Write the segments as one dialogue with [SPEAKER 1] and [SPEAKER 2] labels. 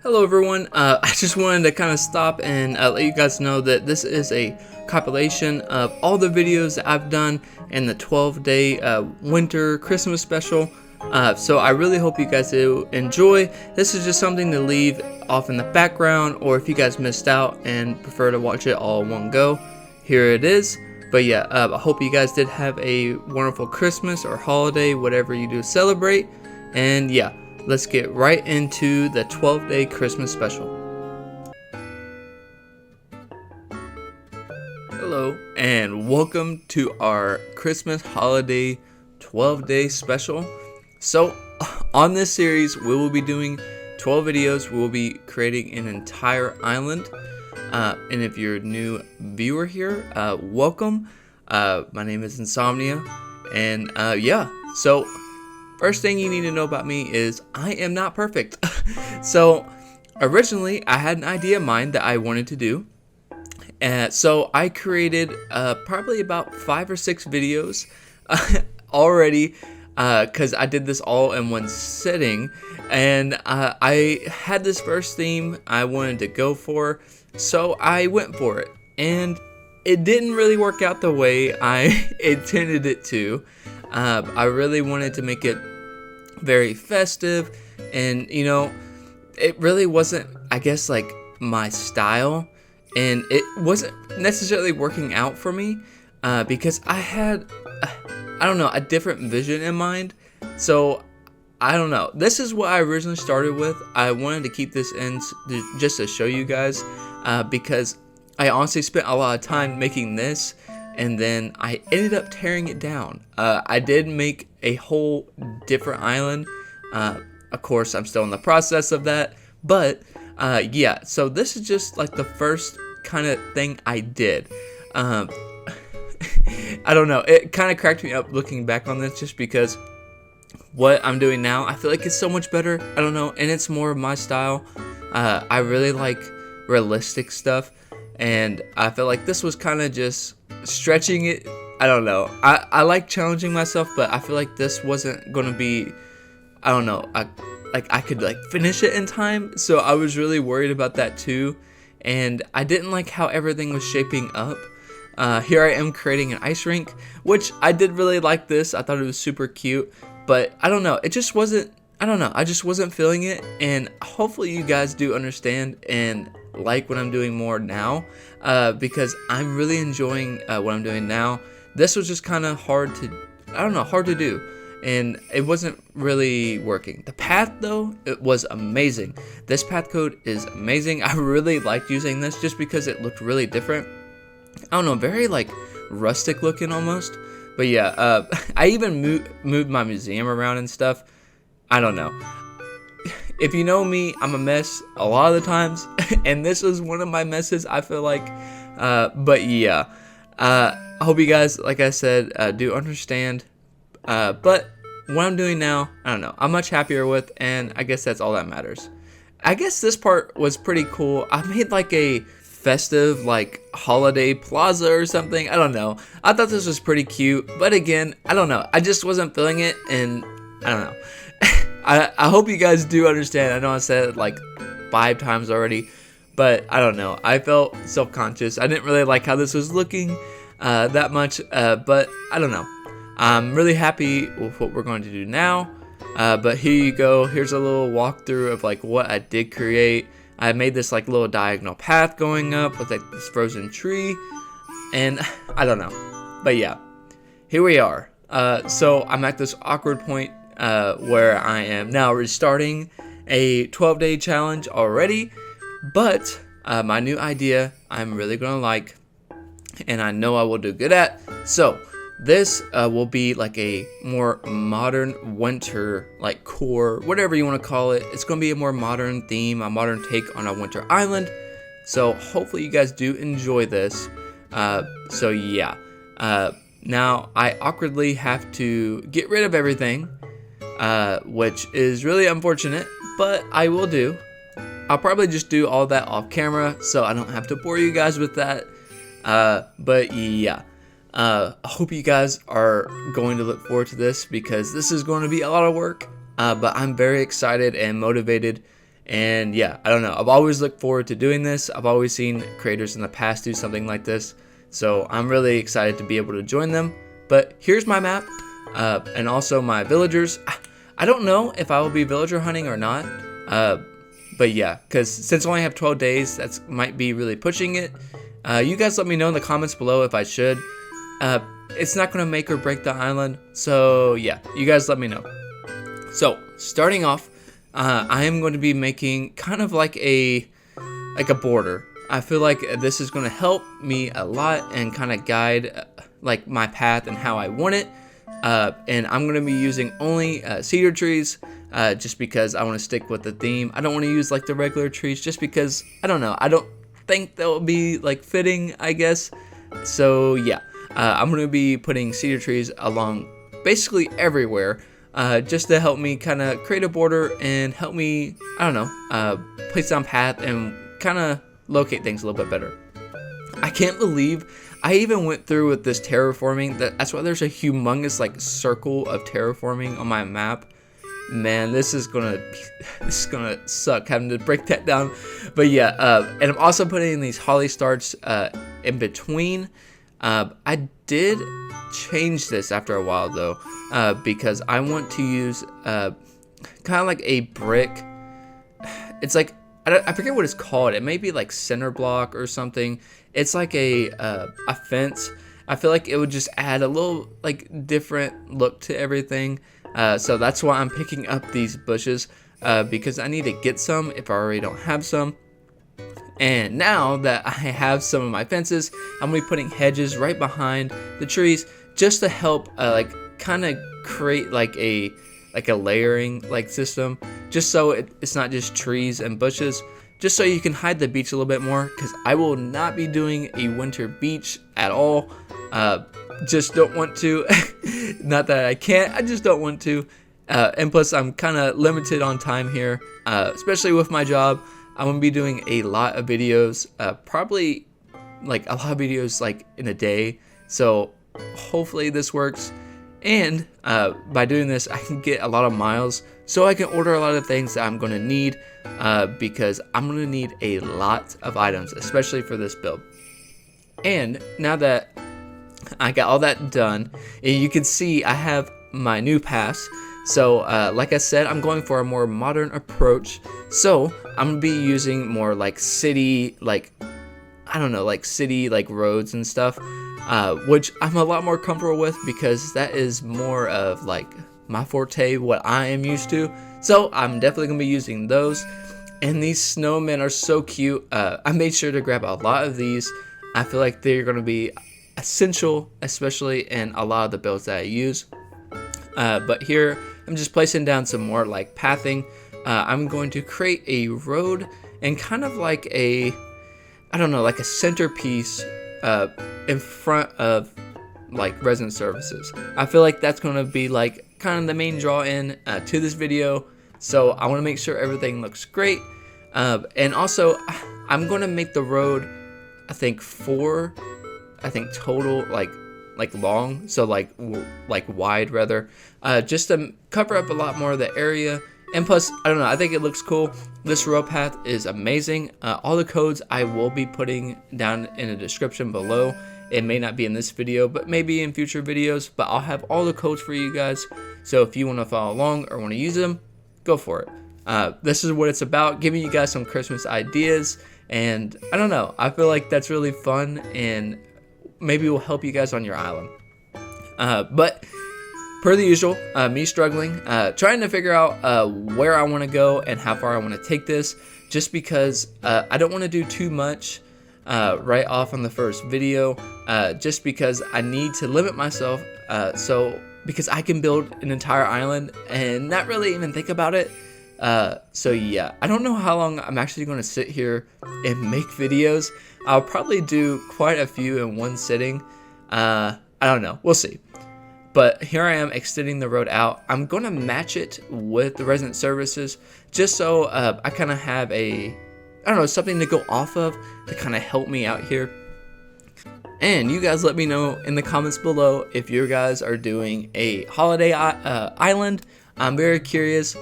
[SPEAKER 1] Hello everyone, I just wanted to kind of stop and let you guys know that this is a compilation of all the videos that I've done in the 12-day winter Christmas special. So I really hope you guys do enjoy. This is just something to leave off in the background, or if you guys missed out and prefer to watch it all in one go, here it is. But yeah, I hope you guys did have a wonderful Christmas or holiday, whatever you do celebrate. And yeah, let's get right into the 12-day Christmas special. Hello and welcome to our Christmas holiday 12-day special. So on this series we will be doing 12 videos. We will be creating an entire island. And if you're a new viewer here, welcome. My name is Insomnia, and yeah, so first thing you need to know about me is I am not perfect. So originally I had an idea in mind that I wanted to do, so I created probably about 5 or 6 videos already, because I did this all in one sitting, and I had this first theme I wanted to go for, so I went for it, and it didn't really work out the way I intended it to. I really wanted to make it very festive, and you know, it really wasn't, I guess, like my style, and it wasn't necessarily working out for me, because I had, I don't know, a different vision in mind. So I don't know, this is what I originally started with. I wanted to keep this in just to show you guys, because I honestly spent a lot of time making this, and then I ended up tearing it down. I did make a whole different island. Of course, I'm still in the process of that, but yeah, so this is just like the first kind of thing I did. I don't know, it kind of cracked me up looking back on this, just because what I'm doing now, I feel like it's so much better. I don't know, and it's more of my style. I really like realistic stuff, and I feel like this was kind of just stretching it. I don't know, I like challenging myself, but I feel like this wasn't gonna be, I don't know, I could like finish it in time, so I was really worried about that too, and I didn't like how everything was shaping up. Here I am creating an ice rink, which I did really like this. I thought it was super cute, but I don't know, it just wasn't, I don't know, I just wasn't feeling it, and hopefully you guys do understand and like what I'm doing more now, because I'm really enjoying what I'm doing now. This was just kind of hard to, I don't know, hard to do, and it wasn't really working. The path though, it was amazing. This path code is amazing. I really liked using this just because it looked really different. I don't know, very like rustic looking almost. But yeah, I even moved my museum around and stuff. I don't know. If you know me, I'm a mess a lot of the times, and this was one of my messes, I feel like. But yeah, I hope you guys, like I said, do understand. But what I'm doing now, I don't know, I'm much happier with, and I guess that's all that matters. I guess this part was pretty cool. I made like a festive like holiday plaza or something. I don't know, I thought this was pretty cute, but again, I don't know, I just wasn't feeling it, and I don't know. I hope you guys do understand. I know I said it like 5 times already, but I don't know, I felt self-conscious. I didn't really like how this was looking that much, but I don't know, I'm really happy with what we're going to do now. But here you go, here's a little walkthrough of like what I did create. I made this like little diagonal path going up with like this frozen tree, and I don't know, but yeah, here we are. So I'm at this awkward point where I am now restarting a 12-day challenge already, but my new idea I'm really gonna like, and I know I will do good at. So this will be like a more modern winter, like core, whatever you want to call it. It's gonna be a more modern theme, a modern take on a winter island. So hopefully you guys do enjoy this. So yeah, now I awkwardly have to get rid of everything, which is really unfortunate, but I will do. I'll probably just do all that off camera, so I don't have to bore you guys with that. But yeah, I hope you guys are going to look forward to this because this is going to be a lot of work, but I'm very excited and motivated. And yeah, I don't know, I've always looked forward to doing this. I've always seen creators in the past do something like this, so I'm really excited to be able to join them. But here's my map, and also my villagers. I don't know if I will be villager hunting or not, but yeah, because since I only have 12 days, that might be really pushing it. You guys let me know in the comments below if I should. It's not going to make or break the island, so yeah, you guys let me know. So starting off, I am going to be making kind of like a border. I feel like this is going to help me a lot and kind of guide like my path and how I want it. And I'm going to be using only cedar trees, just because I want to stick with the theme. I don't want to use like the regular trees just because, I don't know, I don't think that will be like fitting, I guess. So yeah, I'm going to be putting cedar trees along basically everywhere, just to help me kind of create a border and help me, I don't know, place down path and kind of locate things a little bit better. I can't believe I even went through with this terraforming. That's why there's a humongous like circle of terraforming on my map. Man, this is gonna suck having to break that down. But yeah, and I'm also putting these holly starts in between. I did change this after a while though, because I want to use kind of like a brick. It's like, I forget what it's called. It may be like center block or something. It's like a fence. I feel like it would just add a little like different look to everything. So that's why I'm picking up these bushes, because I need to get some if I already don't have some. And now that I have some of my fences, I'm gonna be putting hedges right behind the trees just to help like kind of create like a layering like system, just so it's not just trees and bushes, just so you can hide the beach a little bit more, because I will not be doing a winter beach at all. Just don't want to. Not that I can't, I just don't want to. And plus I'm kind of limited on time here, especially with my job. I'm gonna be doing a lot of videos, probably like a lot of videos like in a day, so hopefully this works. And by doing this, I can get a lot of miles, so I can order a lot of things that I'm going to need, because I'm going to need a lot of items, especially for this build. And now that I got all that done, you can see I have my new pass. So like I said, I'm going for a more modern approach. So I'm going to be using more like city, like, I don't know, like city like roads and stuff. Which I'm a lot more comfortable with, because that is more of like my forte, what I am used to. So I'm definitely gonna be using those. And these snowmen are so cute. I made sure to grab a lot of these. I feel like they're gonna be essential, especially in a lot of the builds that I use. But here I'm just placing down some more like pathing. I'm going to create a road and kind of like a, I don't know, like a centerpiece in front of like resident services. I feel like that's going to be like kind of the main draw in to this video, so I want to make sure everything looks great. And also I'm going to make the road, I think total like long, so like wide rather, just to cover up a lot more of the area. And plus, I don't know, I think it looks cool. This road path is amazing. All the codes I will be putting down in the description below. It may not be in this video, but maybe in future videos. But I'll have all the codes for you guys. So if you want to follow along or want to use them, go for it. This is what it's about, giving you guys some Christmas ideas. And I don't know, I feel like that's really fun and maybe will help you guys on your island. But per the usual, me struggling, trying to figure out where I want to go and how far I want to take this, just because I don't want to do too much right off on the first video, just because I need to limit myself, because I can build an entire island and not really even think about it. So yeah, I don't know how long I'm actually going to sit here and make videos. I'll probably do quite a few in one sitting. I don't know, we'll see. But here I am extending the road out. I'm going to match it with the resident services, just so I kind of have a, I don't know, something to go off of to kind of help me out here. And you guys let me know in the comments below if you guys are doing a holiday island. I'm very curious,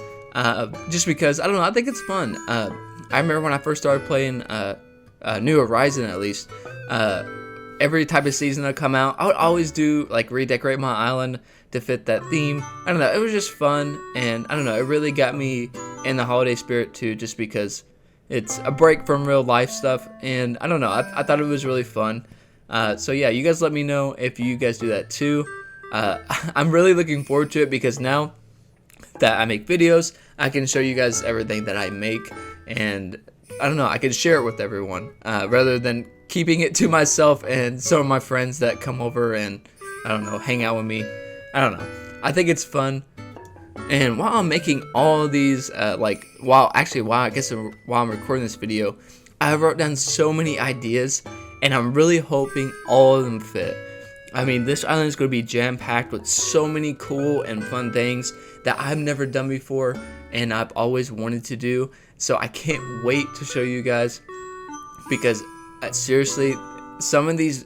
[SPEAKER 1] just because, I don't know, I think it's fun. I remember when I first started playing New Horizon, at least, every type of season that come out, I would always do, like, redecorate my island to fit that theme. I don't know, it was just fun, and I don't know, it really got me in the holiday spirit too, just because it's a break from real life stuff, and I don't know, I thought it was really fun. So yeah, you guys let me know if you guys do that too. I'm really looking forward to it, because now that I make videos, I can show you guys everything that I make, and I don't know, I can share it with everyone, rather than keeping it to myself and some of my friends that come over and, I don't know, hang out with me. I don't know, I think it's fun. And while I'm making all of these, while I'm recording this video, I wrote down so many ideas, and I'm really hoping all of them fit. I mean, this island is going to be jam-packed with so many cool and fun things that I've never done before, and I've always wanted to do. So I can't wait to show you guys, because seriously, some of these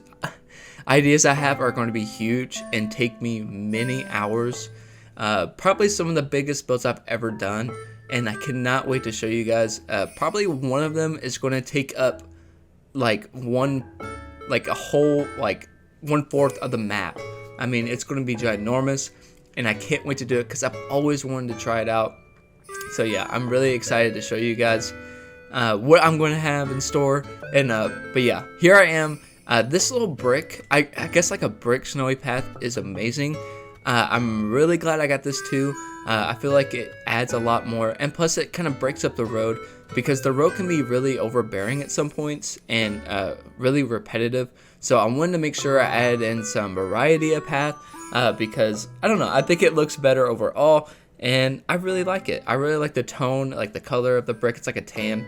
[SPEAKER 1] ideas I have are going to be huge and take me many hours. Probably some of the biggest builds I've ever done, and I cannot wait to show you guys. Probably one of them is going to take up like a whole 1/4 of the map. I mean, it's going to be ginormous, and I can't wait to do it, because I've always wanted to try it out. So yeah, I'm really excited to show you guys what I'm going to have in store. And but yeah, here I am. This little brick, I guess like a brick snowy path, is amazing. I'm really glad I got this too. I feel like it adds a lot more, and plus it kind of breaks up the road, because the road can be really overbearing at some points and really repetitive. So I wanted to make sure I added in some variety of path, because I don't know, I think it looks better overall, and I really like it. I really like the tone, like the color of the brick. It's like a tan.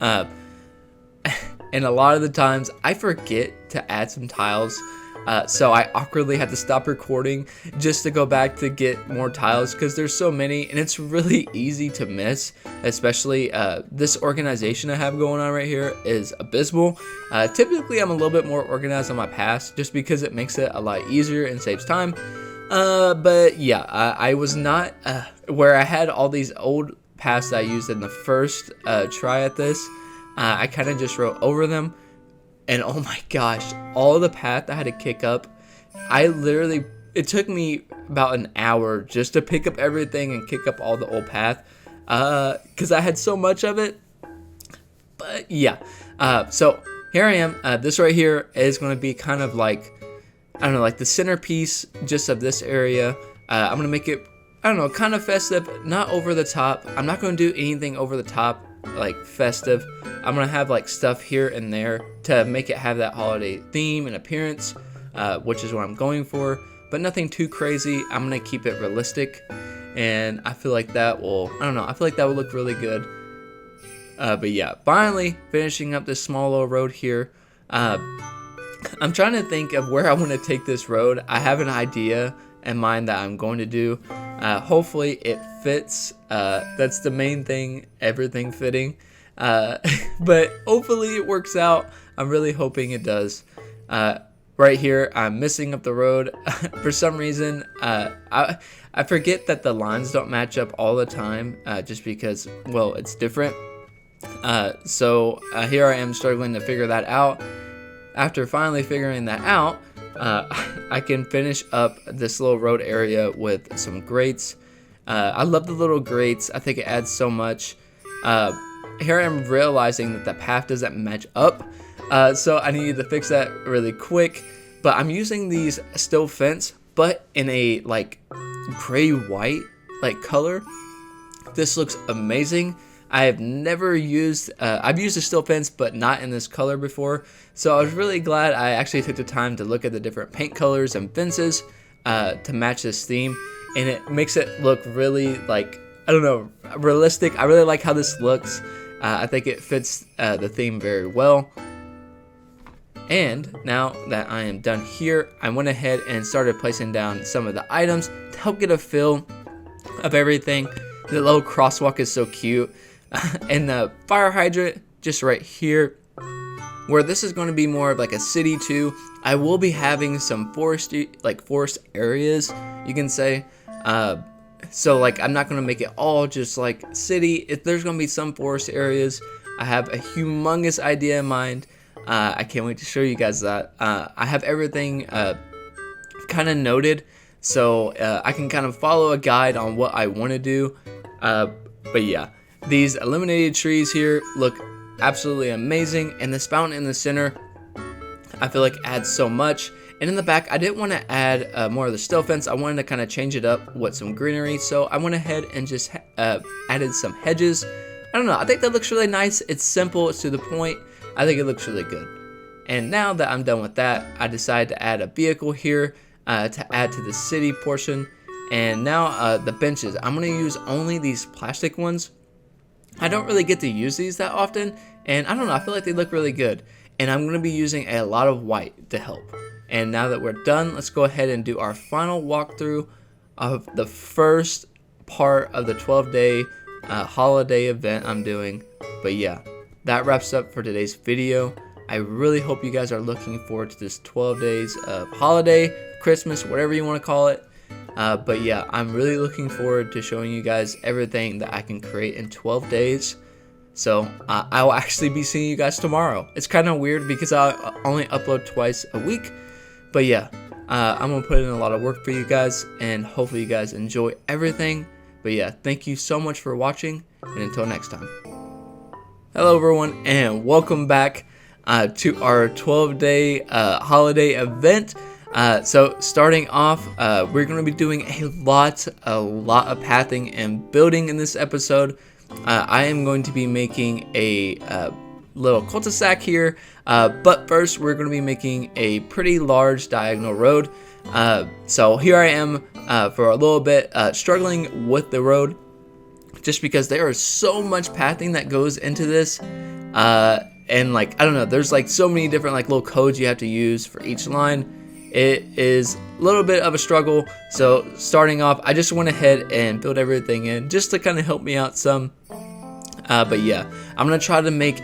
[SPEAKER 1] And a lot of the times I forget to add some tiles. So I awkwardly had to stop recording just to go back to get more tiles, because there's so many, and it's really easy to miss. Especially this organization I have going on right here is abysmal. Typically I'm a little bit more organized on my paths, just because it makes it a lot easier and saves time. But yeah, I was not where I had all these old paths that I used in the first try at this. I kind of just wrote over them. And oh my gosh, all the path I had to kick up, it took me about an hour just to pick up everything and kick up all the old path, because I had so much of it. But yeah, so here I am. This right here is going to be kind of like, I don't know, like the centerpiece just of this area. I'm going to make it, I don't know, kind of festive, not over the top. I'm not going to do anything over the top, like festive. I'm gonna have like stuff here and there to make it have that holiday theme and appearance, which is what I'm going for, but nothing too crazy. I'm gonna keep it realistic, and I feel like that will, I don't know, I feel like that will look really good. But yeah, finally finishing up this small little road here. I'm trying to think of where I want to take this road. I have an idea in mind that I'm going to do. Hopefully it fits. That's the main thing, everything fitting. But hopefully it works out. I'm really hoping it does. Right here, I'm messing up the road. For some reason, I forget that the lines don't match up all the time, just because, well, it's different. So here I am struggling to figure that out. After finally figuring that out, I can finish up this little road area with some grates. I love the little grates. I think it adds so much. Here I am realizing that the path doesn't match up, so I needed to fix that really quick. But I'm using these steel fence, but in a like gray white like color. This looks amazing. I have never used, I've used a steel fence, but not in this color before. So I was really glad I actually took the time to look at the different paint colors and fences to match this theme. And it makes it look really, like, I don't know, realistic. I really like how this looks. I think it fits the theme very well. And now that I am done here, I went ahead and started placing down some of the items to help get a feel of everything. The little crosswalk is so cute. And the fire hydrant just right here, where this is going to be more of like a city too. I will be having some forest areas, you can say. So like I'm not gonna make it all just like city. If there's gonna be some forest areas, I have a humongous idea in mind. I can't wait to show you guys that. I have everything kind of noted, so I can kind of follow a guide on what I want to do. But yeah, these illuminated trees here look absolutely amazing, and this fountain in the center I feel like adds so much. And in the back, I didn't want to add more of the steel fence. I wanted to kind of change it up with some greenery, so I went ahead and just added some hedges. I don't know, I think that looks really nice. It's simple, it's to the point. I think it looks really good. And now that I'm done with that, I decided to add a vehicle here to add to the city portion. And now the benches, I'm going to use only these plastic ones. I don't really get to use these that often, and I don't know, I feel like they look really good. And I'm going to be using a lot of white to help. And now that we're done, let's go ahead and do our final walkthrough of the first part of the 12-day holiday event I'm doing. But yeah, that wraps up for today's video. I really hope you guys are looking forward to this 12 days of holiday, Christmas, whatever you want to call it. But yeah, I'm really looking forward to showing you guys everything that I can create in 12 days. So I will actually be seeing you guys tomorrow. It's kind of weird because I only upload twice a week. But yeah, I'm going to put in a lot of work for you guys, and hopefully you guys enjoy everything. But yeah, thank you so much for watching, and until next time. Hello everyone, and welcome back to our 12-day holiday event. So starting off, we're going to be doing a lot of pathing and building in this episode. I am going to be making a little cul-de-sac here, but first we're going to be making a pretty large diagonal road. So here I am for a little bit struggling with the road, just because there is so much pathing that goes into this, and like I don't know, there's like so many different like little codes you have to use for each line. It is a little bit of a struggle. So starting off, I just went ahead and filled everything in just to kind of help me out some. But yeah, I'm gonna try to make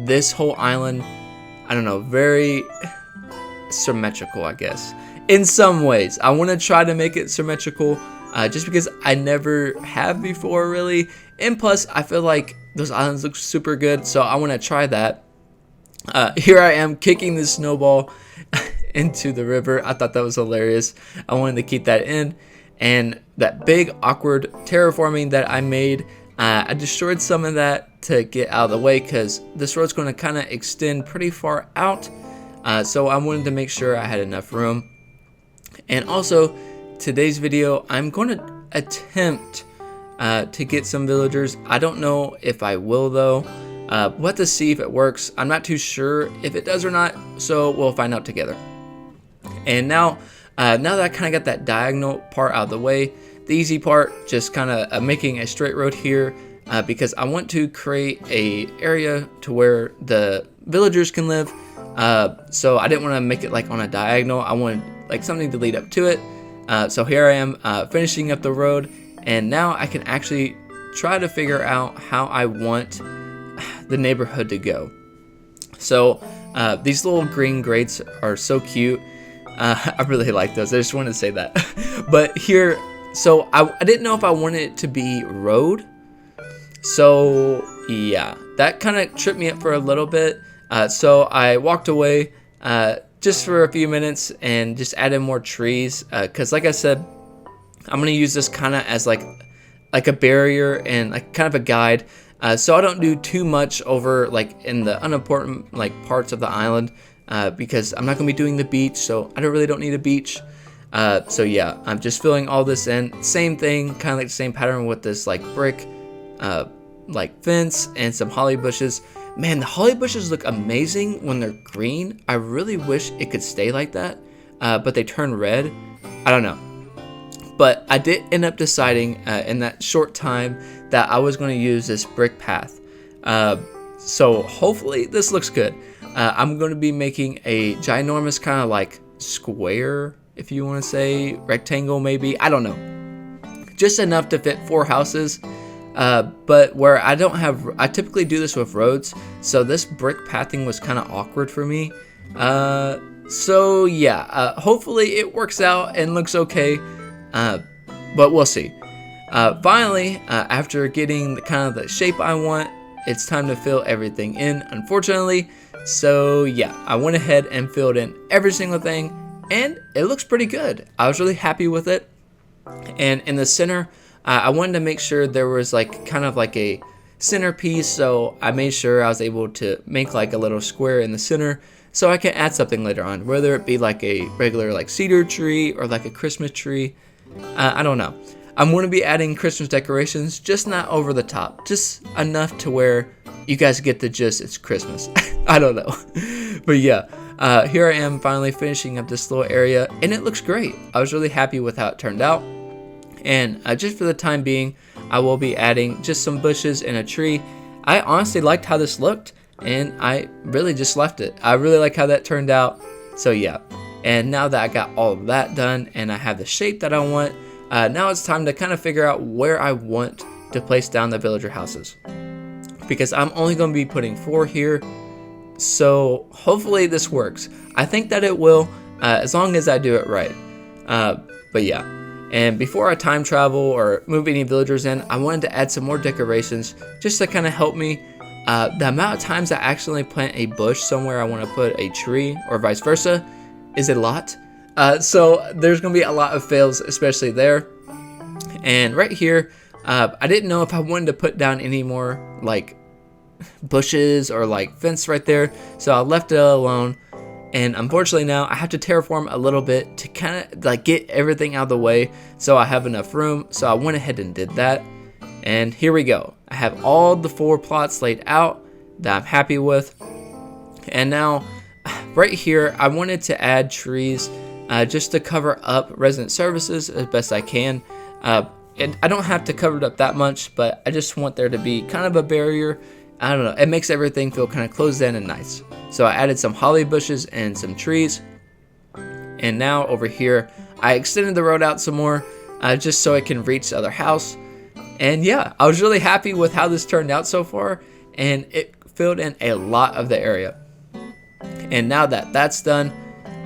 [SPEAKER 1] this whole island, I don't know, very symmetrical, I guess. In some ways, I want to try to make it symmetrical, just because I never have before, really. And plus, I feel like those islands look super good, so I want to try that. Here I am kicking this snowball into the river. I thought that was hilarious. I wanted to keep that in. And that big awkward terraforming that I made, I destroyed some of that to get out of the way, because this road's going to kind of extend pretty far out. So I wanted to make sure I had enough room. And also, today's video, I'm going to attempt to get some villagers. I don't know if I will though. We'll have to see if it works. I'm not too sure if it does or not, so we'll find out together. And now that I kind of got that diagonal part out of the way, the easy part, just kind of making a straight road here, because I want to create a area to where the villagers can live. So I didn't want to make it like on a diagonal. I wanted like something to lead up to it. So here I am finishing up the road, and now I can actually try to figure out how I want the neighborhood to go. So these little green grates are so cute. I really like those. I just wanted to say that. But here, so I didn't know if I wanted it to be road. So yeah, that kind of tripped me up for a little bit. So I walked away just for a few minutes and just added more trees, because like I said, I'm going to use this kind of as like a barrier and like kind of a guide, so I don't do too much over like in the unimportant like parts of the island, because I'm not going to be doing the beach, so I really don't need a beach. So yeah, I'm just filling all this in. Same thing, kind of like the same pattern with this like brick like fence and some holly bushes. Man, the holly bushes look amazing when they're green. I really wish it could stay like that, but they turn red. I don't know. But I did end up deciding in that short time that I was going to use this brick path. So hopefully this looks good. I'm going to be making a ginormous kind of like square, if you want to say, rectangle maybe. I don't know. Just enough to fit 4 houses. But where I don't have, I typically do this with roads, so this brick pathing was kind of awkward for me. So yeah, hopefully it works out and looks okay, but we'll see. Finally, after getting kind of the shape I want, it's time to fill everything in, unfortunately. So yeah, I went ahead and filled in every single thing, and it looks pretty good. I was really happy with it. And in the center, I wanted to make sure there was like kind of like a centerpiece, so I made sure I was able to make like a little square in the center so I can add something later on, whether it be like a regular like cedar tree or like a Christmas tree. I don't know. I'm going to be adding Christmas decorations, just not over the top, just enough to where you guys get the gist, it's Christmas. I don't know. But yeah, here I am finally finishing up this little area, and it looks great. I was really happy with how it turned out. And just for the time being, I will be adding just some bushes and a tree. I honestly liked how this looked, and I really just left it. I really like how that turned out. So yeah, and now that I got all of that done and I have the shape that I want, now it's time to kind of figure out where I want to place down the villager houses, because I'm only going to be putting 4 here. So hopefully this works. I think that it will, as long as I do it right. But yeah. And before I time travel or move any villagers in, I wanted to add some more decorations just to kind of help me. The amount of times I accidentally plant a bush somewhere I want to put a tree, or vice versa, is a lot. So there's going to be a lot of fails, especially there. And right here, I didn't know if I wanted to put down any more like bushes or like fence right there, so I left it alone. And unfortunately now I have to terraform a little bit to kind of like get everything out of the way so I have enough room. So I went ahead and did that. And here we go. I have all the 4 plots laid out that I'm happy with. And now right here, I wanted to add trees just to cover up resident services as best I can. And I don't have to cover it up that much, but I just want there to be kind of a barrier. I don't know, it makes everything feel kind of closed in and nice. So I added some holly bushes and some trees. And now over here, I extended the road out some more, just so I can reach the other house. And yeah, I was really happy with how this turned out so far, and it filled in a lot of the area. And now that that's done,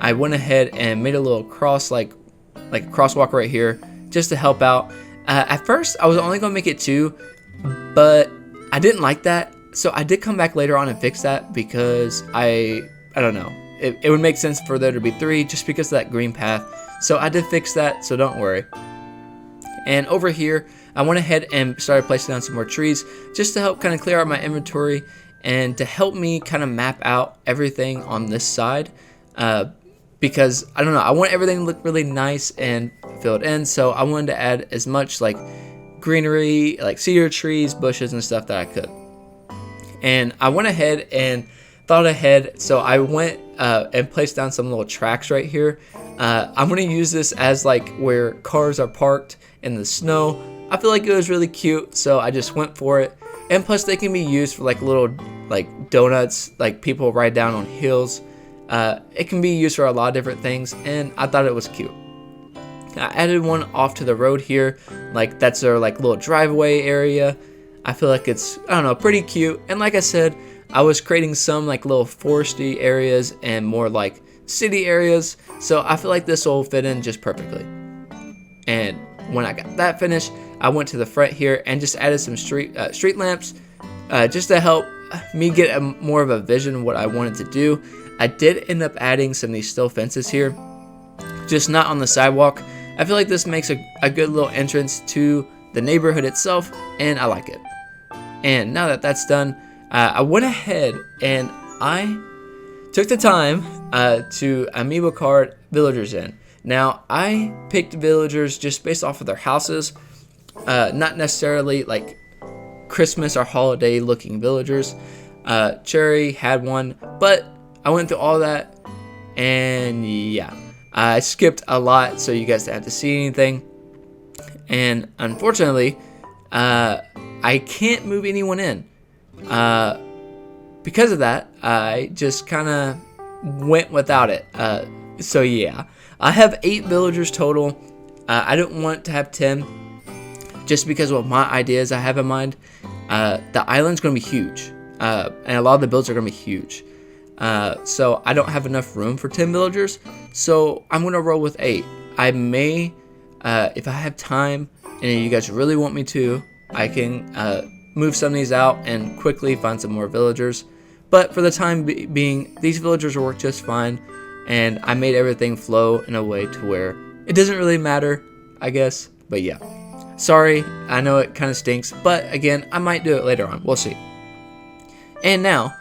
[SPEAKER 1] I went ahead and made a little cross, like a crosswalk right here, just to help out. At first, I was only going to make it 2, but I didn't like that. So I did come back later on and fix that, because I don't know. It would make sense for there to be 3 just because of that green path. So I did fix that, so don't worry. And over here, I went ahead and started placing down some more trees just to help kind of clear out my inventory and to help me kind of map out everything on this side. Because I don't know, I want everything to look really nice and filled in. So I wanted to add as much like greenery, like cedar trees, bushes, and stuff that I could. And I went ahead and thought ahead, so I went and placed down some little tracks right here. I'm going to use this as like where cars are parked in the snow. I feel like it was really cute, so I just went for it. And plus they can be used for like little like donuts, like people ride down on hills. It can be used for a lot of different things, and I thought it was cute. I added one off to the road here, like that's their like little driveway area. I feel like it's, I don't know, pretty cute. And like I said, I was creating some like little foresty areas and more like city areas. So I feel like this will fit in just perfectly. And when I got that finished, I went to the front here and just added some street lamps just to help me get more of a vision of what I wanted to do. I did end up adding some of these steel fences here, just not on the sidewalk. I feel like this makes a good little entrance to the neighborhood itself, and I like it. And now that that's done, I went ahead and I took the time to amiibo card villagers in. Now, I picked villagers just based off of their houses, not necessarily like Christmas or holiday looking villagers. Cherry had one, but I went through all that, and yeah, I skipped a lot so you guys didn't have to see anything. And unfortunately, I can't move anyone in. Because of that, I just kind of went without it. So yeah, I have 8 villagers total. I don't want to have 10 just because of my ideas I have in mind. The island's going to be huge, and a lot of the builds are going to be huge. So I don't have enough room for 10 villagers, so I'm gonna roll with 8. I may, if I have time and you guys really want me to, I can move some of these out and quickly find some more villagers. But for the time being, these villagers will work just fine, and I made everything flow in a way to where it doesn't really matter, I guess. But yeah, sorry, I know it kind of stinks, but again, I might do it later on. We'll see. And now,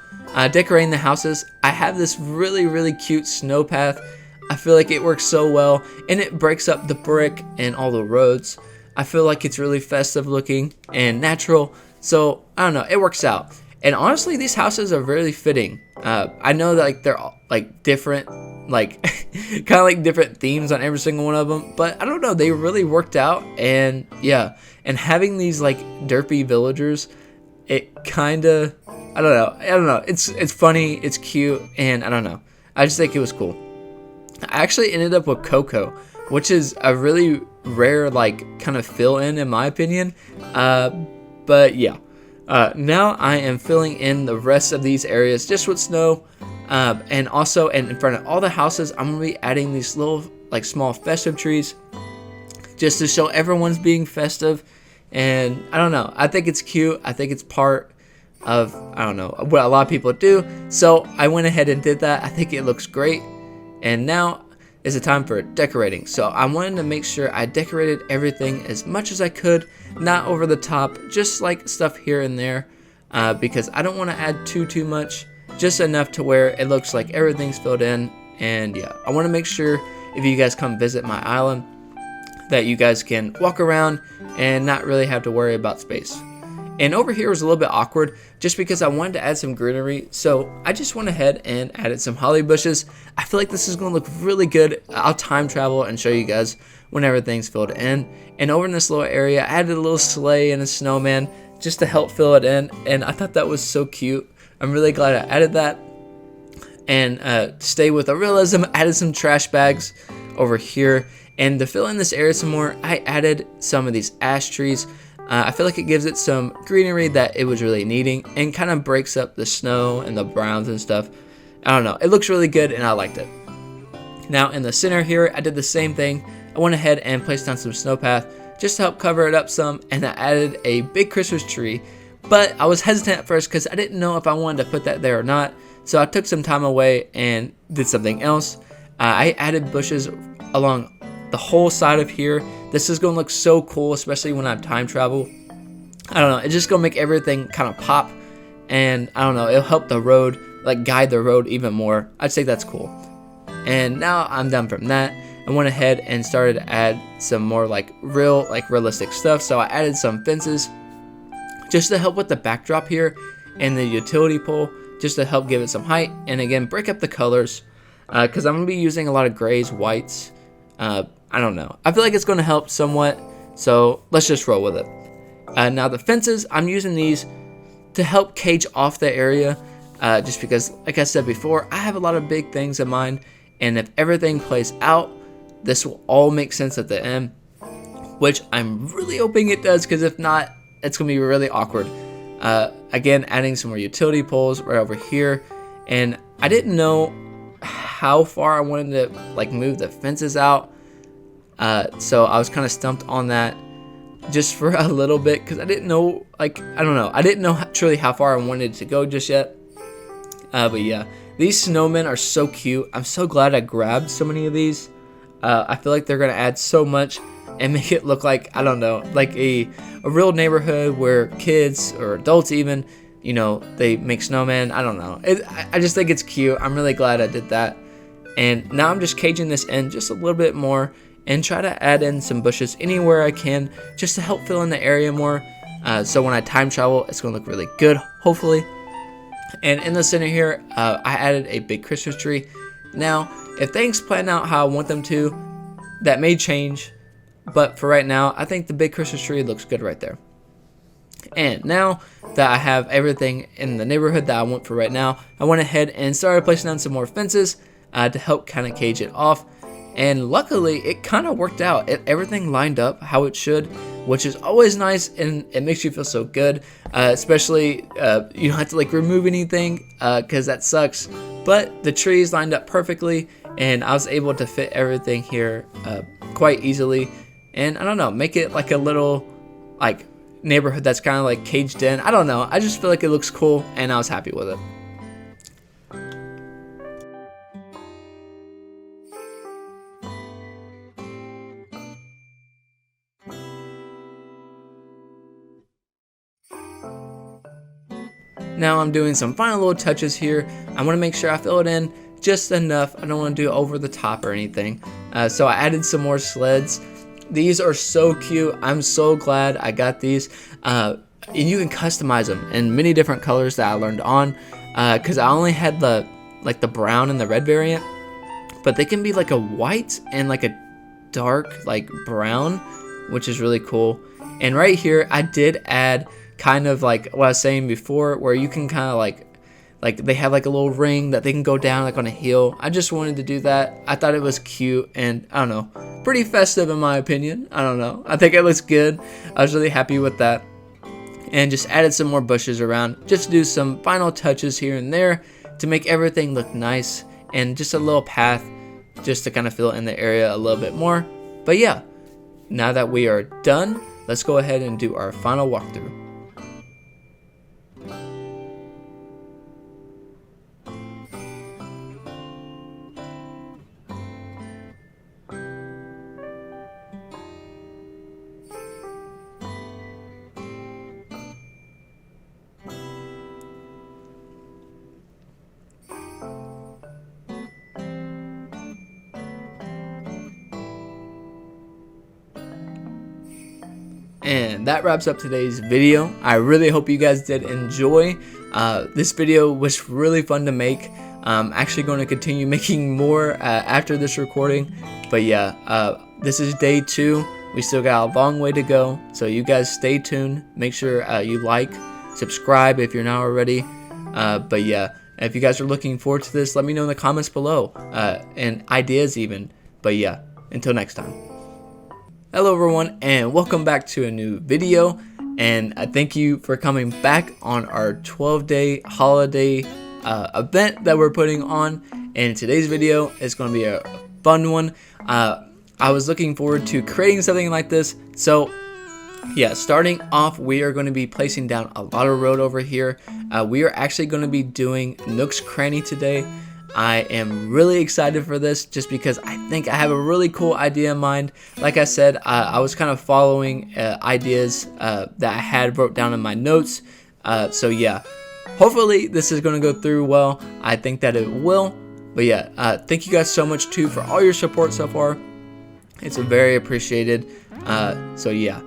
[SPEAKER 1] decorating the houses, I have this really cute snow path. I feel like it works so well, and it breaks up the brick and all the roads. I feel like it's really festive looking and natural, so I don't know, it works out. And honestly, these houses are really fitting. I know that like they're like different, like kind of like different themes on every single one of them, but I don't know, they really worked out. And yeah, and having these like derpy villagers, it kind of, I don't know, it's funny, it's cute, and I don't know, I just think it was cool. I actually ended up with Coco, which is a really rare like kind of fill in my opinion, but yeah. Now I am filling in the rest of these areas just with snow, and also in front of all the houses I'm going to be adding these little like small festive trees just to show everyone's being festive. And I don't know, I think it's cute, I think it's part of, I don't know, what a lot of people do, so I went ahead and did that. I think it looks great. And now is the time for decorating. So I wanted to make sure I decorated everything as much as I could, not over the top, just like stuff here and there, because I don't want to add too much, just enough to where it looks like everything's filled in. And yeah, I want to make sure if you guys come visit my island that you guys can walk around and not really have to worry about space. And over here was a little bit awkward just because I wanted to add some greenery, so I just went ahead and added some holly bushes. I feel like this is going to look really good. I'll time travel and show you guys when everything's filled in. And over in this little area, I added a little sleigh and a snowman just to help fill it in, and I thought that was so cute. I'm really glad I added that. And to stay with the realism, I added some trash bags over here. And to fill in this area some more, I added some of these ash trees. I feel like it gives it some greenery that it was really needing and kind of breaks up the snow and the browns and stuff. I don't know, it looks really good and I liked it. Now in the center here, I did the same thing. I went ahead and placed down some snowpath just to help cover it up some, and I added a big Christmas tree. But I was hesitant at first because I didn't know if I wanted to put that there or not. So I took some time away and did something else. I added bushes along the whole side of here. This is going to look so cool, especially when I time travel. I don't know, it's just going to make everything kind of pop, and I don't know, it'll help the road, like guide the road even more. I'd say that's cool. And now I'm done from that. I went ahead and started to add some more like realistic stuff. So I added some fences just to help with the backdrop here, and the utility pole just to help give it some height, and again break up the colors, because I'm going to be using a lot of grays, whites. I don't know, I feel like it's going to help somewhat, so let's just roll with it. Now the fences, I'm using these to help cage off the area, just because like I said before, I have a lot of big things in mind, and if everything plays out, this will all make sense at the end, which I'm really hoping it does, because if not, it's going to be really awkward. Again, adding some more utility poles right over here, and I didn't know how far I wanted to like move the fences out, so I was kind of stumped on that just for a little bit, because I didn't know, like, I don't know, I didn't know truly how far I wanted to go just yet. But yeah, these snowmen are so cute. I'm so glad I grabbed so many of these. I feel like they're gonna add so much and make it look like, I don't know, like a real neighborhood where kids or adults even, you know, they make snowmen. I don't know, I just think it's cute. I'm really glad I did that. And now I'm just caging this in just a little bit more and try to add in some bushes anywhere I can just to help fill in the area more, so when I time travel it's gonna look really good, hopefully. And in the center here, I added a big Christmas tree. Now if things plan out how I want them to, that may change, but for right now I think the big Christmas tree looks good right there. And now that I have everything in the neighborhood that I want for right now, I went ahead and started placing down some more fences to help kind of cage it off. And luckily it kind of worked out. Everything lined up how it should, which is always nice, and it makes you feel so good, especially you don't have to like remove anything because that sucks. But the trees lined up perfectly, and I was able to fit everything here quite easily, and I don't know, make it like a little like neighborhood that's kind of like caged in. I don't know, I just feel like it looks cool, and I was happy with it. Now I'm doing some final little touches here. I want to make sure I fill it in just enough. I don't want to do over the top or anything. So I added some more sleds. These are so cute. I'm so glad I got these. And you can customize them in many different colors that I learned on. Because I only had the brown and the red variant. But they can be like a white and like a dark like brown, which is really cool. And right here I did add kind of like what I was saying before, where you can kind of like they have like a little ring that they can go down like on a hill. I just wanted to do that. I thought it was cute, and I don't know, pretty festive in my opinion. I don't know, I think it looks good. I was really happy with that, and just added some more bushes around just to do some final touches here and there to make everything look nice, and just a little path just to kind of fill in the area a little bit more. But yeah, now that we are done, let's go ahead and do our final walkthrough. And that wraps up today's video. I really hope you guys did enjoy. This video was really fun to make. I'm actually going to continue making more after this recording. But yeah, this is day 2. We still got a long way to go. So you guys stay tuned. Make sure you like, subscribe if you're not already. But yeah, if you guys are looking forward to this, let me know in the comments below. And ideas even. But yeah, until next time. Hello everyone, and welcome back to a new video, and I thank you for coming back on our 12-day holiday event that we're putting on. And today's video is going to be a fun one. I was looking forward to creating something like this. So yeah, starting off, we are going to be placing down a lot of road over here. We are actually going to be doing Nook's Cranny today. I am really excited for this just because I think I have a really cool idea in mind. Like I said, I was kind of following ideas that I had wrote down in my notes. So yeah, hopefully this is going to go through well. I think that it will. But yeah, thank you guys so much too for all your support so far. It's very appreciated. So yeah,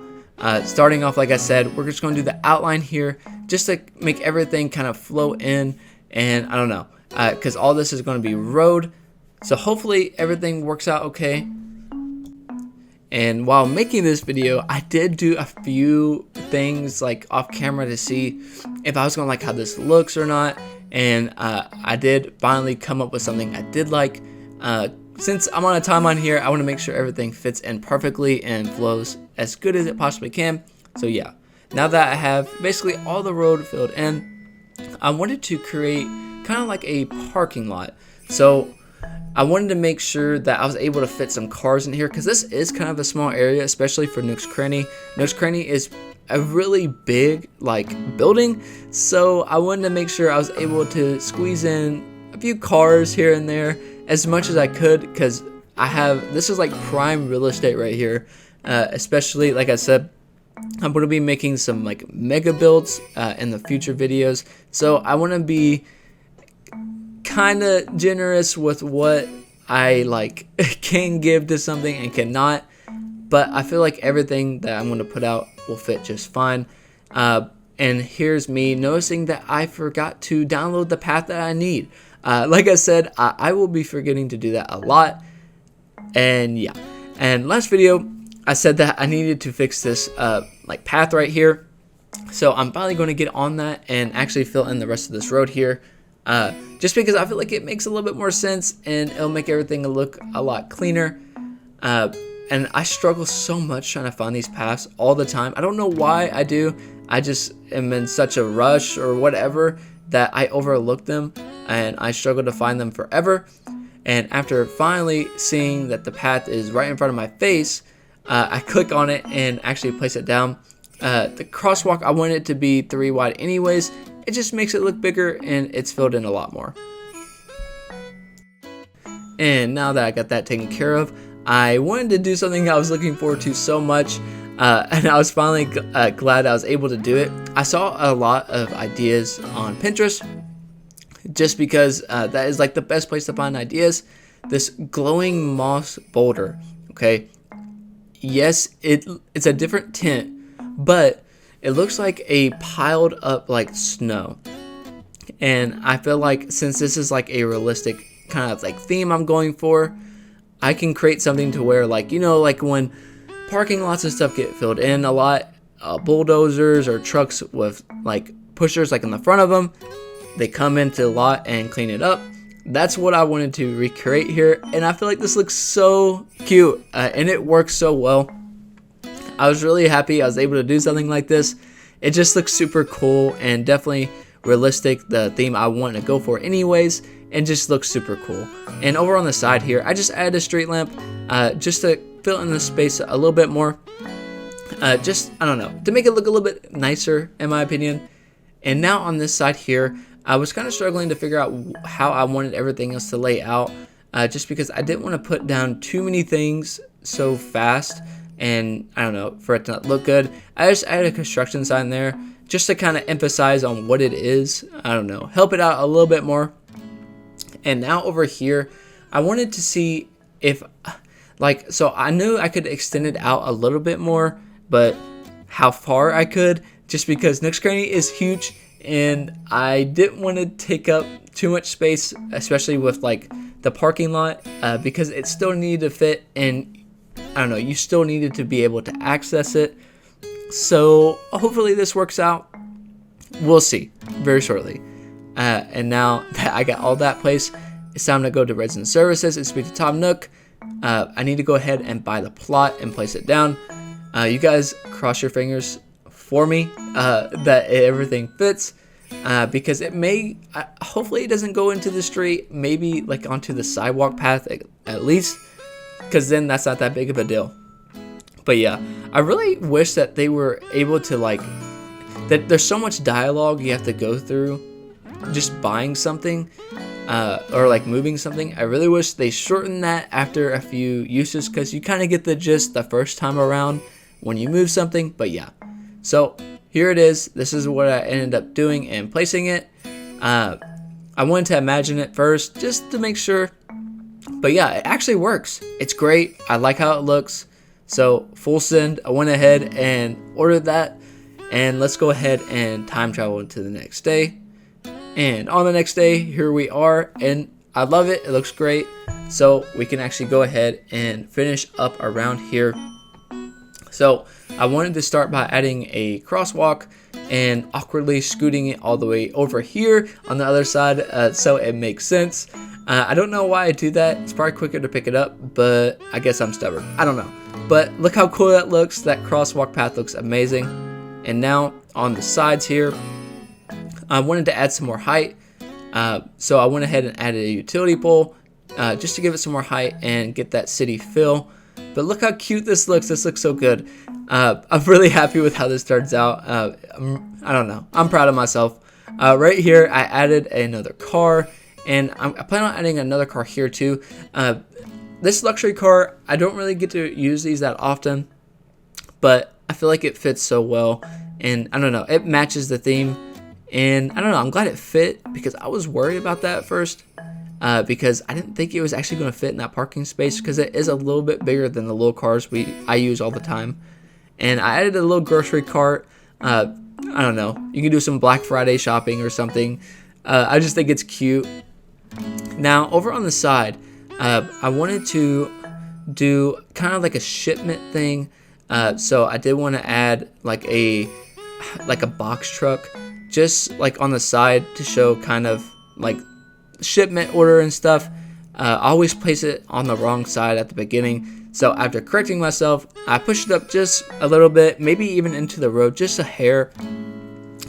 [SPEAKER 1] starting off, like I said, we're just going to do the outline here just to make everything kind of flow in. And I don't know, because all this is going to be road, so hopefully everything works out okay. And while making this video, I did do a few things like off camera to see if I was going to like how this looks or not. And I did finally come up with something I did like. Since I'm on a timeline here, I want to make sure everything fits in perfectly and flows as good as it possibly can. So yeah, now that I have basically all the road filled in, I wanted to create kind of like a parking lot. So I wanted to make sure that I was able to fit some cars in here, because this is kind of a small area, especially for Nook's Cranny. Nook's Cranny is a really big like building, so I wanted to make sure I was able to squeeze in a few cars here and there as much as I could, because this is like prime real estate right here. Especially, like I said, I'm going to be making some like mega builds in the future videos, so I want to be kind of generous with what I like can give to something and cannot, but I feel like everything that I'm going to put out will fit just fine. And here's me noticing that I forgot to download the path that I need. Like I said, I will be forgetting to do that a lot. And yeah, and last video I said that I needed to fix this like path right here, so I'm finally going to get on that and actually fill in the rest of this road here. Just because I feel like it makes a little bit more sense and it'll make everything look a lot cleaner. and I struggle so much trying to find these paths all the time. I don't know why I do. I just am in such a rush or whatever that I overlook them, and I struggle to find them forever. And after finally seeing that the path is right in front of my face, I click on it and actually place it down. The crosswalk, I want it to be 3 wide anyways. It just makes it look bigger and it's filled in a lot more. And now that I got that taken care of, I wanted to do something I was looking forward to so much, and I was finally glad I was able to do it. I saw a lot of ideas on Pinterest, just because that is like the best place to find ideas. This glowing moss boulder, okay? Yes, it's a different tint, but it looks like a piled up like snow. And I feel like since this is like a realistic kind of like theme I'm going for, I can create something to where, like, you know, like when parking lots and stuff get filled in a lot, bulldozers or trucks with like pushers like in the front of them, they come into the lot and clean it up. That's what I wanted to recreate here, and I feel like this looks so cute, and it works so well. I was really happy I was able to do something like this. It just looks super cool and definitely realistic, the theme I want to go for anyways, and just looks super cool. And over on the side here, I just added a street lamp just to fill in the space a little bit more. Just, I don't know, to make it look a little bit nicer in my opinion. And now on this side here, I was kind of struggling to figure out how I wanted everything else to lay out, just because I didn't want to put down too many things so fast, and I don't know, for it to not look good. I just added a construction sign there just to kind of emphasize on what it is. I don't know, help it out a little bit more. And now over here, I wanted to see if, like, so I knew I could extend it out a little bit more, but how far I could, just because Nook's Cranny is huge, and I didn't want to take up too much space, especially with like the parking lot, because it still needed to fit, and I don't know, you still needed to be able to access it. So hopefully this works out. We'll see very shortly. And now that I got all that placed, it's time to go to Resident Services and speak to Tom Nook. I need to go ahead and buy the plot and place it down. You guys cross your fingers for me that everything fits, because it may, hopefully it doesn't go into the street, maybe like onto the sidewalk path at least, because then that's not that big of a deal. But yeah, I really wish that they were able to, like, that there's so much dialogue you have to go through just buying something, or like moving something. I really wish they shortened that after a few uses, because you kind of get the gist the first time around when you move something. But yeah, so here it is. This is what I ended up doing and placing it. I wanted to imagine it first just to make sure, but yeah, it actually works. It's great. I like how it looks. So full send. I went ahead and ordered that, and let's go ahead and time travel into the next day. And on the next day, here we are, and I love it. It looks great. So we can actually go ahead and finish up around here. So I wanted to start by adding a crosswalk and awkwardly scooting it all the way over here on the other side, so it makes sense. I don't know why I do that. It's probably quicker to pick it up, but I guess I'm stubborn. I don't know. But look how cool that looks. That crosswalk path looks amazing. And now on the sides here, I wanted to add some more height. So I went ahead and added a utility pole just to give it some more height and get that city feel. But look how cute this looks. This looks so good. I'm really happy with how this turns out. I don't know. I'm proud of myself. Right here, I added another car, and I plan on adding another car here too. This luxury car, I don't really get to use these that often, but I feel like it fits so well, and I don't know, it matches the theme, and I don't know, I'm glad it fit, because I was worried about that at first, because I didn't think it was actually going to fit in that parking space, because it is a little bit bigger than the little cars I use all the time. And I added a little grocery cart. I don't know, you can do some Black Friday shopping or something. I just think it's cute. Now over on the side, I wanted to do kind of like a shipment thing, so I did want to add like a box truck just like on the side to show kind of like shipment order and stuff. I always place it on the wrong side at the beginning, So after correcting myself, I pushed it up just a little bit, maybe even into the road, just a hair,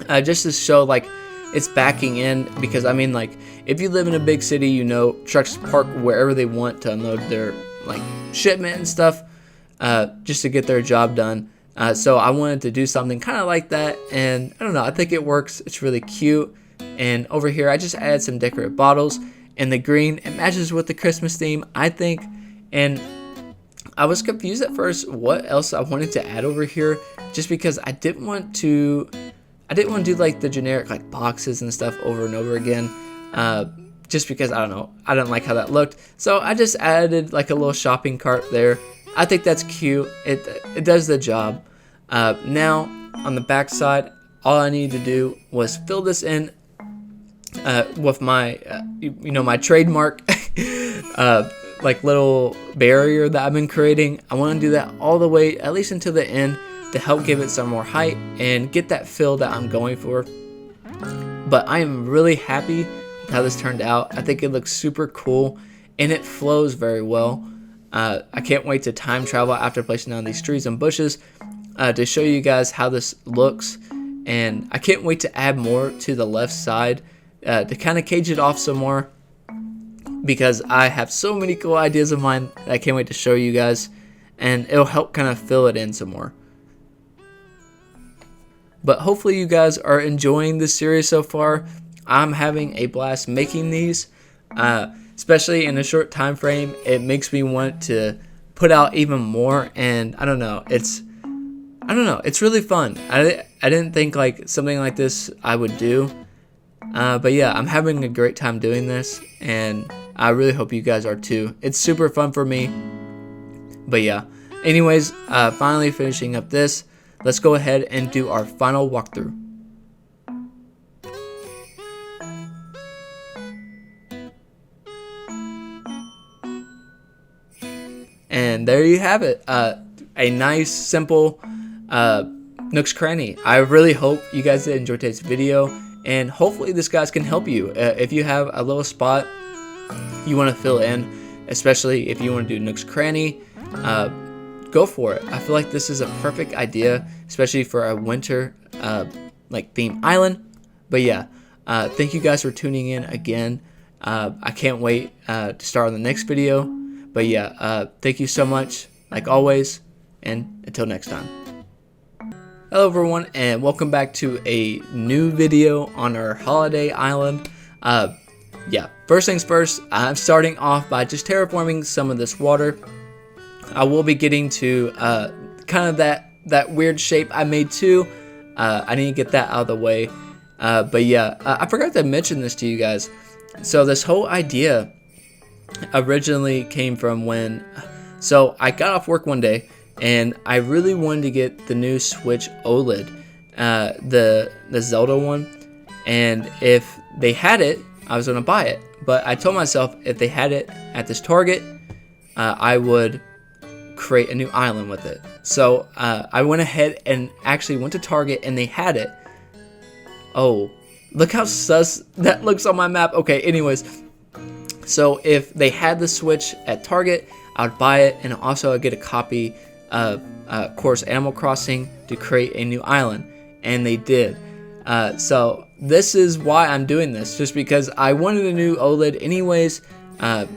[SPEAKER 1] just to show like it's backing in. Because I mean, like, if you live in a big city, you know, trucks park wherever they want to unload their like shipment and stuff, just to get their job done. So I wanted to do something kind of like that, and I don't know, I think it works. It's really cute. And over here I just added some decorative bottles, and the green, it matches with the Christmas theme, I think. And I was confused at first what else I wanted to add over here, just because I didn't want to do like the generic like boxes and stuff over and over again, just because I don't know, I didn't like how that looked. So I just added like a little shopping cart there. I think that's cute. It does the job. Now on the back side, all I needed to do was fill this in with my my trademark like little barrier that I've been creating. I want to do that all the way at least until the end to help give it some more height and get that fill that I'm going for. But I am really happy with how this turned out. I think it looks super cool and it flows very well. I can't wait to time travel after placing down these trees and bushes to show you guys how this looks. And I can't wait to add more to the left side to kind of cage it off some more, because I have so many cool ideas of mine that I can't wait to show you guys, and it'll help kind of fill it in some more. But hopefully you guys are enjoying this series so far. I'm having a blast making these, especially in a short time frame. It makes me want to put out even more, and I don't know, it's really fun. I didn't think like something like this I would do, but yeah, I'm having a great time doing this, and I really hope you guys are too. It's super fun for me. But yeah, anyways, finally finishing up this, let's go ahead and do our final walkthrough. And there you have it, a nice simple Nook's Cranny. I really hope you guys did enjoy today's video, and hopefully this guys can help you. If you have a little spot you want to fill in, especially if you want to do Nook's Cranny, go for it. I feel like this is a perfect idea, especially for a winter like theme island. But yeah, thank you guys for tuning in again. I can't wait to start on the next video. But yeah, thank you so much, like always, and until next time. Hello everyone, and welcome back to a new video on our holiday island. Yeah, first things first, I'm starting off by just terraforming some of this water. I will be getting to kind of that weird shape I made too. I need to get that out of the way. But yeah, I forgot to mention this to you guys. So this whole idea originally came from when, so I got off work one day and I really wanted to get the new Switch OLED, the Zelda one, and if they had it, I was gonna buy it. But I told myself if they had it at this Target, I would create a new island with it. So I went ahead and actually went to Target and they had it. Oh, look how sus that looks on my map. Okay, anyways, so if they had the Switch at Target, I would buy it, and also I'd get a copy of course Animal Crossing to create a new island, and they did. So this is why I'm doing this, just because I wanted a new OLED anyways,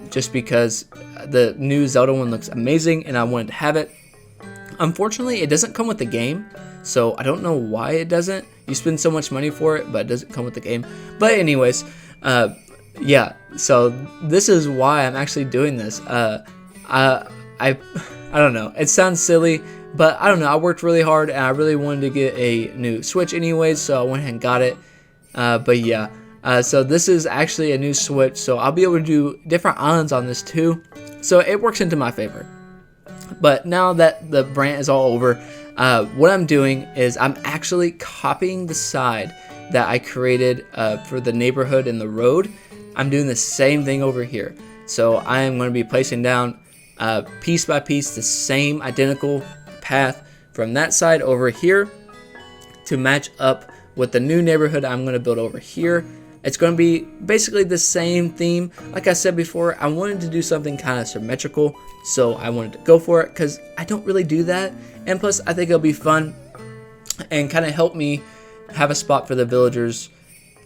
[SPEAKER 1] just because the new Zelda one looks amazing and I wanted to have it. Unfortunately, it doesn't come with the game, so I don't know why it doesn't. You spend so much money for it, but it doesn't come with the game. But anyways, yeah, so this is why I'm actually doing this. I don't know, it sounds silly, but I don't know, I worked really hard and I really wanted to get a new Switch anyways, so I went ahead and got it. But yeah, so this is actually a new Switch, so I'll be able to do different islands on this too, so it works into my favor. But now that the rant is all over, what I'm doing is I'm actually copying the side that I created for the neighborhood and the road. I'm doing the same thing over here. So I am going to be placing down piece by piece the same identical path from that side over here to match up with the new neighborhood I'm going to build over here, It's going to be basically the same theme. Like I said before, I wanted to do something kind of symmetrical, so I wanted to go for it because I don't really do that. And plus, I think it'll be fun and kind of help me have a spot for the villagers.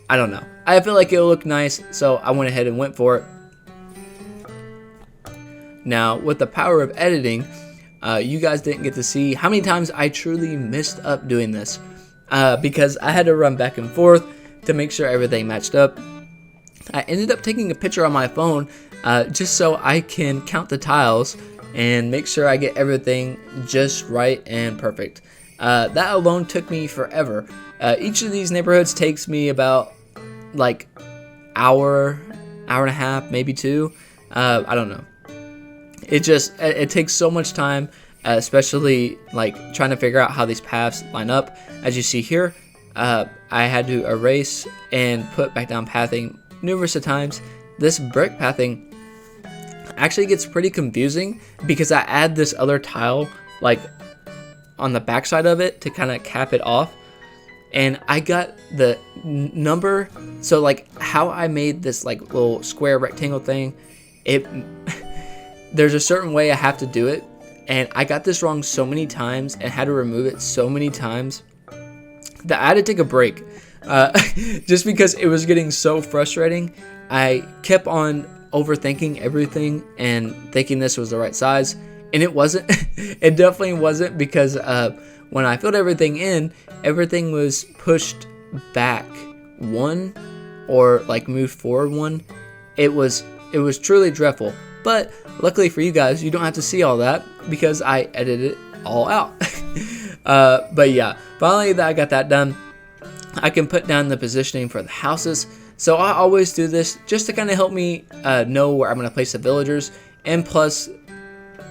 [SPEAKER 1] I don't know. I feel like it'll look nice, so I went ahead and went for it. Now, with the power of editing, you guys didn't get to see how many times I truly messed up doing this because I had to run back and forth to make sure everything matched up. I ended up taking a picture on my phone just so I can count the tiles and make sure I get everything just right and perfect. That alone took me forever. Each of these neighborhoods takes me about like hour and a half, maybe 2. I don't know. It takes so much time, especially like trying to figure out how these paths line up. As you see here, I had to erase and put back down pathing numerous of times. This brick pathing actually gets pretty confusing because I add this other tile like on the backside of it to kind of cap it off, and I got the number. So like how I made this like little square rectangle thing, there's a certain way I have to do it, and I got this wrong so many times and had to remove it so many times that I had to take a break just because it was getting so frustrating. I kept on overthinking everything and thinking this was the right size, and it wasn't. It definitely wasn't, because when I filled everything in, everything was pushed back 1 or like moved forward 1. It was truly dreadful. But luckily for you guys, you don't have to see all that because I edited it all out. But yeah, finally that I got that done. I can put down the positioning for the houses. So I always do this just to kind of help me know where I'm going to place the villagers. And plus,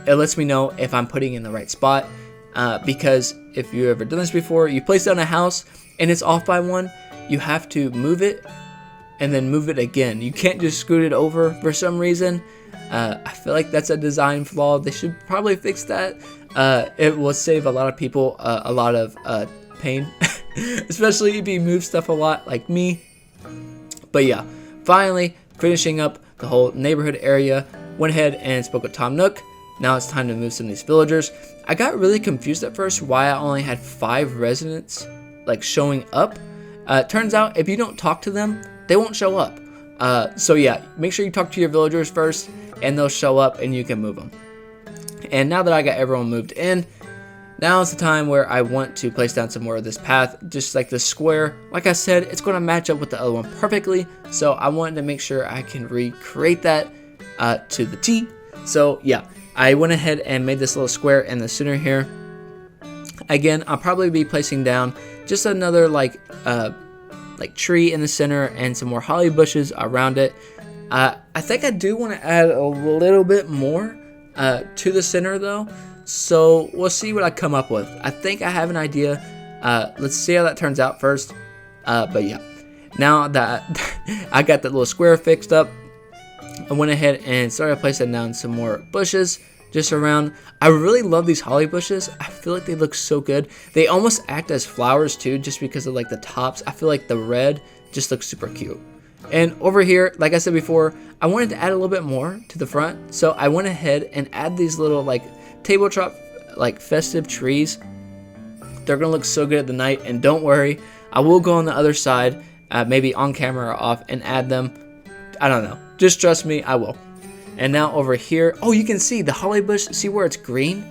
[SPEAKER 1] it lets me know if I'm putting in the right spot. Because if you've ever done this before, you place down a house and it's off by 1, you have to move it and then move it again. You can't just scoot it over for some reason. I feel like that's a design flaw. They should probably fix that. It will save a lot of people a lot of pain, especially if you move stuff a lot like me. But yeah, finally finishing up the whole neighborhood area, went ahead and spoke with Tom Nook. Now it's time to move some of these villagers. I got really confused at first why I only had 5 residents like showing up. Turns out if you don't talk to them, they won't show up. So yeah, make sure you talk to your villagers first and they'll show up and you can move them. And now that I got everyone moved in, now is the time where I want to place down some more of this path, just like this square. Like I said, it's going to match up with the other one perfectly, so I wanted to make sure I can recreate that to the T. So yeah, I went ahead and made this little square in the center here. Again, I'll probably be placing down just another like tree in the center and some more holly bushes around it. I think I do want to add a little bit more to the center though, so we'll see what I come up with. I think I have an idea. Let's see how that turns out first. But yeah, now that I got that little square fixed up, I went ahead and started placing down some more bushes just around. I really love these holly bushes. I feel like they look so good. They almost act as flowers too, just because of like the tops. I feel like the red just looks super cute. And over here, like I said before, I wanted to add a little bit more to the front, so I went ahead and add these little like tabletop like festive trees. They're gonna look so good at the night, and don't worry, I will go on the other side, maybe on camera or off, and add them. I don't know, just trust me, I will. And now over here, oh, you can see the holly bush. See where it's green?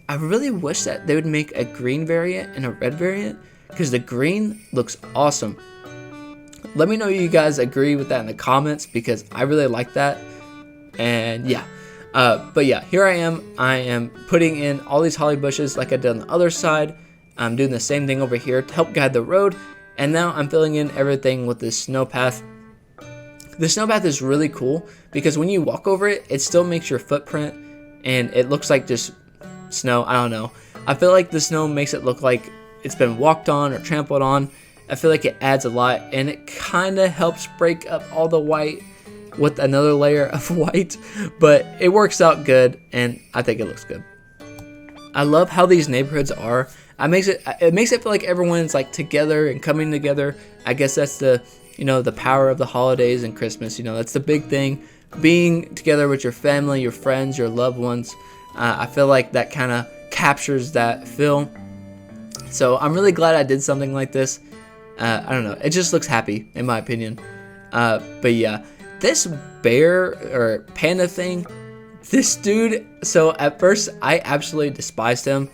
[SPEAKER 1] I really wish that they would make a green variant and a red variant, because the green looks awesome. Let me know if you guys agree with that in the comments, because I really like that. And yeah, but yeah, here I am putting in all these holly bushes like I did on the other side. I'm doing the same thing over here to help guide the road, and now I'm filling in everything with this snow path. The snow path is really cool because when you walk over it, it still makes your footprint and it looks like just snow. I don't know, I feel like the snow makes it look like it's been walked on or trampled on. I feel like it adds a lot, and it kind of helps break up all the white with another layer of white, but it works out good, and I think it looks good. I love how these neighborhoods are. It makes it feel like everyone's like together and coming together. I guess that's the the power of the holidays and Christmas. That's the big thing. Being together with your family, your friends, your loved ones. I feel like that kind of captures that feel. So I'm really glad I did something like this. I don't know. It just looks happy, in my opinion. But yeah, this bear or panda thing, this dude, so at first I absolutely despised him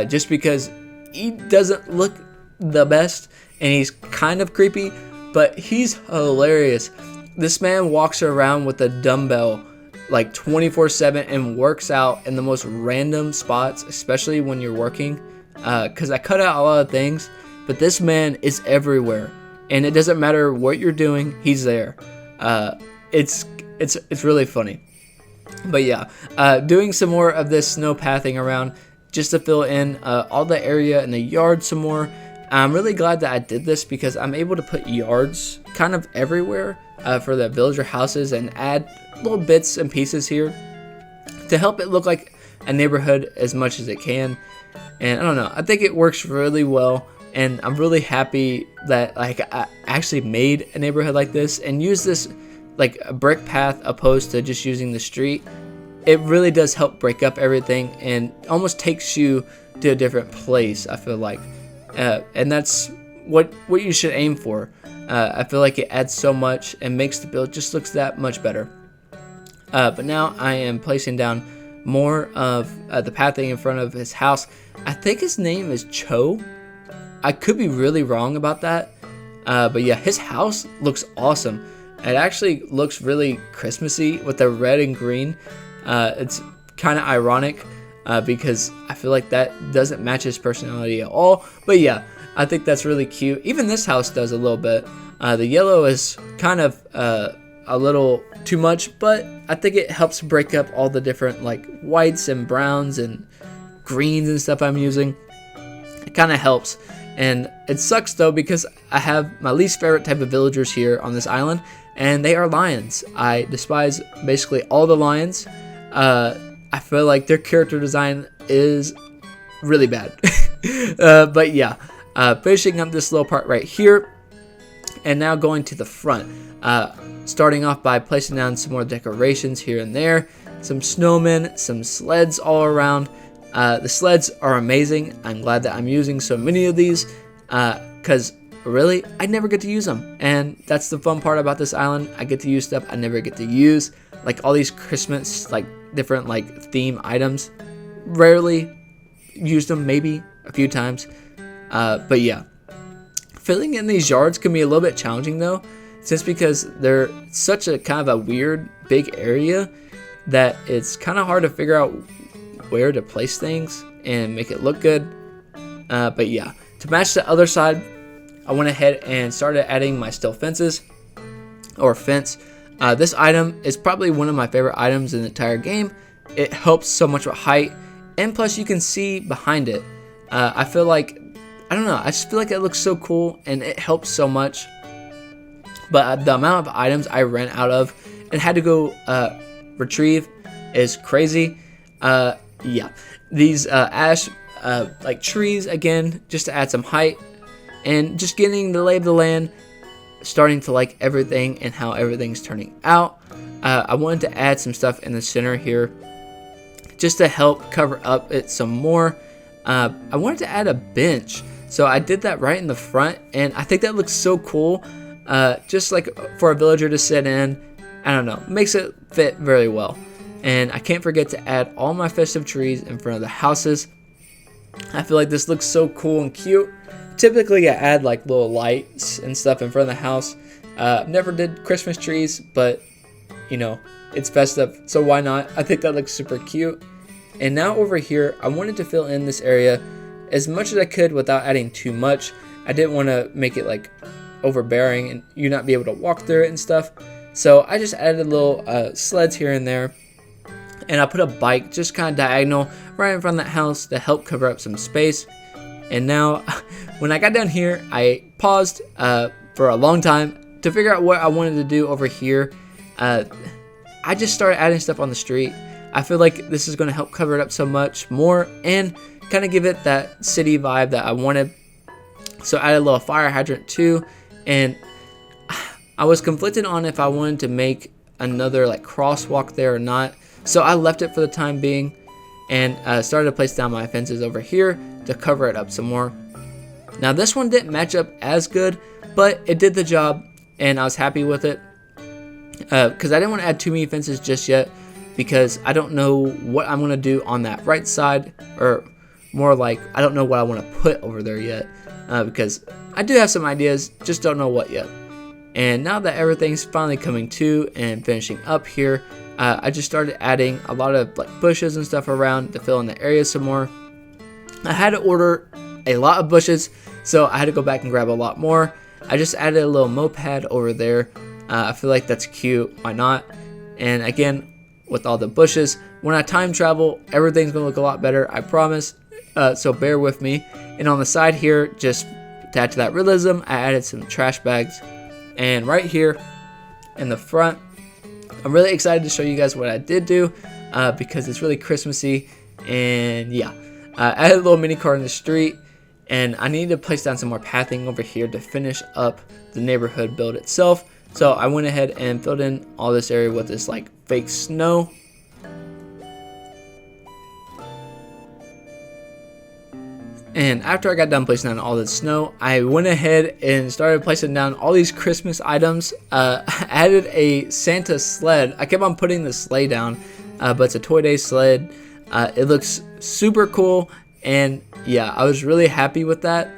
[SPEAKER 1] just because he doesn't look the best and he's kind of creepy, but he's hilarious. This man walks around with a dumbbell like 24/7 and works out in the most random spots, especially when you're working, because I cut out a lot of things, but this man is everywhere and it doesn't matter what you're doing, he's there. It's really funny. But yeah, doing some more of this snow pathing around just to fill in all the area in the yard some more. I'm really glad that I did this because I'm able to put yards kind of everywhere for the villager houses and add little bits and pieces here to help it look like a neighborhood as much as it can. And I don't know, I think it works really well, and I'm really happy that like I actually made a neighborhood like this and use this like a brick path opposed to just using the street. It really does help break up everything and almost takes you to a different place, I feel like. And that's what you should aim for. I feel like it adds so much and makes the build just looks that much better. But now I am placing down more of the pathing in front of his house. I think his name is Cho. I could be really wrong about that. But yeah, his house looks awesome. It actually looks really Christmassy with the red and green. It's kind of ironic because I feel like that doesn't match his personality at all. But yeah, I think that's really cute. Even this house does a little bit. The yellow is kind of a little too much, but I think it helps break up all the different like whites and browns and greens and stuff I'm using. It kind of helps. And it sucks though because I have my least favorite type of villagers here on this island, and they are lions. I despise basically all the lions. I feel like their character design is really bad. But yeah, finishing up this little part right here, and now going to the front. Starting off by placing down some more decorations here and there, some snowmen, some sleds all around. The sleds are amazing. I'm glad that I'm using so many of these because really, I never get to use them. And that's the fun part about this island. I get to use stuff I never get to use. Like all these Christmas, like different like theme items. Rarely used them, maybe a few times. But yeah, filling in these yards can be a little bit challenging though, just because they're such a kind of a weird big area that it's kind of hard to figure out where to place things and make it look good. But yeah, to match the other side, I went ahead and started adding my steel fences or fence. This item is probably one of my favorite items in the entire game. It helps so much with height, and plus you can see behind it. I feel like, I don't know, I just feel like it looks so cool and it helps so much. But the amount of items I ran out of and had to go retrieve is crazy. Yeah, these ash like trees again, just to add some height, and just getting the lay of the land, starting to like everything and how everything's turning out. I wanted to add some stuff in the center here just to help cover up it some more. I wanted to add a bench, so I did that right in the front, and I think that looks so cool. Just like for a villager to sit in, I don't know, makes it fit very well. And I can't forget to add all my festive trees in front of the houses. I feel like this looks so cool and cute. Typically I add like little lights and stuff in front of the house. Never did Christmas trees, but you know, it's festive, so why not? I think that looks super cute. And now over here, I wanted to fill in this area as much as I could without adding too much. I didn't want to make it like overbearing and you not be able to walk through it and stuff. So I just added little sleds here and there. And I put a bike just kind of diagonal right in front of that house to help cover up some space. And now, when I got down here, I paused for a long time to figure out what I wanted to do over here. I just started adding stuff on the street. I feel like this is going to help cover it up so much more and kind of give it that city vibe that I wanted. So I added a little fire hydrant too. And I was conflicted on if I wanted to make another like crosswalk there or not, so I left it for the time being and started to place down my fences over here to cover it up some more. Now this one didn't match up as good, but it did the job and I was happy with it because I didn't want to add too many fences just yet, because I don't know what I'm going to do on that right side, or more like I don't know what I want to put over there yet, because I do have some ideas, just don't know what yet. And now that everything's finally coming to and finishing up here, I just started adding a lot of like bushes and stuff around to fill in the area some more. I had to order a lot of bushes, so I had to go back and grab a lot more. I just added a little moped over there. I feel like that's cute, why not? And again, with all the bushes, when I time travel, everything's gonna look a lot better, I promise. So bear with me. And on the side here, just to add to that realism, I added some trash bags. And right here in the front, I'm really excited to show you guys what I did do, because it's really Christmassy. And yeah, I added a little mini car in the street, and I needed to place down some more pathing over here to finish up the neighborhood build itself. So I went ahead and filled in all this area with this like fake snow. And after I got done placing down all this snow, I went ahead and started placing down all these Christmas items. I added a Santa sled. I kept on putting the sleigh down, but it's a Toy Day sled. It looks super cool, and yeah, I was really happy with that.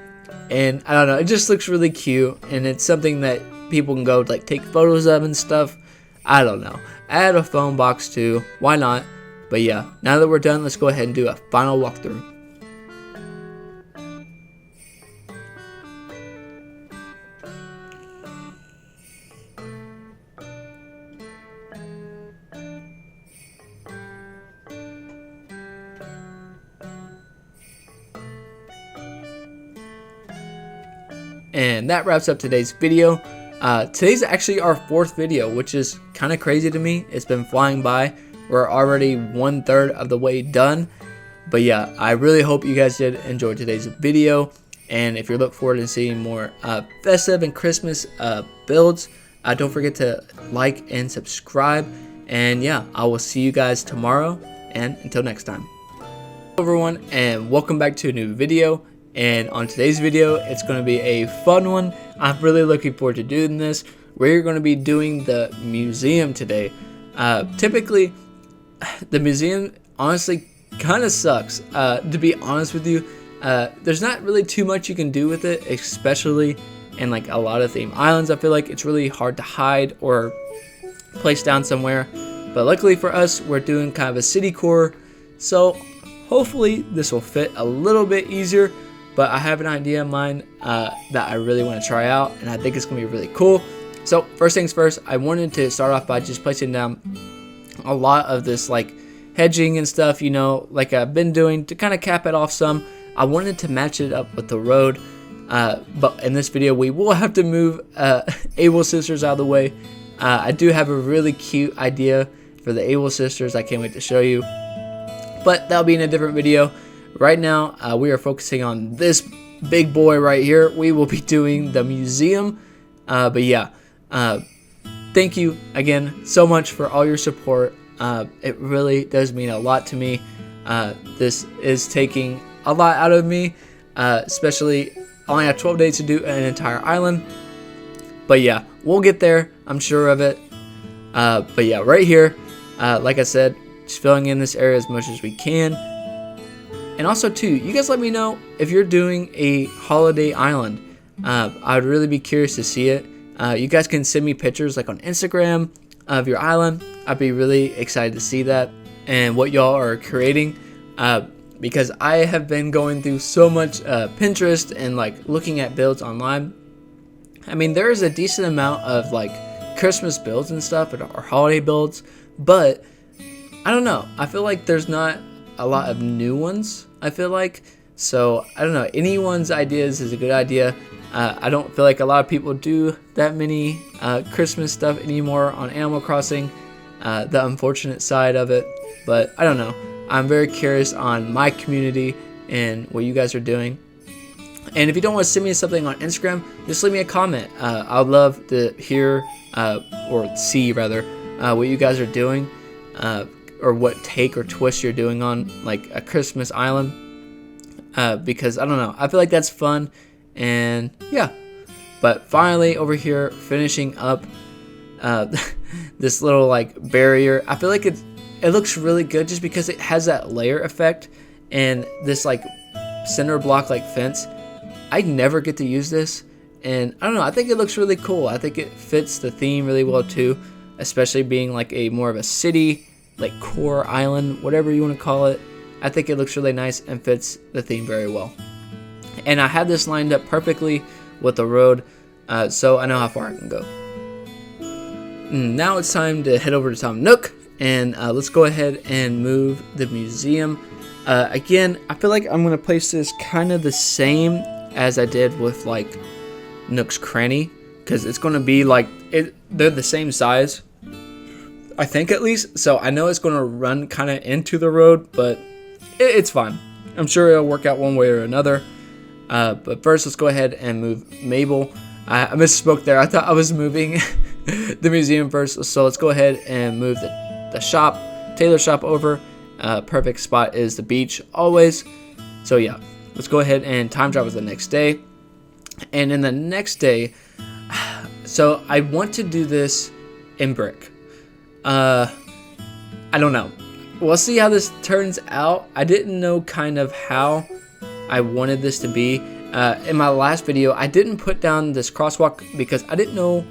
[SPEAKER 1] And I don't know, it just looks really cute, and it's something that people can go like take photos of and stuff. I don't know. I had a phone box too, why not? But yeah, now that we're done, let's go ahead and do a final walkthrough. And that wraps up today's video. Today's actually our 4th video, which is kind of crazy to me. It's been flying by. We're already 1/3 of the way done. But yeah, I really hope you guys did enjoy today's video. And if you're looking forward to seeing more festive and Christmas builds, don't forget to like and subscribe. And yeah, I will see you guys tomorrow. And until next time. Hello everyone, and welcome back to a new video. And on today's video, it's going to be a fun one. I'm really looking forward to doing this. We're going to be doing the museum today. Typically, the museum honestly kind of sucks. To be honest with you, there's not really too much you can do with it, especially in like a lot of theme islands. I feel like it's really hard to hide or place down somewhere. But luckily for us, we're doing kind of a city core, so hopefully this will fit a little bit easier. But I have an idea in mind that I really want to try out, and I think it's going to be really cool. So first things first, I wanted to start off by just placing down a lot of this like hedging and stuff, you know, like I've been doing to kind of cap it off some. I wanted to match it up with the road, but in this video we will have to move Able Sisters out of the way. I do have a really cute idea for the Able Sisters. I can't wait to show you, but that'll be in a different video. Right now, we are focusing on this big boy right here. We will be doing the museum. But yeah, thank you again so much for all your support. It really does mean a lot to me. This is taking a lot out of me, especially I only have 12 days to do an entire island. But yeah, we'll get there. I'm sure of it. But yeah, right here, like I said, just filling in this area as much as we can. And also too, you guys let me know if you're doing a holiday island. I'd really be curious to see it. You guys can send me pictures like on Instagram of your island. I'd be really excited to see that and what y'all are creating. Because I have been going through so much Pinterest and like looking at builds online. I mean, there is a decent amount of like Christmas builds and stuff or holiday builds, but I don't know. I feel like there's not a lot of new ones, I feel like. So I don't know, anyone's ideas is a good idea. I don't feel like a lot of people do that many Christmas stuff anymore on Animal Crossing, the unfortunate side of it. But I don't know, I'm very curious on my community and what you guys are doing. And if you don't want to send me something on Instagram, just leave me a comment. I'd love to hear or see rather what you guys are doing, or what take or twist you're doing on like a Christmas island. Because I don't know, I feel like that's fun, and yeah. But finally, over here, finishing up this little like barrier. I feel like it looks really good just because it has that layer effect, and this like center block like fence. I never get to use this, and I don't know, I think it looks really cool. I think it fits the theme really well too, especially being like a more of a city, like core island, whatever you want to call it. I think it looks really nice and fits the theme very well. And I have this lined up perfectly with the road, so I know how far I can go. Now it's time to head over to Tom Nook, and let's go ahead and move the museum. Again, I feel like I'm going to place this kind of the same as I did with like Nook's Cranny, because it's going to be like they're the same size, I think, at least. So I know it's going to run kind of into the road, but it's fine. I'm sure it'll work out one way or another. But first, let's go ahead and move Mabel. I misspoke there. I thought I was moving the museum first. So let's go ahead and move the shop, Taylor shop, over. Perfect spot is the beach always. So yeah, let's go ahead and time travel to the next day. And in the next day, so I want to do this in brick. I don't know. We'll see how this turns out. I didn't know kind of how I wanted this to be. In my last video, I didn't put down this crosswalk because I didn't know,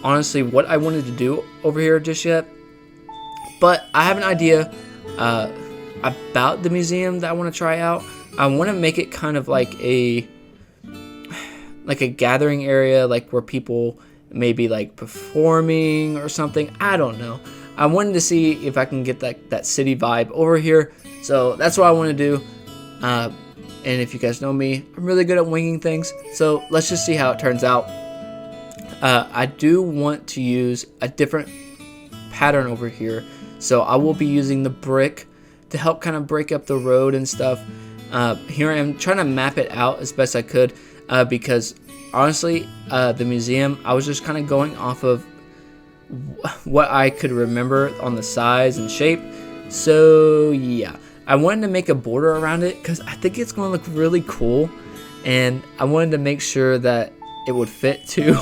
[SPEAKER 1] honestly, what I wanted to do over here just yet. But I have an idea about the museum that I want to try out. I want to make it kind of like a gathering area, like where people maybe like performing or something. I don't know. I wanted to see if I can get that city vibe over here. So that's what I want to do. And if you guys know me, I'm really good at winging things. So let's just see how it turns out. I do want to use a different pattern over here. So I will be using the brick to help kind of break up the road and stuff. Here I am trying to map it out as best I could, because honestly, the museum, I was just kind of going off of what I could remember on the size and shape. So yeah, I wanted to make a border around it because I think it's going to look really cool, and I wanted to make sure that it would fit too,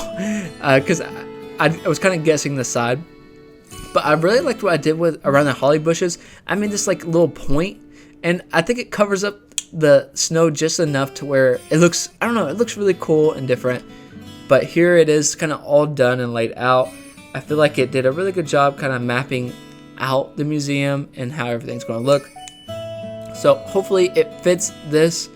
[SPEAKER 1] because I was kind of guessing the side. But I really liked what I did with around the holly bushes. I made this like little point, and I think it covers up the snow just enough to where it looks, I don't know, it looks really cool and different. But here it is kind of all done and laid out. I feel like it did a really good job kind of mapping out the museum and how everything's going to look. So hopefully it fits this,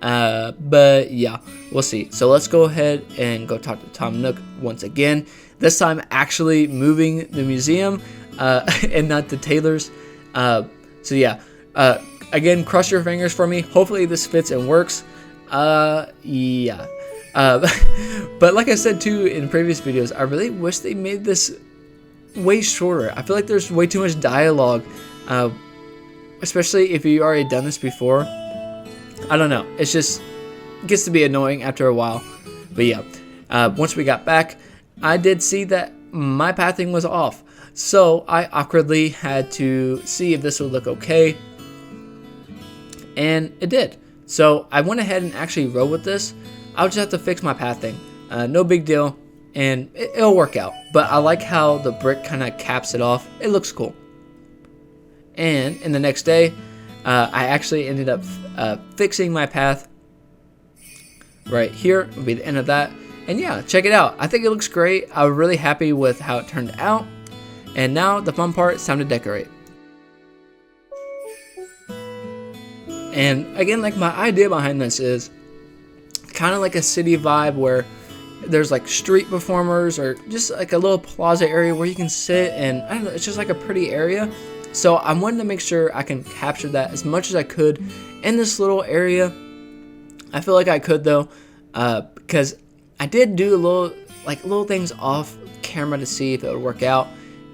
[SPEAKER 1] but yeah, we'll see. So let's go ahead and go talk to Tom Nook once again. This time actually moving the museum and not the Taylor's. So yeah, again, cross your fingers for me. Hopefully this fits and works. Yeah. But like I said too in previous videos, I really wish they made this way shorter. I feel like there's way too much dialogue, especially if you already done this before. I don't know. It gets to be annoying after a while. But yeah, once we got back, I did see that my pathing was off. So I awkwardly had to see if this would look okay. And it did. So I went ahead and actually rode with this. I'll just have to fix my pathing. No big deal. And it'll work out. But I like how the brick kind of caps it off. It looks cool. And in the next day, I actually ended up fixing my path right here. Will be the end of that. And yeah, check it out. I think it looks great. I'm really happy with how it turned out. And now the fun part, it's time to decorate. And again, like my idea behind this is kind of like a city vibe where there's like street performers or just like a little plaza area where you can sit, and I don't know, it's just like a pretty area. So I wanted to make sure I can capture that as much as I could in this little area. I feel like I could though, because I did do little things off camera to see if it would work out,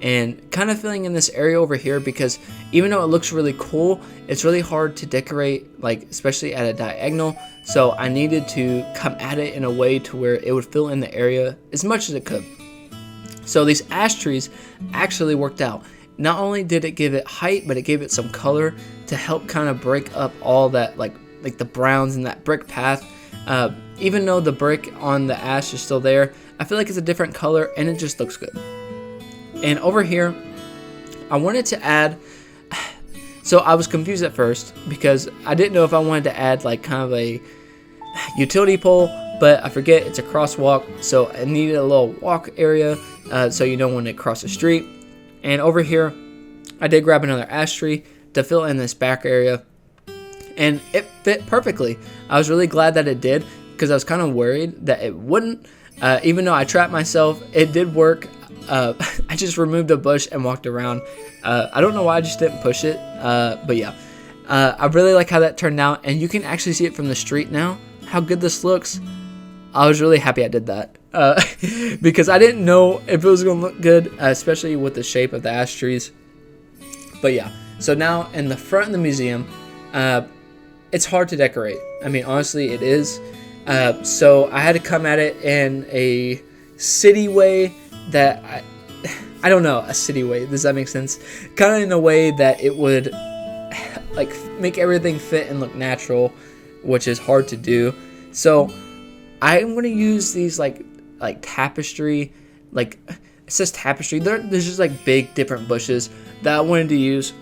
[SPEAKER 1] and kind of filling in this area over here, because even though it looks really cool, it's really hard to decorate, like especially at a diagonal. So I needed to come at it in a way to where it would fill in the area as much as it could. So these ash trees actually worked out. Not only did it give it height, but it gave it some color to help kind of break up all that like the browns and that brick path. Even though the brick on the ash is still there, I feel like it's a different color and it just looks good. And over here, I wanted to add, so I was confused at first because I didn't know if I wanted to add like kind of a utility pole, but I forget it's a crosswalk, so I needed a little walk area so you know when to cross the street. And over here, I did grab another ash tree to fill in this back area, and it fit perfectly. I was really glad that it did, because I was kind of worried that it wouldn't. Even though I trapped myself, it did work. I just removed a bush and walked around. I don't know why I just didn't push it, but yeah. I really like how that turned out, and you can actually see it from the street now, how good this looks. I was really happy I did that, because I didn't know if it was going to look good, especially with the shape of the ash trees. But yeah, so now in the front of the museum, it's hard to decorate. I mean, honestly, it is. So I had to come at it in a city way that I don't know, a city way. Does that make sense? Kind of in a way that it would like make everything fit and look natural, which is hard to do. So I'm going to use these like tapestry, like it says tapestry. There's just like big different bushes that I wanted to use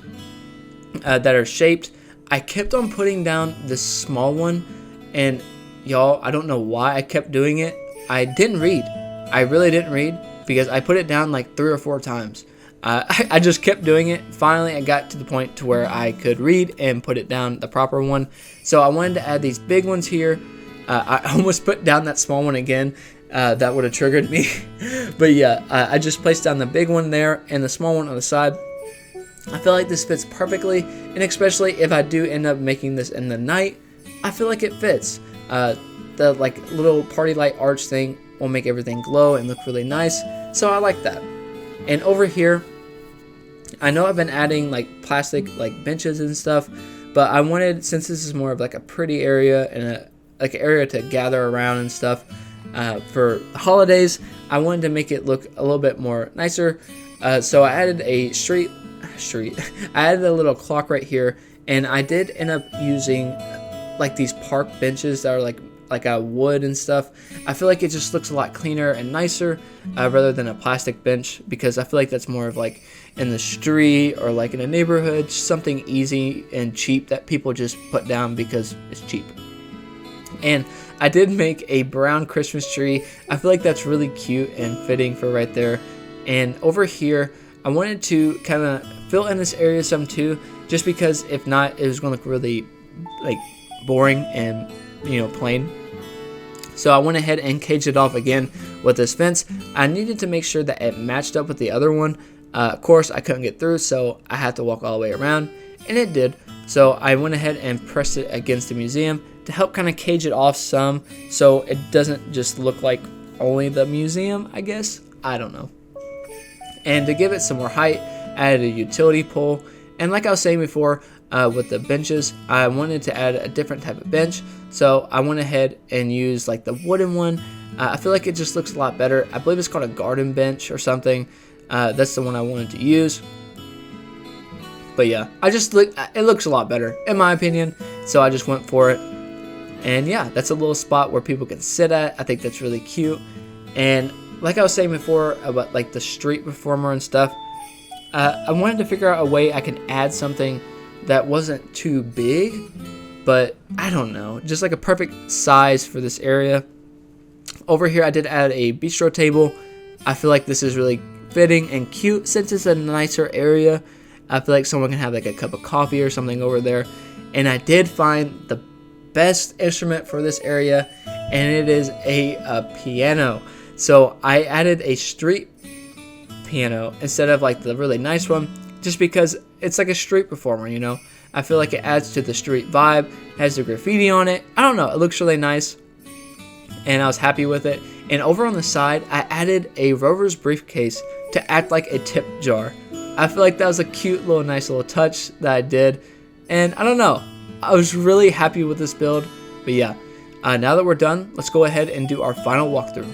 [SPEAKER 1] that are shaped. I kept on putting down this small one, and y'all, I don't know why I kept doing it. I didn't read. I really didn't read, because I put it down like 3 or 4 times. I just kept doing it. Finally, I got to the point to where I could read and put it down the proper one. So I wanted to add these big ones here. I almost put down that small one again. That would have triggered me. But yeah, I just placed down the big one there and the small one on the side. I feel like this fits perfectly, and especially if I do end up making this in the night, I feel like it fits. The like little party light arch thing will make everything glow and look really nice, so I like that. And over here, I know I've been adding like plastic like benches and stuff, but I wanted, since this is more of like a pretty area and a like area to gather around and stuff for the holidays, I wanted to make it look a little bit more nicer. So I added a street. I added a little clock right here, and I did end up using like these park benches that are like a wood and stuff. I feel like it just looks a lot cleaner and nicer rather than a plastic bench, because I feel like that's more of like in the street or like in a neighborhood, something easy and cheap that people just put down because it's cheap. And I did make a brown Christmas tree. I feel like that's really cute and fitting for right there. And over here, I wanted to kind of fill in this area some too, just because if not, it was going to look really like boring and, you know, plain. So I went ahead and caged it off again with this fence. I needed to make sure that it matched up with the other one. Of course, I couldn't get through, so I had to walk all the way around, and it did. So I went ahead and pressed it against the museum to help kind of cage it off some, so it doesn't just look like only the museum, I guess. I don't know. And to give it some more height, I added a utility pole. And like I was saying before, with the benches, I wanted to add a different type of bench, so I went ahead and used like the wooden one. I feel like it just looks a lot better. I believe it's called a garden bench or something. That's the one I wanted to use. But yeah, it looks a lot better in my opinion, so I just went for it. And yeah, that's a little spot where people can sit at. I think that's really cute. And like I was saying before about like the street performer and stuff, I wanted to figure out a way I can add something that wasn't too big, but I don't know, just like a perfect size for this area. Over here, I did add a bistro table. I feel like this is really fitting and cute since it's a nicer area. I feel like someone can have like a cup of coffee or something over there. And I did find the best instrument for this area, and it is a piano. So I added a street piano instead of like the really nice one, just because it's like a street performer, you know. I feel like it adds to the street vibe, has the graffiti on it. I don't know, it looks really nice, and I was happy with it. And over on the side, I added a Rover's briefcase to act like a tip jar. I feel like that was a cute little nice little touch that I did, and I don't know, I was really happy with this build. But yeah, now that we're done, let's go ahead and do our final walkthrough.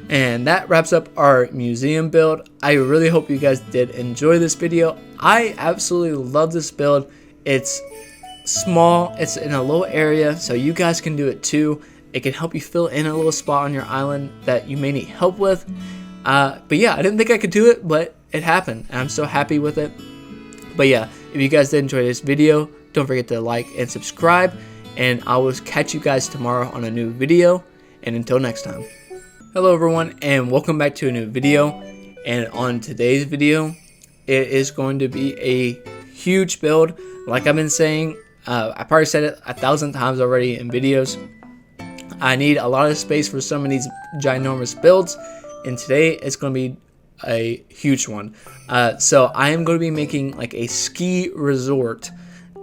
[SPEAKER 1] And that wraps up our museum build. I really hope you guys did enjoy this video. I absolutely love this build. It's small, it's in a low area, so you guys can do it too. It can help you fill in a little spot on your island that you may need help with. But yeah, I didn't think I could do it, but it happened, and I'm so happy with it. But yeah, if you guys did enjoy this video, don't forget to like and subscribe, and I will catch you guys tomorrow on a new video, and until next time. Hello everyone, and welcome back to a new video. And on today's video, it is going to be a huge build. Like I've been saying, I probably said it 1,000 times already in videos. I need a lot of space for some of these ginormous builds, and today it's going to be a huge one. So I am going to be making like a ski resort.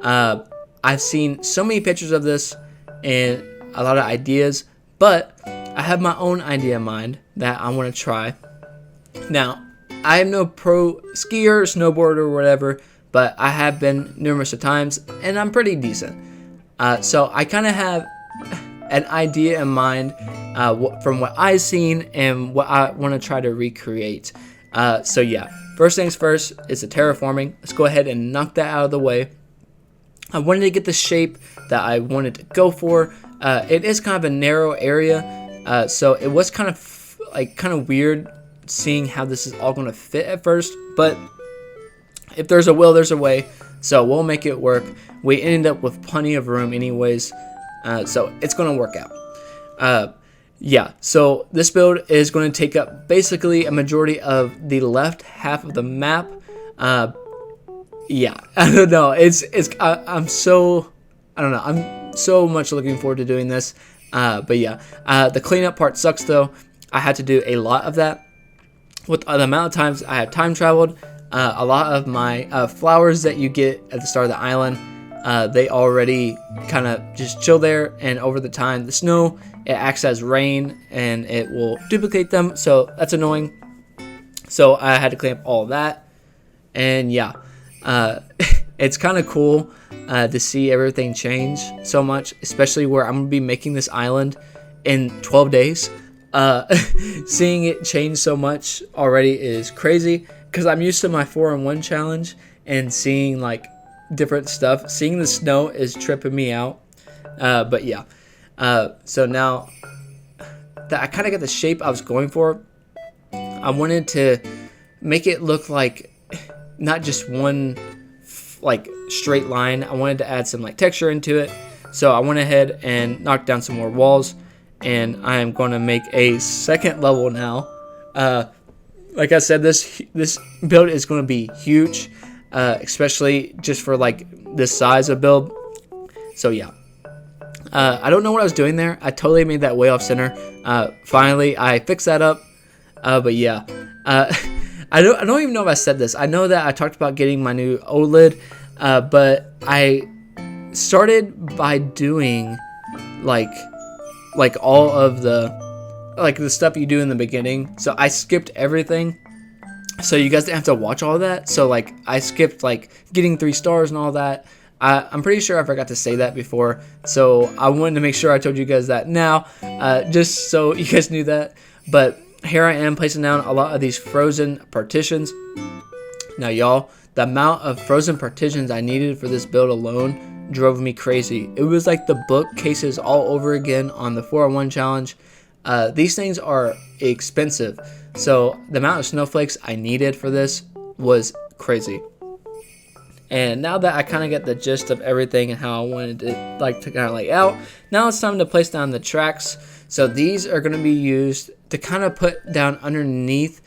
[SPEAKER 1] I've seen so many pictures of this and a lot of ideas, but I have my own idea in mind that I want to try. Now, I am no pro skier, snowboarder, or whatever, but I have been numerous of times, and I'm pretty decent. So I kind of have an idea in mind from what I've seen and what I want to try to recreate. So yeah, first things first is the terraforming. Let's go ahead and knock that out of the way. I wanted to get the shape that I wanted to go for. It is kind of a narrow area. So it was kind of weird seeing how this is all going to fit at first, but if there's a will, there's a way, so we'll make it work. We ended up with plenty of room anyways, so it's going to work out. Yeah, so this build is going to take up basically a majority of the left half of the map. Yeah, I don't know, I'm so much looking forward to doing this. But yeah, the cleanup part sucks though. I had to do a lot of that. With the amount of times I have time traveled, a lot of my flowers that you get at the start of the island, they already kind of just chill there, and over the time, the snow, it acts as rain and it will duplicate them, so that's annoying. So I had to clean up all of that, and yeah, it's kind of cool to see everything change so much, especially where I'm going to be making this island in 12 days. Seeing it change so much already is crazy, because I'm used to my 4-in-1 challenge, and seeing like different stuff. Seeing the snow is tripping me out. But yeah, so now that I kind of got the shape I was going for, I wanted to make it look like not just one like straight line. I wanted to add some like texture into it, so I went ahead and knocked down some more walls, and I am going to make a second level now. Like I said, this build is going to be huge, especially just for like this size of build. So yeah, I don't know what I was doing there. I totally made that way off center. Finally I fixed that up. But yeah, I don't even know if I said this. I know that I talked about getting my new OLED, but I started by doing like all of the stuff you do in the beginning. So I skipped everything, so you guys didn't have to watch all that. So like I skipped like getting 3 stars and all that. I'm pretty sure I forgot to say that before, so I wanted to make sure I told you guys that now, just so you guys knew that. But here I am placing down a lot of these frozen partitions. Now y'all, the amount of frozen partitions I needed for this build alone drove me crazy. It was like the bookcases all over again on the 4-in-1 challenge. These things are expensive, so the amount of snowflakes I needed for this was crazy. And now that I kind of get the gist of everything and how I wanted it like to kind of lay out, now it's time to place down the tracks. So these are going to be used to kind of put down underneath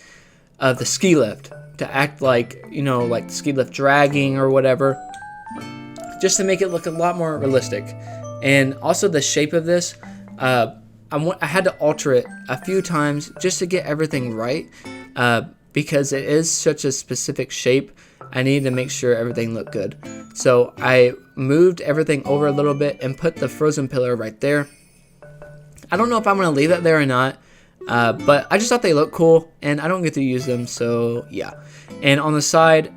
[SPEAKER 1] the ski lift to act like, you know, like the ski lift dragging or whatever, just to make it look a lot more realistic. And also the shape of this, I had to alter it a few times just to get everything right, because it is such a specific shape. I needed to make sure everything looked good. So I moved everything over a little bit and put the frozen pillar right there. I don't know if I'm going to leave that there or not, but I just thought they looked cool, and I don't get to use them, so yeah. And on the side,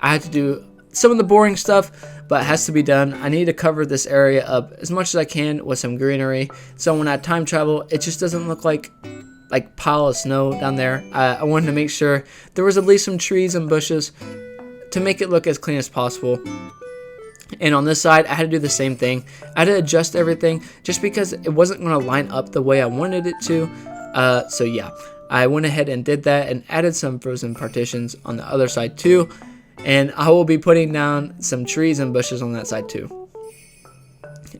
[SPEAKER 1] I had to do some of the boring stuff, but it has to be done. I need to cover this area up as much as I can with some greenery, so when I time travel, it just doesn't look like pile of snow down there. I wanted to make sure there was at least some trees and bushes to make it look as clean as possible. And on this side, I had to do the same thing. I had to adjust everything just because it wasn't going to line up the way I wanted it to. So yeah, I went ahead and did that and added some frozen partitions on the other side too. And I will be putting down some trees and bushes on that side too.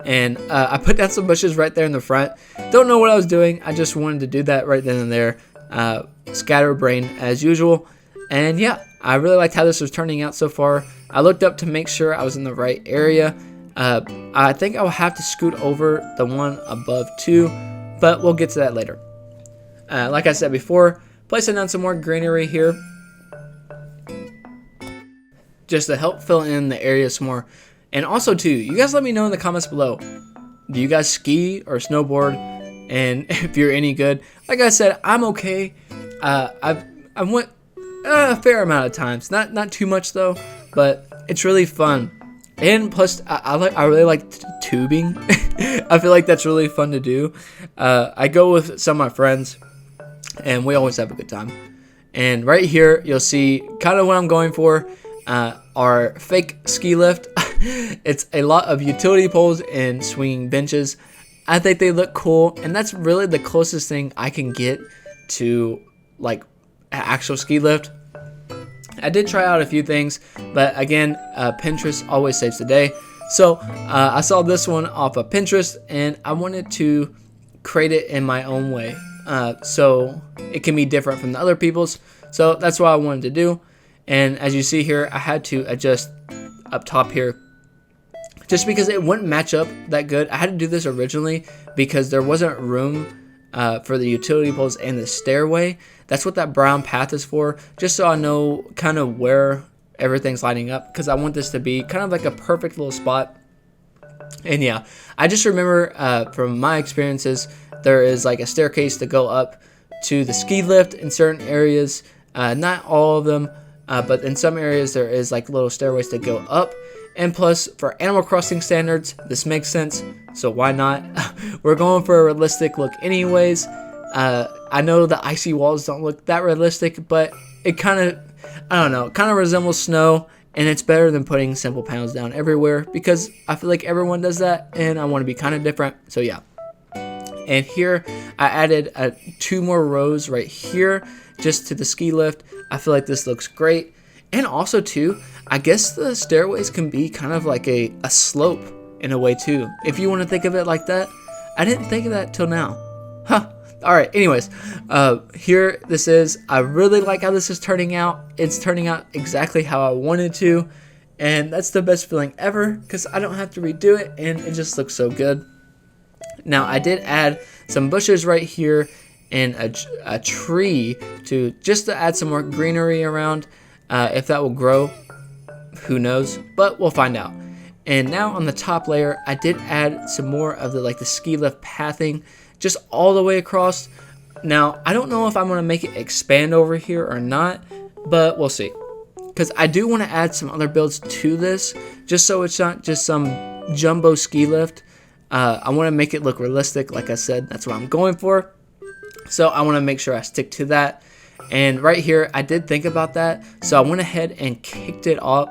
[SPEAKER 1] And I put down some bushes right there in the front. Don't know what I was doing. I just wanted to do that right then and there. Scatterbrain as usual. And yeah, I really liked how this was turning out so far. I looked up to make sure I was in the right area. I think I will have to scoot over the one above too, but we'll get to that later. Like I said before, placing down some more greenery here just to help fill in the area some more. And also too, you guys let me know in the comments below, do you guys ski or snowboard? And if you're any good. Like I said, I'm okay. I went a fair amount of times, not too much though, but it's really fun. And plus, I really like tubing. I feel like that's really fun to do. I go with some of my friends, and we always have a good time. And right here, you'll see kind of what I'm going for. Our fake ski lift. It's a lot of utility poles and swinging benches. I think they look cool, and that's really the closest thing I can get to like an actual ski lift. I did try out a few things, but again, Pinterest always saves the day. So I saw this one off of Pinterest, and I wanted to create it in my own way, so it can be different from the other people's. So that's what I wanted to do. And as you see here, I had to adjust up top here just because it wouldn't match up that good. I had to do this originally because there wasn't room for the utility poles and the stairway. That's what that brown path is for, just so I know kind of where everything's lining up, because I want this to be kind of like a perfect little spot. And yeah, I just remember from my experiences, there is like a staircase to go up to the ski lift in certain areas. Not all of them, but in some areas there is like little stairways to go up. And plus, for Animal Crossing standards, this makes sense, so why not? We're going for a realistic look anyways. I know the icy walls don't look that realistic, but it kind of, I don't know, kind of resembles snow, and it's better than putting simple panels down everywhere, because I feel like everyone does that, and I want to be kind of different, so yeah. And here, I added 2 more rows right here, just to the ski lift. I feel like this looks great. And also too, I guess the stairways can be kind of like a slope in a way too, if you want to think of it like that. I didn't think of that till now. Huh. Alright, anyways, here this is. I really like how this is turning out. It's turning out exactly how I wanted to, and that's the best feeling ever, because I don't have to redo it, and it just looks so good. Now, I did add some bushes right here and a tree to add some more greenery around. If that will grow, who knows, but we'll find out. And now on the top layer, I did add some more of the ski lift pathing just all the way across. Now, I don't know if I'm going to make it expand over here or not, but we'll see. Because I do want to add some other builds to this, just so it's not just some jumbo ski lift. I want to make it look realistic. Like I said, that's what I'm going for. So I want to make sure I stick to that. And right here, I did think about that, so I went ahead and kicked it up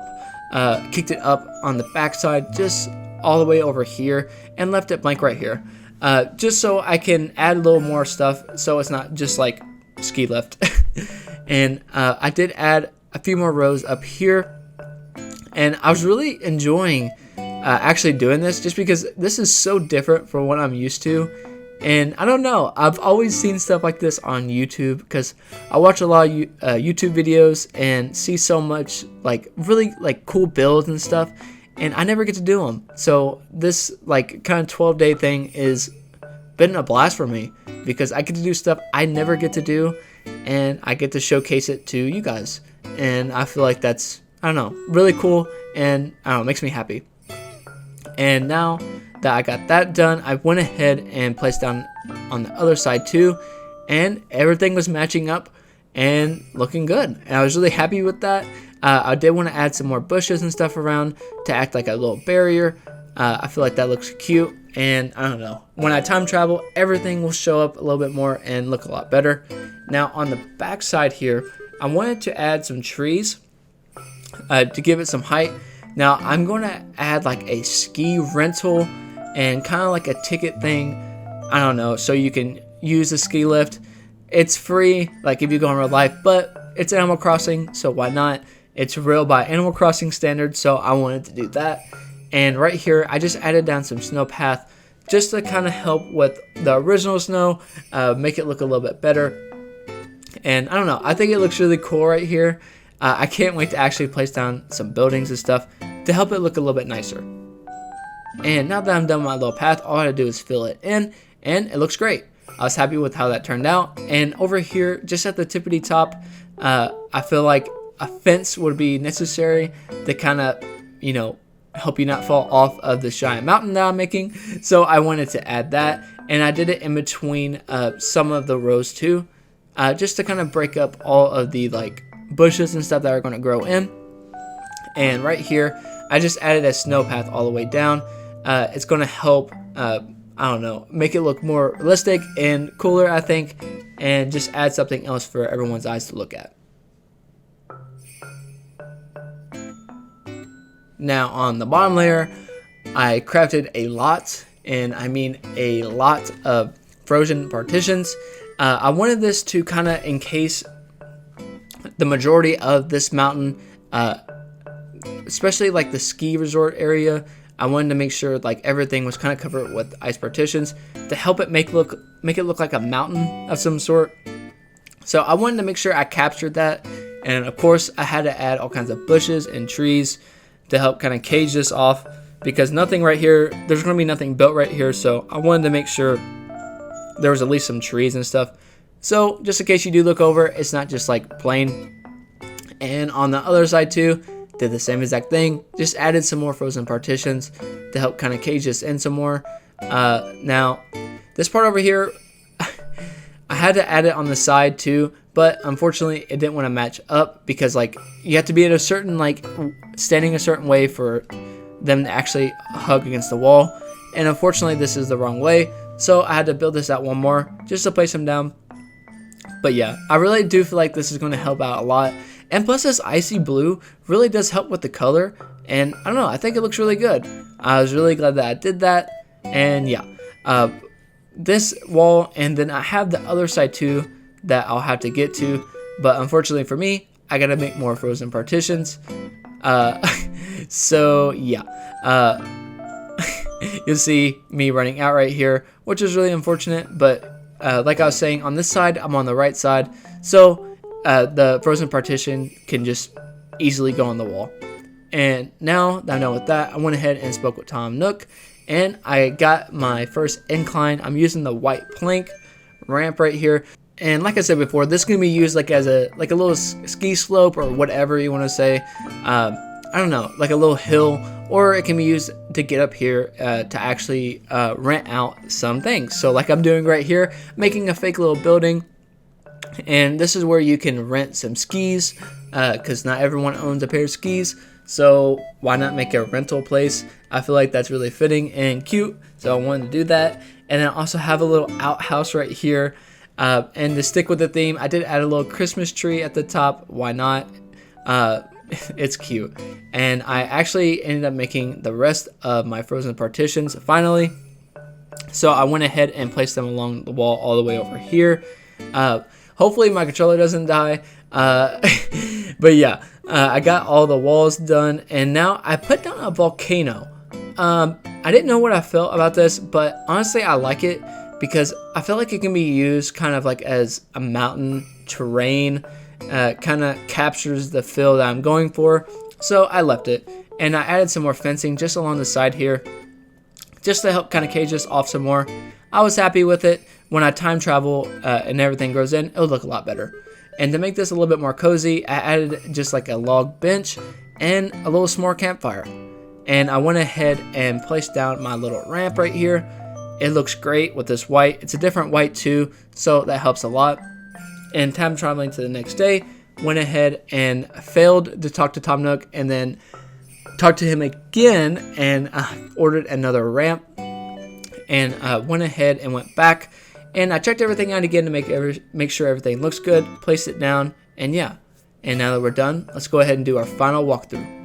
[SPEAKER 1] on the backside, just all the way over here, and left it blank right here, just so I can add a little more stuff, so it's not just like ski lift. And I did add a few more rows up here, and I was really enjoying actually doing this, just because this is so different from what I'm used to. And I don't know, I've always seen stuff like this on YouTube, because I watch a lot of YouTube videos and see so much really cool builds and stuff, and I never get to do them. So this kind of 12-day thing is been a blast for me, because I get to do stuff I never get to do, and I get to showcase it to you guys, and I feel like that's I don't know, really cool, and I don't know, makes me happy. And now that I got that done, I went ahead and placed down on the other side too, and everything was matching up and looking good, and I was really happy with that. I did want to add some more bushes and stuff around to act like a little barrier. I feel like that looks cute, and I don't know, when I time travel, everything will show up a little bit more and look a lot better. Now on the back side here, I wanted to add some trees to give it some height. Now I'm going to add like a ski rental and kind of like a ticket thing, I don't know, so you can use the ski lift. It's free, like if you go in real life, but it's Animal Crossing, so why not? It's real by Animal Crossing standards, so I wanted to do that. And right here, I just added down some snow path just to kind of help with the original snow, make it look a little bit better. And I don't know, I think it looks really cool right here. I can't wait to actually place down some buildings and stuff to help it look a little bit nicer. And now that I'm done with my little path, all I had to do is fill it in, and it looks great. I was happy with how that turned out. And over here, just at the tippity top, I feel like a fence would be necessary to kind of, you know, help you not fall off of this giant mountain that I'm making. So I wanted to add that, and I did it in between some of the rows too, just to kind of break up all of the like bushes and stuff that are going to grow in. And right here, I just added a snow path all the way down. It's going to help, I don't know, make it look more realistic and cooler, I think, and just add something else for everyone's eyes to look at. Now on the bottom layer, I crafted a lot, and I mean a lot of frozen partitions. I wanted this to kind of encase the majority of this mountain, especially like the ski resort area. I wanted to make sure like everything was kind of covered with ice partitions to help it make it look like a mountain of some sort. So I wanted to make sure I captured that, and of course I had to add all kinds of bushes and trees to help kind of cage this off, because nothing right here, there's going to be nothing built right here, so I wanted to make sure there was at least some trees and stuff. So just in case you do look over, it's not just like plain. And on the other side too, did the same exact thing, just added some more frozen partitions to help kind of cage this in some more. Now this part over here, I had to add it on the side too, but unfortunately it didn't want to match up, because like you have to be at a certain, like standing a certain way for them to actually hug against the wall, and unfortunately this is the wrong way, so I had to build this out one more just to place them down. But yeah, I really do feel like this is going to help out a lot, and plus this icy blue really does help with the color, and I don't know, I think it looks really good. I was really glad that I did that. And yeah, this wall, and then I have the other side too that I'll have to get to, but unfortunately for me, I gotta make more frozen partitions. So yeah, you'll see me running out right here, which is really unfortunate, but like I was saying, on this side I'm on the right side, so the frozen partition can just easily go on the wall. And now that I know with that, I went ahead and spoke with Tom Nook, and I got my first incline. I'm using the white plank ramp right here, and like I said before, this is gonna be used like as a little ski slope or whatever you want to say. I don't know, like a little hill, or it can be used to get up here to actually rent out some things. So like I'm doing right here, making a fake little building, and this is where you can rent some skis, because not everyone owns a pair of skis. So why not make a rental place? I feel like that's really fitting and cute, so I wanted to do that. And then I also have a little outhouse right here. And to stick with the theme, I did add a little Christmas tree at the top. Why not? It's cute. And I actually ended up making the rest of my frozen partitions finally. So I went ahead and placed them along the wall all the way over here. Hopefully my controller doesn't die. But yeah, I got all the walls done, and now I put down a volcano. I didn't know what I felt about this, but honestly I like it, because I feel like it can be used kind of like as a mountain terrain, kind of captures the feel that I'm going for, so I left it. And I added some more fencing just along the side here, just to help kind of cage this off some more. I was happy with it. When I time travel and everything goes in, it'll look a lot better. And to make this a little bit more cozy, I added just like a log bench
[SPEAKER 2] and a little s'more campfire. And I went ahead and placed down my little ramp right here. It looks great with this white. It's a different white too, so that helps a lot. And time traveling to the next day, went ahead and failed to talk to Tom Nook, and then talked to him again and ordered another ramp. And went ahead and went back, and I checked everything out again to make sure everything looks good. Placed it down, and yeah. And now that we're done, let's go ahead and do our final walkthrough.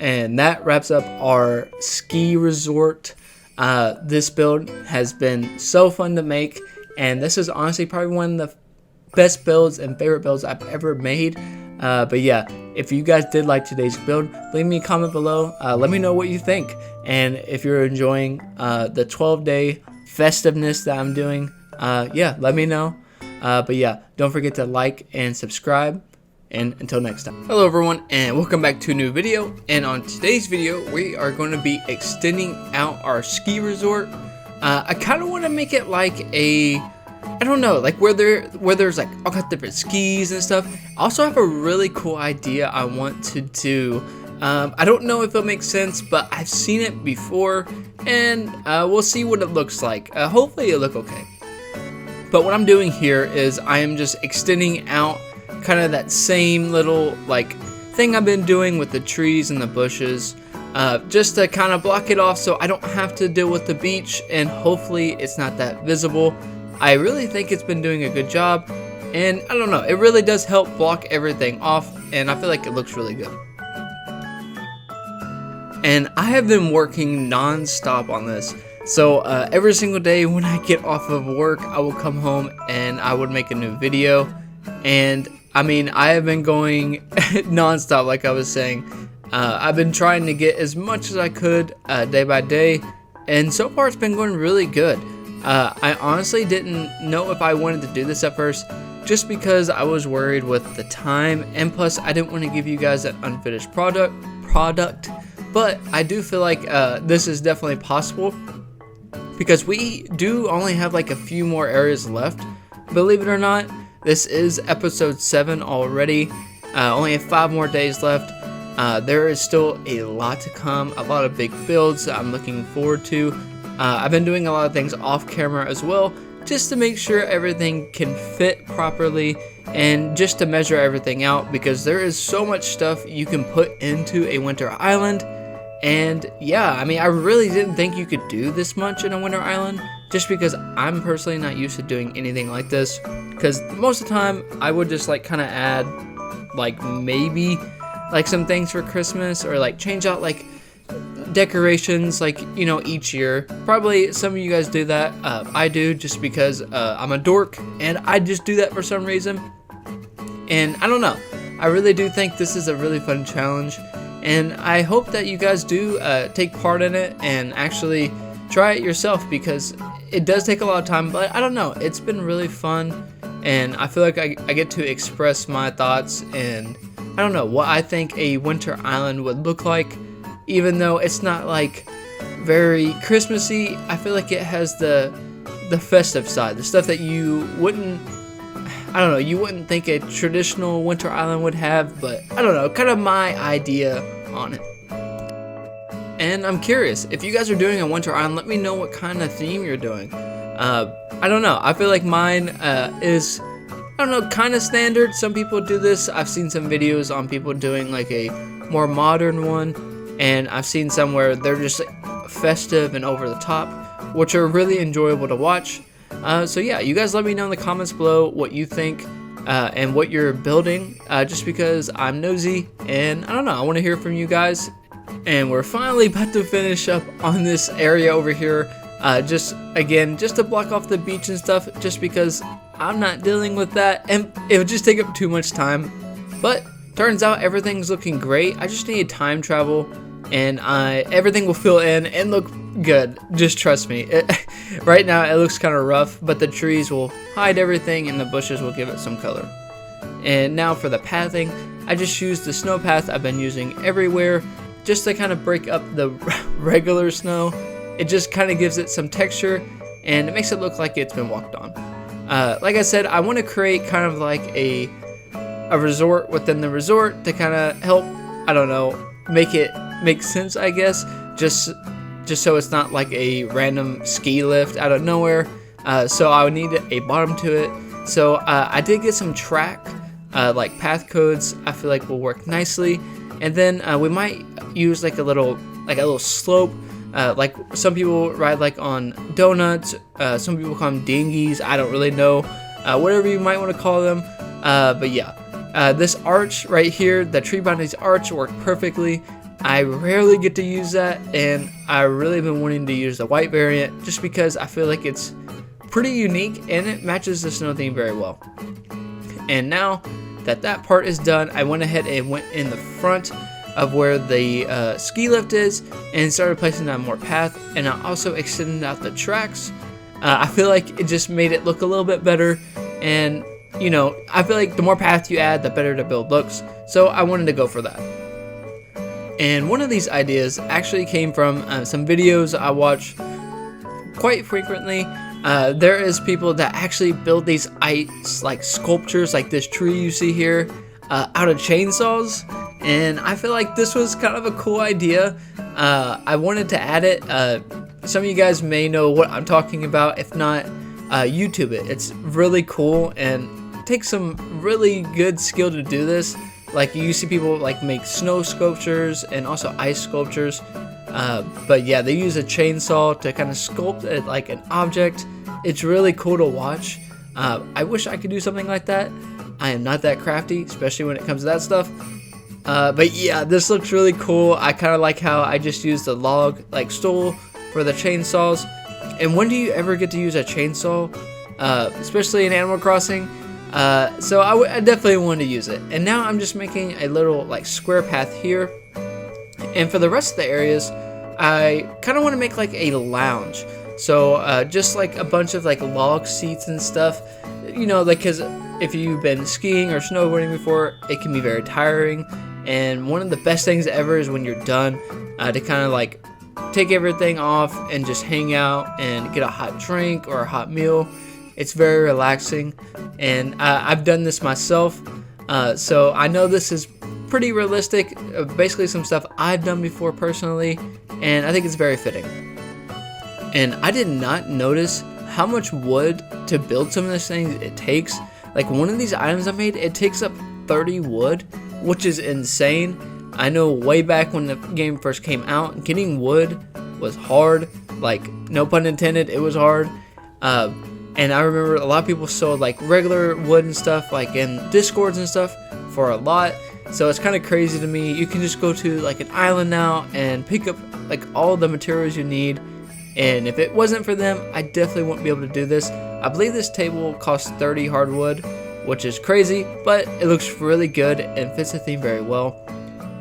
[SPEAKER 2] And that wraps up our ski resort. This build has been so fun to make, and this is honestly probably one of the best builds and favorite builds I've ever made. But yeah, if you guys did like today's build, leave me a comment below. Let me know what you think, and if you're enjoying the 12-day festiveness that I'm doing, yeah, let me know. But yeah, don't forget to like and subscribe. And until next time.
[SPEAKER 1] Hello everyone, and welcome back to a new video. And on today's video, we are going to be extending out our ski resort. I kind of want to make it like a, I don't know, like where there's like all kinds of different skis and stuff. I also have a really cool idea I want to do. I don't know if it'll make sense, but I've seen it before, and we'll see what it looks like. Hopefully it'll look okay. But what I'm doing here is I am just extending out kind of that same little like thing I've been doing with the trees and the bushes, just to kind of block it off so I don't have to deal with the beach, and hopefully it's not that visible. I really think it's been doing a good job, and I don't know, it really does help block everything off, and I feel like it looks really good. And I have been working non-stop on this, so every single day when I get off of work, I will come home and I would make a new video. And I mean, I have been going non-stop, like I was saying. I've been trying to get as much as I could day by day, and so far it's been going really good. I honestly didn't know if I wanted to do this at first, just because I was worried with the time, and plus I didn't want to give you guys that unfinished product. But I do feel like this is definitely possible, because we do only have like a few more areas left, believe it or not. This is episode 7 already. Only have 5 more days left. There is still a lot to come, a lot of big builds that I'm looking forward to. I've been doing a lot of things off camera as well, just to make sure everything can fit properly, and just to measure everything out, because there is so much stuff you can put into a winter island. And yeah, I mean, I really didn't think you could do this much in a winter island, just because I'm personally not used to doing anything like this. Because most of the time, I would just like kind of add like maybe like some things for Christmas, or like change out like decorations, like, you know, each year. Probably some of you guys do that. I do, just because I'm a dork and I just do that for some reason. And I don't know, I really do think this is a really fun challenge, and I hope that you guys do take part in it and actually try it yourself, because it does take a lot of time. But I don't know, it's been really fun, and I feel like I get to express my thoughts, and I don't know what I think a winter island would look like. Even though it's not like very Christmassy, I feel like it has the festive side, the stuff that you wouldn't, I don't know, you wouldn't think a traditional winter island would have. But I don't know, kind of my idea on it. And I'm curious, if you guys are doing a winter island, let me know what kind of theme you're doing. I don't know, I feel like mine is, I don't know, kind of standard. Some people do this. I've seen some videos on people doing like a more modern one, and I've seen some where they're just festive and over the top, which are really enjoyable to watch. So yeah, you guys let me know in the comments below what you think and what you're building, just because I'm nosy, and I don't know, I want to hear from you guys. And we're finally about to finish up on this area over here, just to block off the beach and stuff, just because I'm not dealing with that, and it would just take up too much time. But turns out everything's looking great. I just need time travel, and everything will fill in and look good. Just trust me. Right now it looks kind of rough, but the trees will hide everything and the bushes will give it some color. And now for the pathing, I just used the snow path I've been using everywhere.
[SPEAKER 2] just to kind of break up the regular snow. It just kind of gives it some texture, and it makes it look like it's been walked on. Like I said, I want to create kind of like a resort within the resort to kind of help, I don't know, make it make sense, I guess, just so it's not like a random ski lift out of nowhere. So I would need a bottom to it. So I did get some track, like path codes. I feel like will work nicely, and then we might use like a little slope. Like some people ride like on donuts. Some people call them dinghies. I don't really know. Whatever you might want to call them. But yeah, this arch right here, the tree boundaries arch, worked perfectly. I rarely get to use that, and I really been wanting to use the white variant just because I feel like it's pretty unique and it matches the snow theme very well. And now that part is done, I went ahead and went in the front of where the ski lift is and started placing down more path, and I also extended out the tracks. I feel like it just made it look a little bit better, and you know, I feel like the more path you add, the better the build looks, so I wanted to go for that. And one of these ideas actually came from some videos I watch quite frequently. There is people that actually build these ice like sculptures, like this tree you see here, out of chainsaws, and I feel like this was kind of a cool idea. I wanted to add it. Some of you guys may know what I'm talking about. If not, YouTube it. It's really cool and it takes some really good skill to do this. Like you see people like make snow sculptures and also ice sculptures. But yeah, they use a chainsaw to kind of sculpt it like an object. It's really cool to watch. I wish I could do something like that. I am not that crafty, especially when it comes to that stuff. But yeah, this looks really cool. I kind of like how I just used the log like stool for the chainsaws. And when do you ever get to use a chainsaw? Especially in Animal Crossing. So I definitely wanted to use it. And now I'm just making a little like square path here. And for the rest of the areas, I kind of want to make like a lounge. So just like a bunch of like log seats and stuff. You know, like because if you've been skiing or snowboarding before, it can be very tiring. And one of the best things ever is when you're done to kind of like take everything off and just hang out and get a hot drink or a hot meal. It's very relaxing, and I've done this myself, so I know this is pretty realistic. Basically some stuff I've done before personally, and I think it's very fitting. And I did not notice how much wood to build some of these things it takes. Like one of these items I made, it takes up 30 wood, which is insane. I know way back when the game first came out, getting wood was hard. Like, no pun intended, it was hard. And I remember a lot of people sold like regular wood and stuff like in Discords and stuff for a lot. So it's kind of crazy to me. You can just go to like an island now and pick up like all the materials you need. And if it wasn't for them, I definitely wouldn't be able to do this. I believe this table costs 30 hardwood, which is crazy, but it looks really good and fits the theme very well.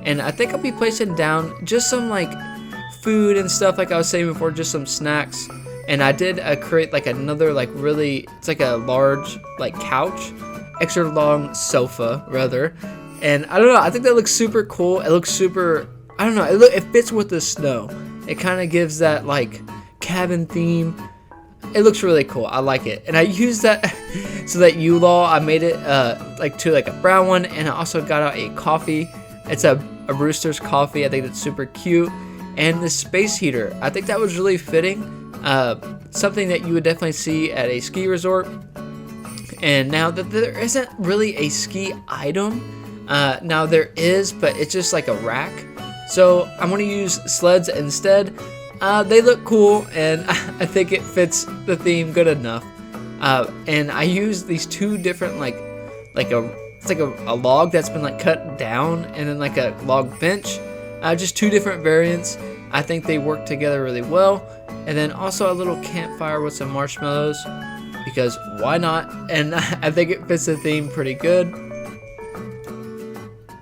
[SPEAKER 2] And I think I'll be placing down just some like food and stuff like I was saying before, just some snacks. And I did create like another like really, it's like a large like couch, extra long sofa rather. And I don't know, I think that looks super cool. It looks super, I don't know, it fits with the snow. It kind of gives that like cabin theme. It looks really cool. I like it. And I used that, so that U-Law, I made it like to like a brown one. And I also got out a coffee. It's a Rooster's coffee. I think that's super cute. And the space heater, I think that was really fitting. Something that you would definitely see at a ski resort. And now that there isn't really a ski item, now there is, but it's just like a rack. So I'm going to use sleds instead. They look cool, and I think it fits the theme good enough. And I use these two different it's like a log that's been like cut down, and then like a log bench. Just two different variants. I think they work together really well. And then also a little campfire with some marshmallows, because why not? And I think it fits the theme pretty good.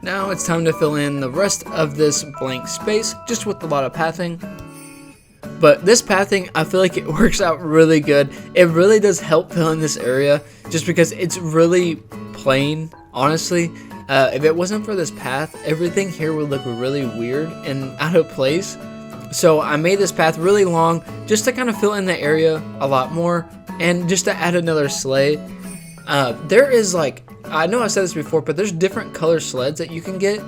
[SPEAKER 2] Now it's time to fill in the rest of this blank space, just with a lot of pathing. But this pathing, I feel like it works out really good. It really does help fill in this area, just because it's really plain, honestly. If it wasn't for this path, everything here would look really weird and out of place. So I made this path really long just to kind of fill in the area a lot more and just to add another sleigh. There is like, I know I said this before, but there's different color sleds that you can get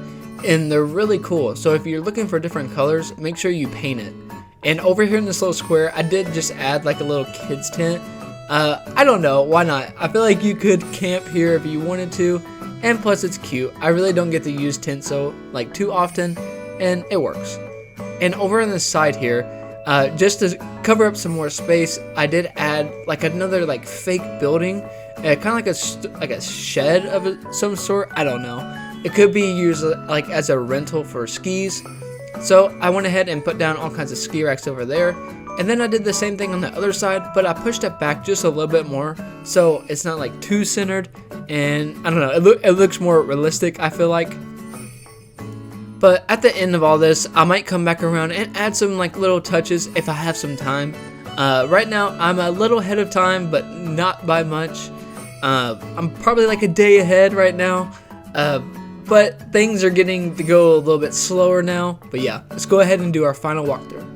[SPEAKER 2] and they're really cool. So if you're looking for different colors, make sure you paint it. And over here in this little square, I did just add like a little kids tent. I don't know, why not? I feel like you could camp here if you wanted to, and plus it's cute. I really don't get to use tents so like too often, and it works. And over on the side here, just to cover up some more space, I did add like another like fake building, kind of like a shed of some sort. I don't know. It could be used like as a rental for skis. So I went ahead and put down all kinds of ski racks over there. And then I did the same thing on the other side, but I pushed it back just a little bit more so it's not like too centered. And I don't know, it looks more realistic, I feel like. But at the end of all this, I might come back around and add some like little touches if I have some time. Right now, I'm a little ahead of time, but not by much. I'm probably like a day ahead right now. But things are getting to go a little bit slower now. But yeah, let's go ahead and do our final walkthrough.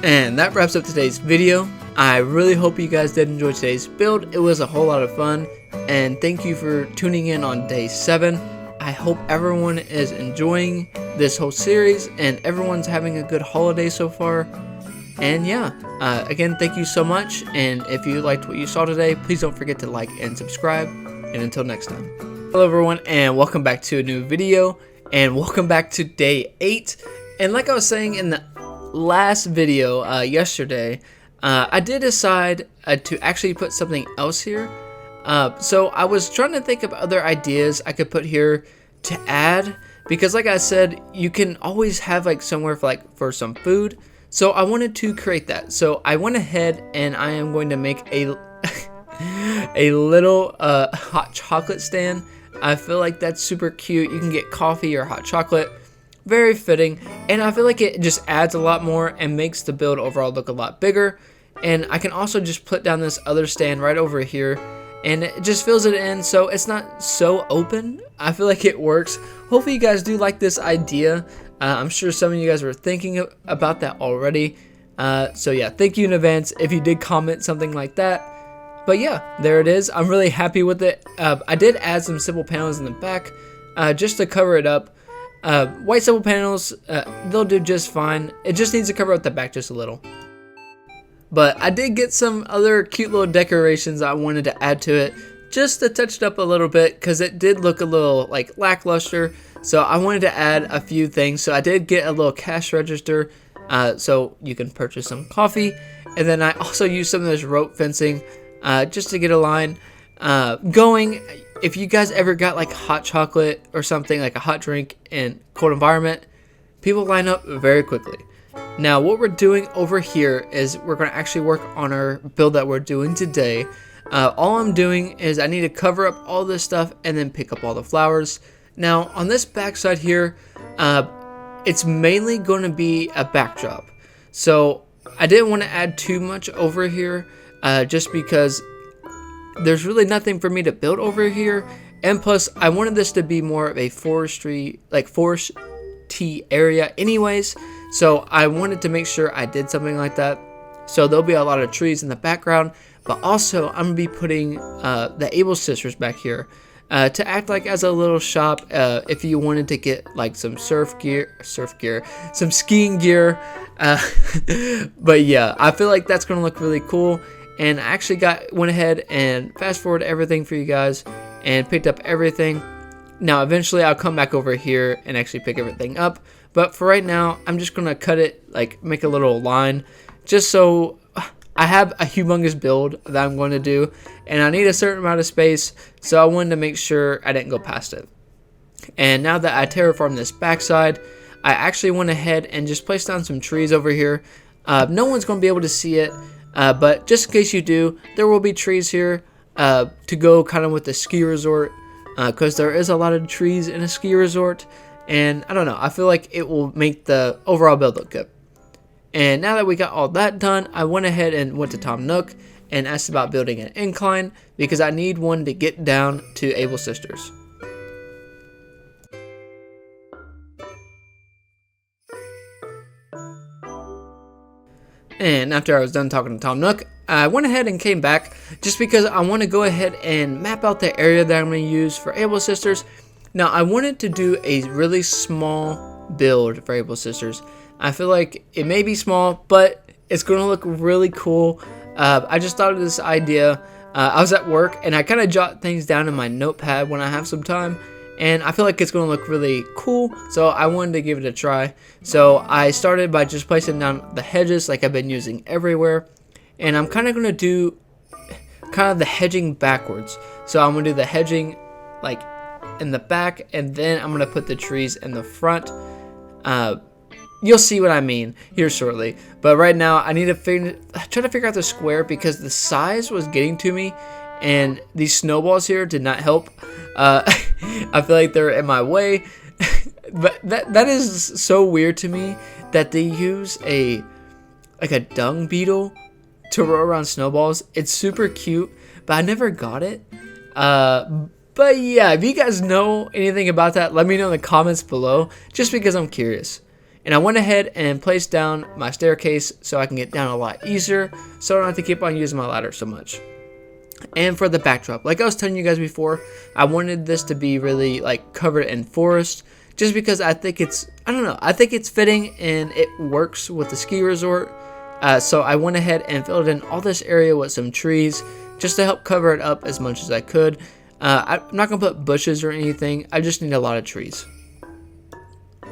[SPEAKER 2] And that wraps up today's video. I really hope you guys did enjoy today's build. It was a whole lot of fun. And thank you for tuning in on day 7. I hope everyone is enjoying this whole series and everyone's having a good holiday so far. And yeah, again, thank you so much. And if you liked what you saw today, please don't forget to like and subscribe. And until next time. Hello everyone, and welcome back to a new video. And welcome back to day 8. And like I was saying in the last video yesterday, I did decide to actually put something else here. So I was trying to think of other ideas I could put here to add, because like I said, you can always have like somewhere for some food. So I wanted to create that. So I went ahead and I am going to make a a little hot chocolate stand. I feel like that's super cute. You can get coffee or hot chocolate. Very fitting, and I feel like it just adds a lot more and makes the build overall look a lot bigger. And I can also just put down this other stand right over here, and it just fills it in so it's not so open. I feel like it works. Hopefully you guys do like this idea. I'm sure some of you guys were thinking about that already. So yeah, thank you in advance if you did comment something like that. But yeah, there it is. I'm really happy with it. I did add some simple panels in the back just to cover it up. White simple panels, they'll do just fine. It just needs to cover up the back just a little. But I did get some other cute little decorations I wanted to add to it, just to touch it up a little bit, because it did look a little like lackluster. So I wanted to add a few things. So I did get a little cash register, so you can purchase some coffee. And then I also used some of this rope fencing just to get a line going. If you guys ever got like hot chocolate or something, like a hot drink in cold environment, people line up very quickly. Now what we're doing over here is we're going to actually work on our build that we're doing today. All I'm doing is I need to cover up all this stuff and then pick up all the flowers. Now on this back side here, it's mainly going to be a backdrop. So I didn't want to add too much over here just because there's really nothing for me to build over here, and plus I wanted this to be more of a foresty area anyways, so I wanted to make sure I did something like that. So there'll be a lot of trees in the background, but also I'm gonna be putting the Able sisters back here to act like as a little shop if you wanted to get like some some skiing gear. But yeah, I feel like that's gonna look really cool. And I actually went ahead and fast forward everything for you guys and picked up everything. Now eventually I'll come back over here and actually pick everything up. But for right now, I'm just going to cut it, like make a little line. Just so I have a humongous build that I'm going to do. And I need a certain amount of space. So I wanted to make sure I didn't go past it. And now that I terraformed this backside, I actually went ahead and just placed down some trees over here. No one's going to be able to see it. But just in case you do, there will be trees here to go kind of with the ski resort, because there is a lot of trees in a ski resort. and I don't know, I feel like it will make the overall build look good. And now that we got all that done, I went ahead and went to Tom Nook and asked about building an incline because I need one to get down to Able Sisters. And after I was done talking to Tom Nook, I went ahead and came back just because I want to go ahead and map out the area that I'm going to use for Able Sisters. Now, I wanted to do a really small build for Able Sisters. I feel like it may be small, but it's going to look really cool. I just thought of this idea. I was at work, and I kind of jot things down in my notepad when I have some time, and I feel like it's going to look really cool, so I wanted to give it a try. So I started by just placing down the hedges like I've been using everywhere, and I'm kind of going to do kind of the hedging backwards. So I'm going to do the hedging like in the back, and then I'm going to put the trees in the front. You'll see what I mean here shortly. But right now, I need to try to figure out the square because the size was getting to me, and these snowballs here did not help. I feel like they're in my way. But that is so weird to me that they use a dung beetle to roll around snowballs. It's super cute, but I never got it. But yeah, if you guys know anything about that, let me know in the comments below, just because I'm curious. And I went ahead and placed down my staircase so I can get down a lot easier, so I don't have to keep on using my ladder so much. And for the backdrop, like I was telling you guys before, I wanted this to be really like covered in forest, just because I think it's, I don't know, I think it's fitting and it works with the ski resort. So I went ahead and filled in all this area with some trees, just to help cover it up as much as I could. I'm not going to put bushes or anything, I just need a lot of trees.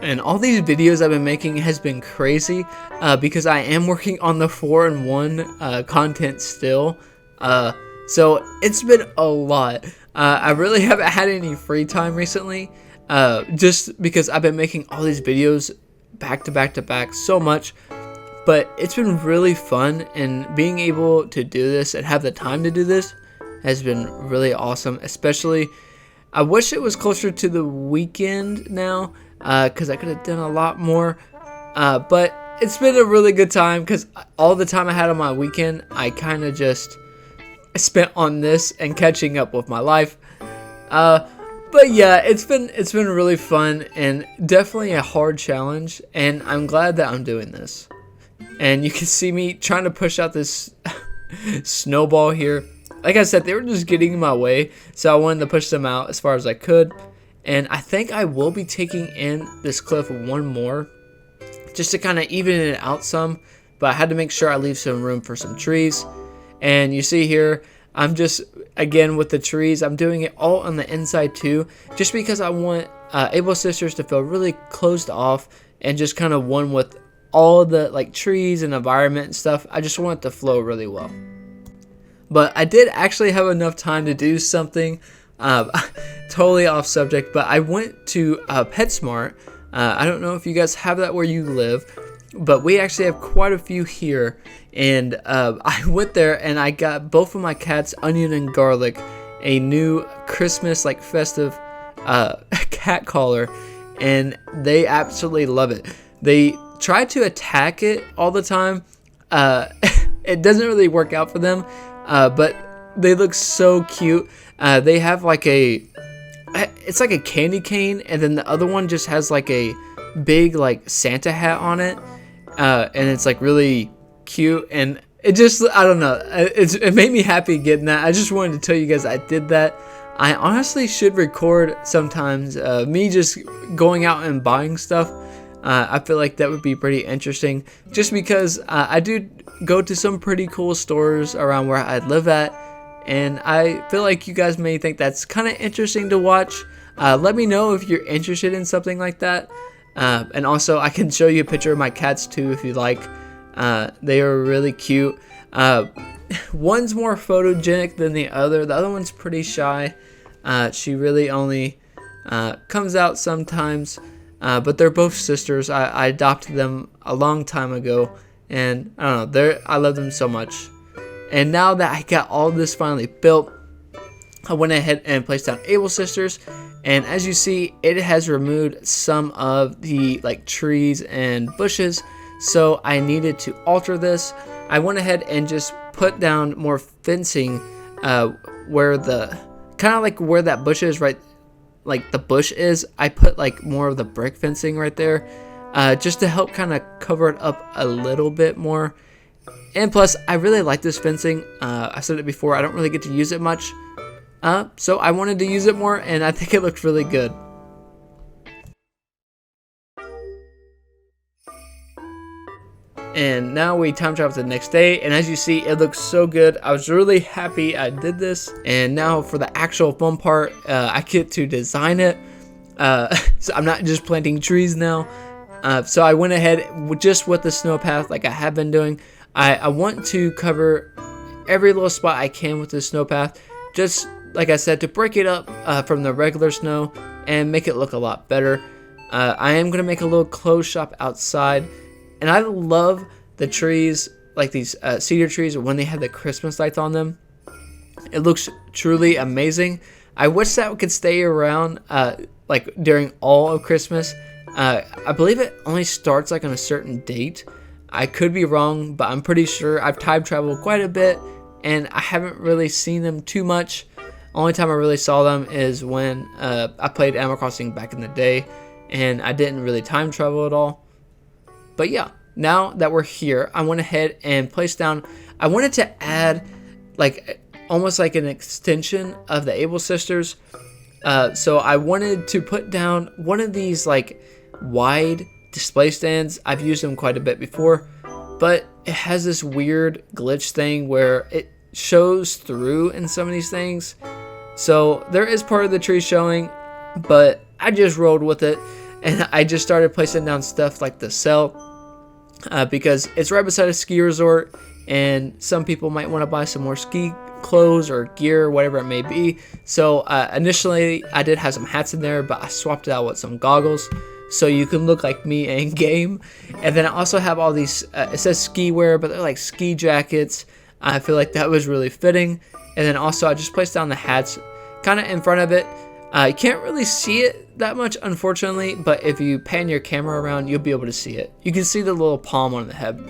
[SPEAKER 2] And all these videos I've been making has been crazy because I am working on the 4-in-1 content still. So it's been a lot. I really haven't had any free time recently just because I've been making all these videos back to back to back so much. But it's been really fun, and being able to do this and have the time to do this has been really awesome. Especially, I wish it was closer to the weekend now, because I could have done a lot more, but it's been a really good time because all the time I had on my weekend I kind of just spent on this and catching up with my life. But yeah, it's been really fun and definitely a hard challenge, and I'm glad that I'm doing this. And you can see me trying to push out this snowball here. Like I said, they were just getting in my way, so I wanted to push them out as far as I could. And I think I will be taking in this cliff one more, just to kind of even it out some. But I had to make sure I leave some room for some trees. And you see here, I'm just, again with the trees, I'm doing it all on the inside too, just because I want Able Sisters to feel really closed off and just kind of one with all the like trees and environment and stuff. I just want it to flow really well. But I did actually have enough time to do something totally off subject, but I went to PetSmart. I don't know if you guys have that where you live, but we actually have quite a few here. And I went there and I got both of my cats, Onion and Garlic, a new Christmas like festive cat collar, and they absolutely love it. They try to attack it all the time. It doesn't really work out for them, but they look so cute. They have like it's like a candy cane, and then the other one just has like a big like Santa hat on it, and it's like really cute, and it just, I don't know, it made me happy getting that. I just wanted to tell you guys I did that. I honestly should record sometimes me just going out and buying stuff. I feel like that would be pretty interesting, just because I do go to some pretty cool stores around where I live at, and I feel like you guys may think that's kind of interesting to watch. Let me know if you're interested in something like that. And also, I can show you a picture of my cats too if you like. They are really cute. One's more photogenic than the other. The other one's pretty shy. She really only comes out sometimes. But they're both sisters. I adopted them a long time ago, and I don't know, I love them so much. And now that I got all this finally built, I went ahead and placed down Able Sisters, and as you see, it has removed some of the like trees and bushes, so I needed to alter this. I went ahead and just put down more fencing where the kind of like where that bush is, right, like the bush is. I put like more of the brick fencing right there, just to help kind of cover it up a little bit more. And plus, I really like this fencing. I said it before, I don't really get to use it much. So I wanted to use it more, and I think it looks really good. And now we time travel to the next day, and as you see, it looks so good. I was really happy I did this. And now for the actual fun part, I get to design it. So I'm not just planting trees now. So I went ahead just with the snow path like I have been doing. I want to cover every little spot I can with the snow path, just like I said, to break it up from the regular snow and make it look a lot better. I am going to make a little clothes shop outside, and I love the trees, like these cedar trees when they have the Christmas lights on them. It looks truly amazing. I wish that could stay around like during all of Christmas. I believe it only starts like on a certain date. I could be wrong, but I'm pretty sure. I've time traveled quite a bit, and I haven't really seen them too much. Only time I really saw them is when I played Animal Crossing back in the day, and I didn't really time travel at all. But yeah, now that we're here, I went ahead and placed down, I wanted to add like almost like an extension of the Able Sisters. So I wanted to put down one of these like wide display stands. I've used them quite a bit before, but it has this weird glitch thing where it shows through in some of these things. So there is part of the tree showing, but I just rolled with it, and I just started placing down stuff like the cell because it's right beside a ski resort, and some people might want to buy some more ski clothes or gear or whatever it may be. So initially I did have some hats in there, but I swapped it out with some goggles so you can look like me in game. And then I also have all these it says ski wear, but they're like ski jackets. I feel like that was really fitting. And then also I just placed down the hats kind of in front of it. You can't really see it that much, unfortunately, but if you pan your camera around, you'll be able to see it. You can see the little palm on the head.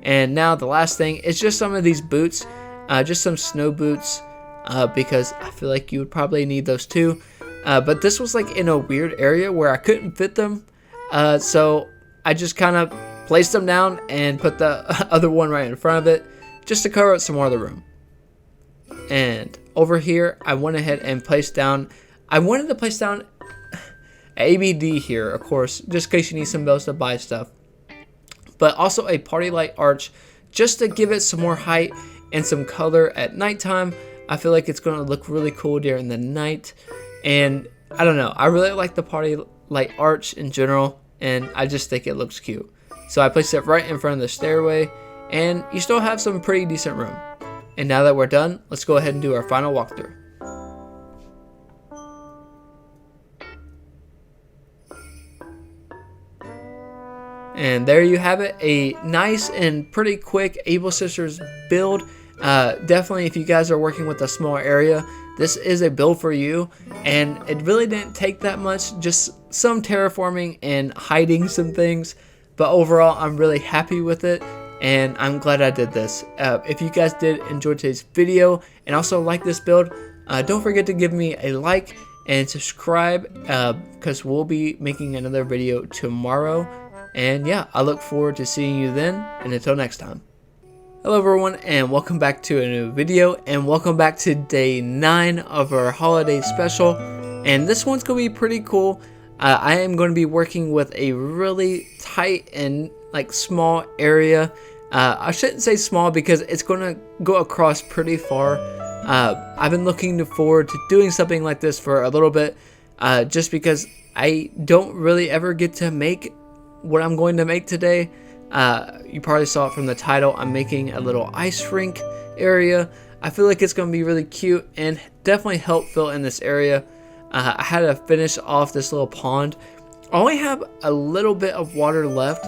[SPEAKER 2] And now the last thing is just some of these boots, just some snow boots, because I feel like you would probably need those too. But this was like in a weird area where I couldn't fit them. So I just kind of placed them down and put the other one right in front of it just to cover up some more of the room. And over here, I went ahead and placed down, I wanted to place down ABD here, of course, just in case you need some bills to buy stuff. But also a party light arch just to give it some more height and some color at nighttime. I feel like it's going to look really cool during the night. And I don't know, I really like the party light arch in general, and I just think it looks cute. So I placed it right in front of the stairway, and you still have some pretty decent room. And now that we're done, let's go ahead and do our final walkthrough. And there you have it, a nice and pretty quick Able Sisters build. Definitely, if you guys are working with a small area, this is a build for you. And it really didn't take that much, just some terraforming and hiding some things. But overall, I'm really happy with it, and I'm glad I did this. If you guys did enjoy today's video and also like this build, don't forget to give me a like and subscribe, because we'll be making another video tomorrow. And yeah, I look forward to seeing you then, and until next time. Hello everyone, and welcome back to a new video, and welcome back to day 9 of our holiday special. And this one's going to be pretty cool. I am going to be working with a really tight and like small area. I shouldn't say small because it's going to go across pretty far. I've been looking forward to doing something like this for a little bit, just because I don't really ever get to make what I'm going to make today. You probably saw it from the title. I'm making a little ice rink area. I feel like it's going to be really cute and definitely help fill in this area. I had to finish off this little pond. I only have a little bit of water left,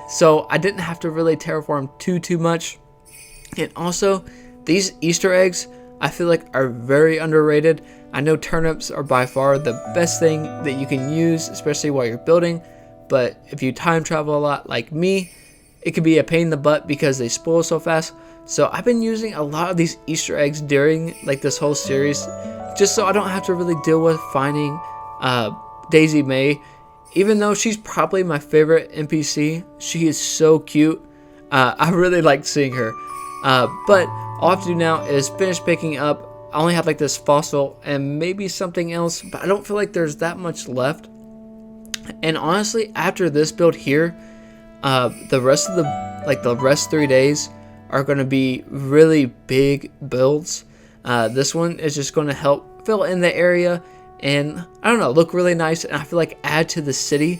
[SPEAKER 2] so I didn't have to really terraform too much. And also, these Easter eggs I feel like are very underrated. I know turnips are by far the best thing that you can use, especially while you're building, but if you time travel a lot like me, it could be a pain in the butt because they spoil so fast. So I've been using a lot of these Easter eggs during like this whole series, just so I don't have to really deal with finding Daisy May. Even though she's probably my favorite NPC, she is so cute. I really like seeing her. But all I have to do now is finish picking up. I only have like this fossil and maybe something else, but I don't feel like there's that much left. And honestly, after this build here, the rest of the rest 3 days are going to be really big builds. This one is just going to help fill in the area and, I don't know, look really nice, and I feel like add to the city.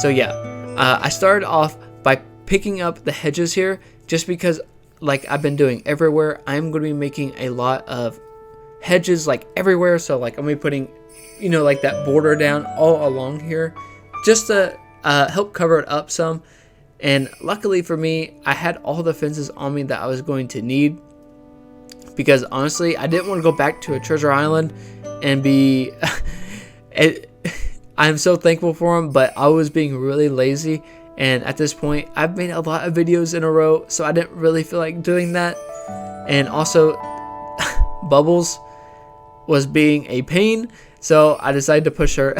[SPEAKER 2] So yeah, I started off by picking up the hedges here just because, like I've been doing everywhere, I'm going to be making a lot of hedges like everywhere. So like I'm going to be putting, you know, like that border down all along here just to help cover it up some. And luckily for me, I had all the fences on me that I was going to need, because honestly, I didn't want to go back to a treasure island and be I'm so thankful for them, but I was being really lazy, and at this point I've made a lot of videos in a row, so I didn't really feel like doing that. And also Bubbles was being a pain, so I decided to push her.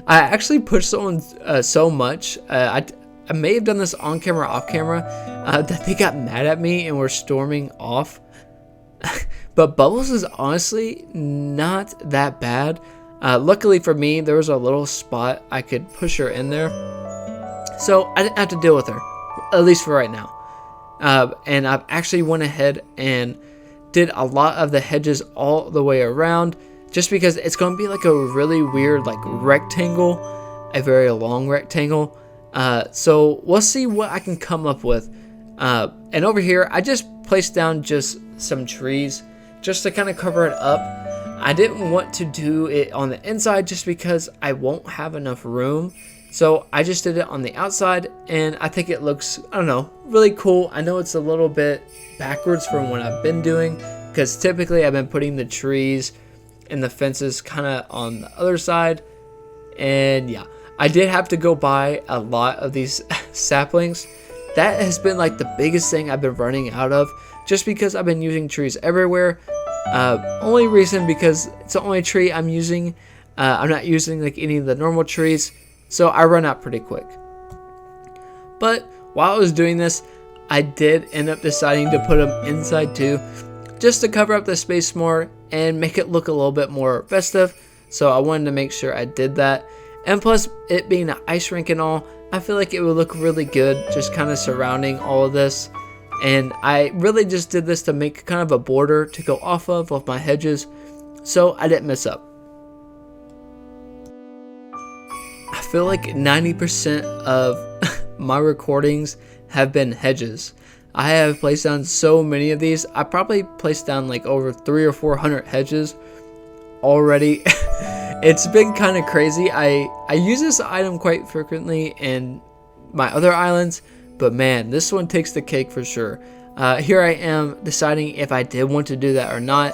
[SPEAKER 2] I actually pushed someone so much, I may have done this on camera, off camera, that they got mad at me and were storming off. But Bubbles is honestly not that bad. Luckily for me, there was a little spot I could push her in there, so I didn't have to deal with her, at least for right now. And I've actually went ahead and did a lot of the hedges all the way around, just because it's going to be like a really weird like rectangle, a very long rectangle. So we'll see what I can come up with. And over here, I just placed down just some trees just to kind of cover it up. I didn't want to do it on the inside just because I won't have enough room. So I just did it on the outside, and I think it looks, I don't know, really cool. I know it's a little bit backwards from what I've been doing, because typically I've been putting the trees and the fences kind of on the other side. And yeah, I did have to go buy a lot of these saplings. That has been like the biggest thing I've been running out of, just because I've been using trees everywhere. Only reason because it's the only tree I'm using. I'm not using like any of the normal trees, so I run out pretty quick. But while I was doing this, I did end up deciding to put them inside too, just to cover up the space more and make it look a little bit more festive. So I wanted to make sure I did that. And plus, it being an ice rink and all, I feel like it would look really good just kind of surrounding all of this. And I really just did this to make kind of a border to go off of with my hedges, so I didn't mess up. I feel like 90% of my recordings have been hedges. I have placed down so many of these. I probably placed down like over 300 or 400 hedges already. It's been kind of crazy. I use this item quite frequently in my other islands, but man, this one takes the cake for sure. Here I am deciding if I did want to do that or not,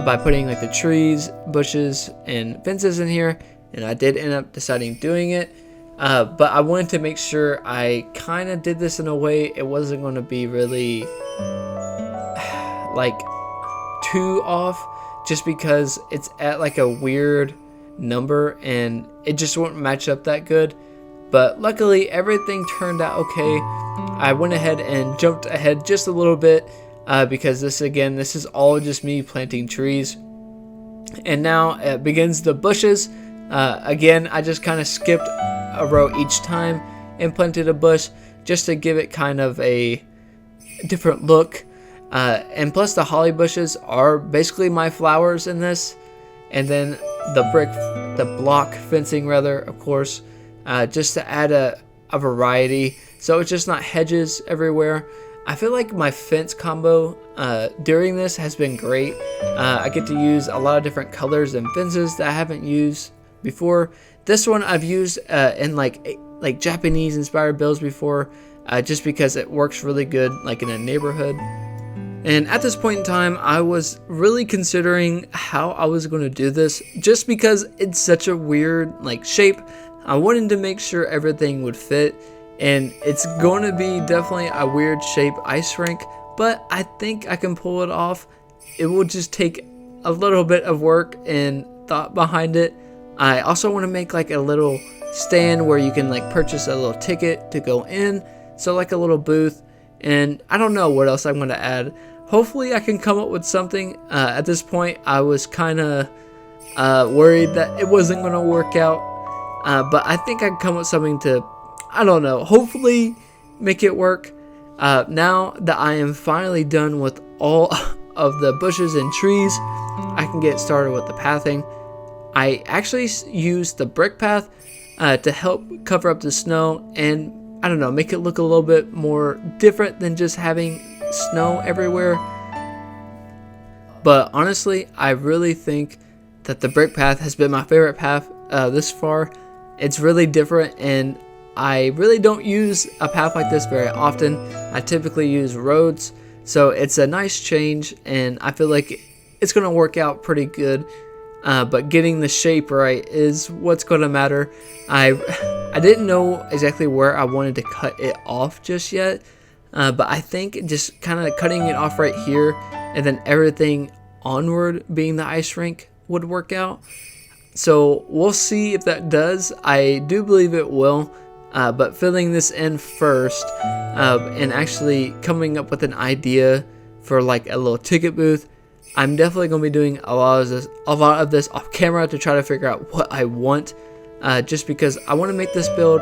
[SPEAKER 2] by putting like the trees, bushes, and fences in here, and I did end up deciding doing it. But I wanted to make sure I kind of did this in a way it wasn't going to be really like too off, just because it's at like a weird number and it just won't match up that good. But luckily everything turned out okay. I went ahead and jumped ahead just a little bit, because this is all just me planting trees. And now it begins the bushes. Again, I just kind of skipped a row each time and planted a bush just to give it kind of a different look. And plus the holly bushes are basically my flowers in this. And then the block fencing rather, of course, just to add a variety, so it's just not hedges everywhere. I feel like my fence combo during this has been great. I get to use a lot of different colors and fences that I haven't used before. This one I've used in like Japanese inspired builds before, just because it works really good like in a neighborhood. And at this point in time, I was really considering how I was going to do this, just because it's such a weird like shape. I wanted to make sure everything would fit, and it's going to be definitely a weird shape ice rink, but I think I can pull it off. It will just take a little bit of work and thought behind it. I also want to make like a little stand where you can like purchase a little ticket to go in, so like a little booth, and I don't know what else I'm going to add. Hopefully I can come up with something. At this point I was kind of worried that it wasn't going to work out, but I think I can come up with something to, I don't know, hopefully make it work. Now that I am finally done with all of the bushes and trees, I can get started with the pathing. I actually used the brick path to help cover up the snow and, I don't know, make it look a little bit more different than just having snow everywhere. But honestly, I really think that the brick path has been my favorite path this far. It's really different, and I really don't use a path like this very often. I typically use roads, so it's a nice change, and I feel like it's going to work out pretty good. But getting the shape right is what's going to matter. I didn't know exactly where I wanted to cut it off just yet, but I think just kind of cutting it off right here and then everything onward being the ice rink would work out. So we'll see if that does. I do believe it will, but filling this in first and actually coming up with an idea for like a little ticket booth. I'm definitely going to be doing a lot of this off camera to try to figure out what I want, just because I want to make this build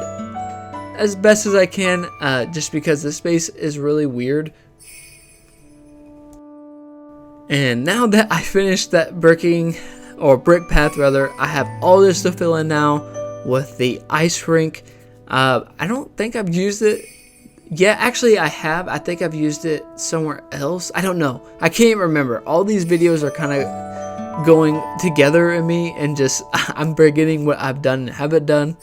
[SPEAKER 2] as best as I can, just because the space is really weird. And now that I finished that brick path rather, I have all this to fill in now with the ice rink. I don't think I've used it. Yeah, actually I have. I think I've used it somewhere else. I don't know. I can't remember. All these videos are kind of going together in me, and just I'm forgetting what I've done and haven't done.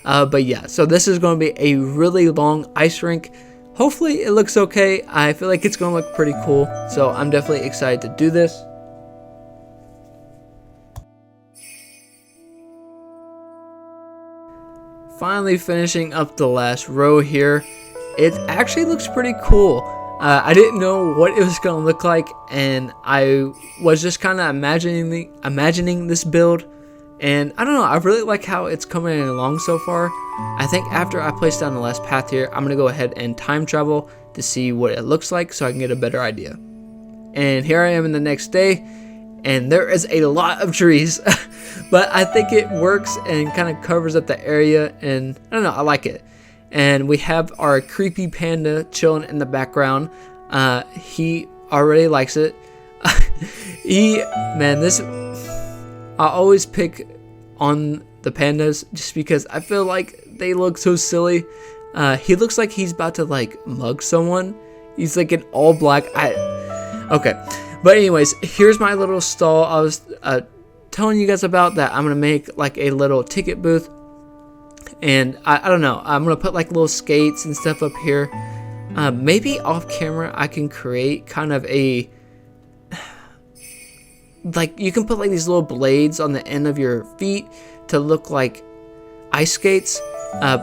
[SPEAKER 2] But yeah, so this is going to be a really long ice rink. Hopefully it looks okay. I feel like it's going to look pretty cool. So I'm definitely excited to do this. Finally finishing up the last row here. It actually looks pretty cool. I didn't know what it was going to look like, and I was just kind of imagining this build, and I don't know, I really like how it's coming along so far. I think after I place down the last path here, I'm going to go ahead and time travel to see what it looks like so I can get a better idea. And here I am in the next day, and there is a lot of trees, but I think it works and kind of covers up the area, and I don't know, I like it. And we have our creepy panda chilling in the background. He already likes it. I always pick on the pandas just because I feel like they look so silly. He looks like he's about to like mug someone. He's like in all black. Okay. But anyways, here's my little stall I was telling you guys about, that I'm going to make like a little ticket booth. And I don't know, I'm going to put like little skates and stuff up here. Maybe off camera I can create kind of a, like you can put like these little blades on the end of your feet to look like ice skates.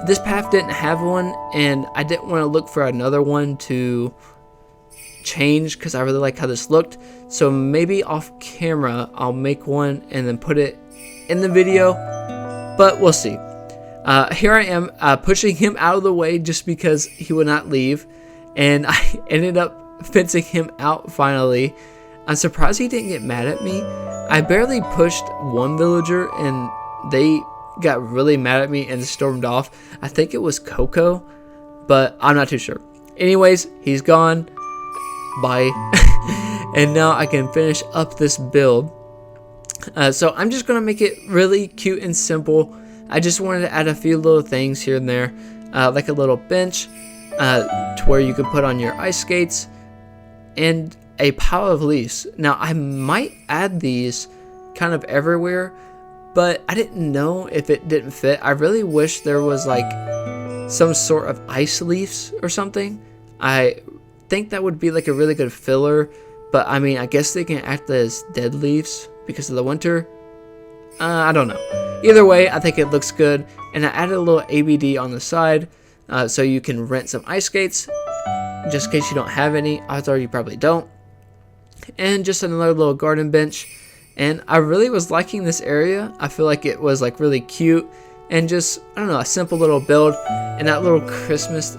[SPEAKER 2] This path didn't have one, and I didn't want to look for another one to change because I really like how this looked. So maybe off camera I'll make one and then put it in the video, but we'll see. Here I am pushing him out of the way just because he would not leave, and I ended up fencing him out finally. I'm surprised he didn't get mad at me. I barely pushed one villager and they got really mad at me and stormed off. I think it was Coco, but I'm not too sure. Anyways, he's gone. Bye. And now I can finish up this build. So I'm just going to make it really cute and simple. I just wanted to add a few little things here and there, like a little bench to where you can put on your ice skates, and a pile of leaves. Now I might add these kind of everywhere, but I didn't know if it didn't fit. I really wish there was like some sort of ice leaves or something. I think that would be like a really good filler, but I mean, I guess they can act as dead leaves because of the winter. I don't know. Either way, I think it looks good, and I added a little ABD on the side so you can rent some ice skates, just in case you don't have any. Odds are you probably don't. And just another little garden bench, and I really was liking this area. I feel like it was like really cute, and just, I don't know, a simple little build, and that little Christmas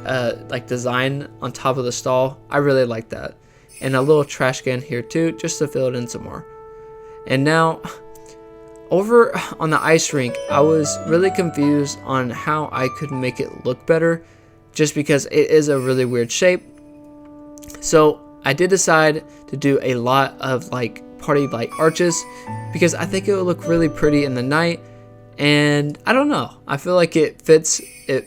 [SPEAKER 2] like design on top of the stall, I really like that. And a little trash can here too, just to fill it in some more. And now, over on the ice rink, I was really confused on how I could make it look better, just because it is a really weird shape. So I did decide to do a lot of like party light arches, because I think it would look really pretty in the night. And I don't know, I feel like it fits it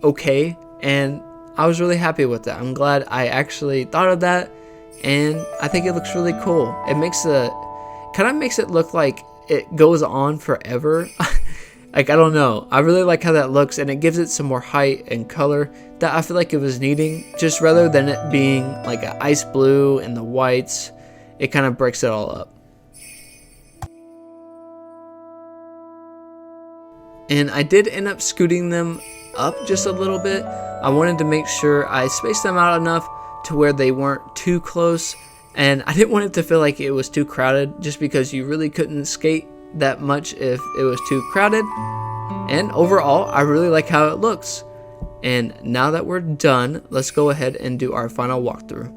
[SPEAKER 2] okay, and I was really happy with that. I'm glad I actually thought of that, and I think it looks really cool. It makes kind of makes it look like it goes on forever. Like, I don't know, I really like how that looks, and it gives it some more height and color that I feel like it was needing, just rather than it being like an ice blue and the whites. It kind of breaks it all up. And I did end up scooting them up just a little bit. I wanted to make sure I spaced them out enough to where they weren't too close, and I didn't want it to feel like it was too crowded, just because you really couldn't skate that much if it was too crowded. And overall, I really like how it looks. And now that we're done, let's go ahead and do our final walkthrough.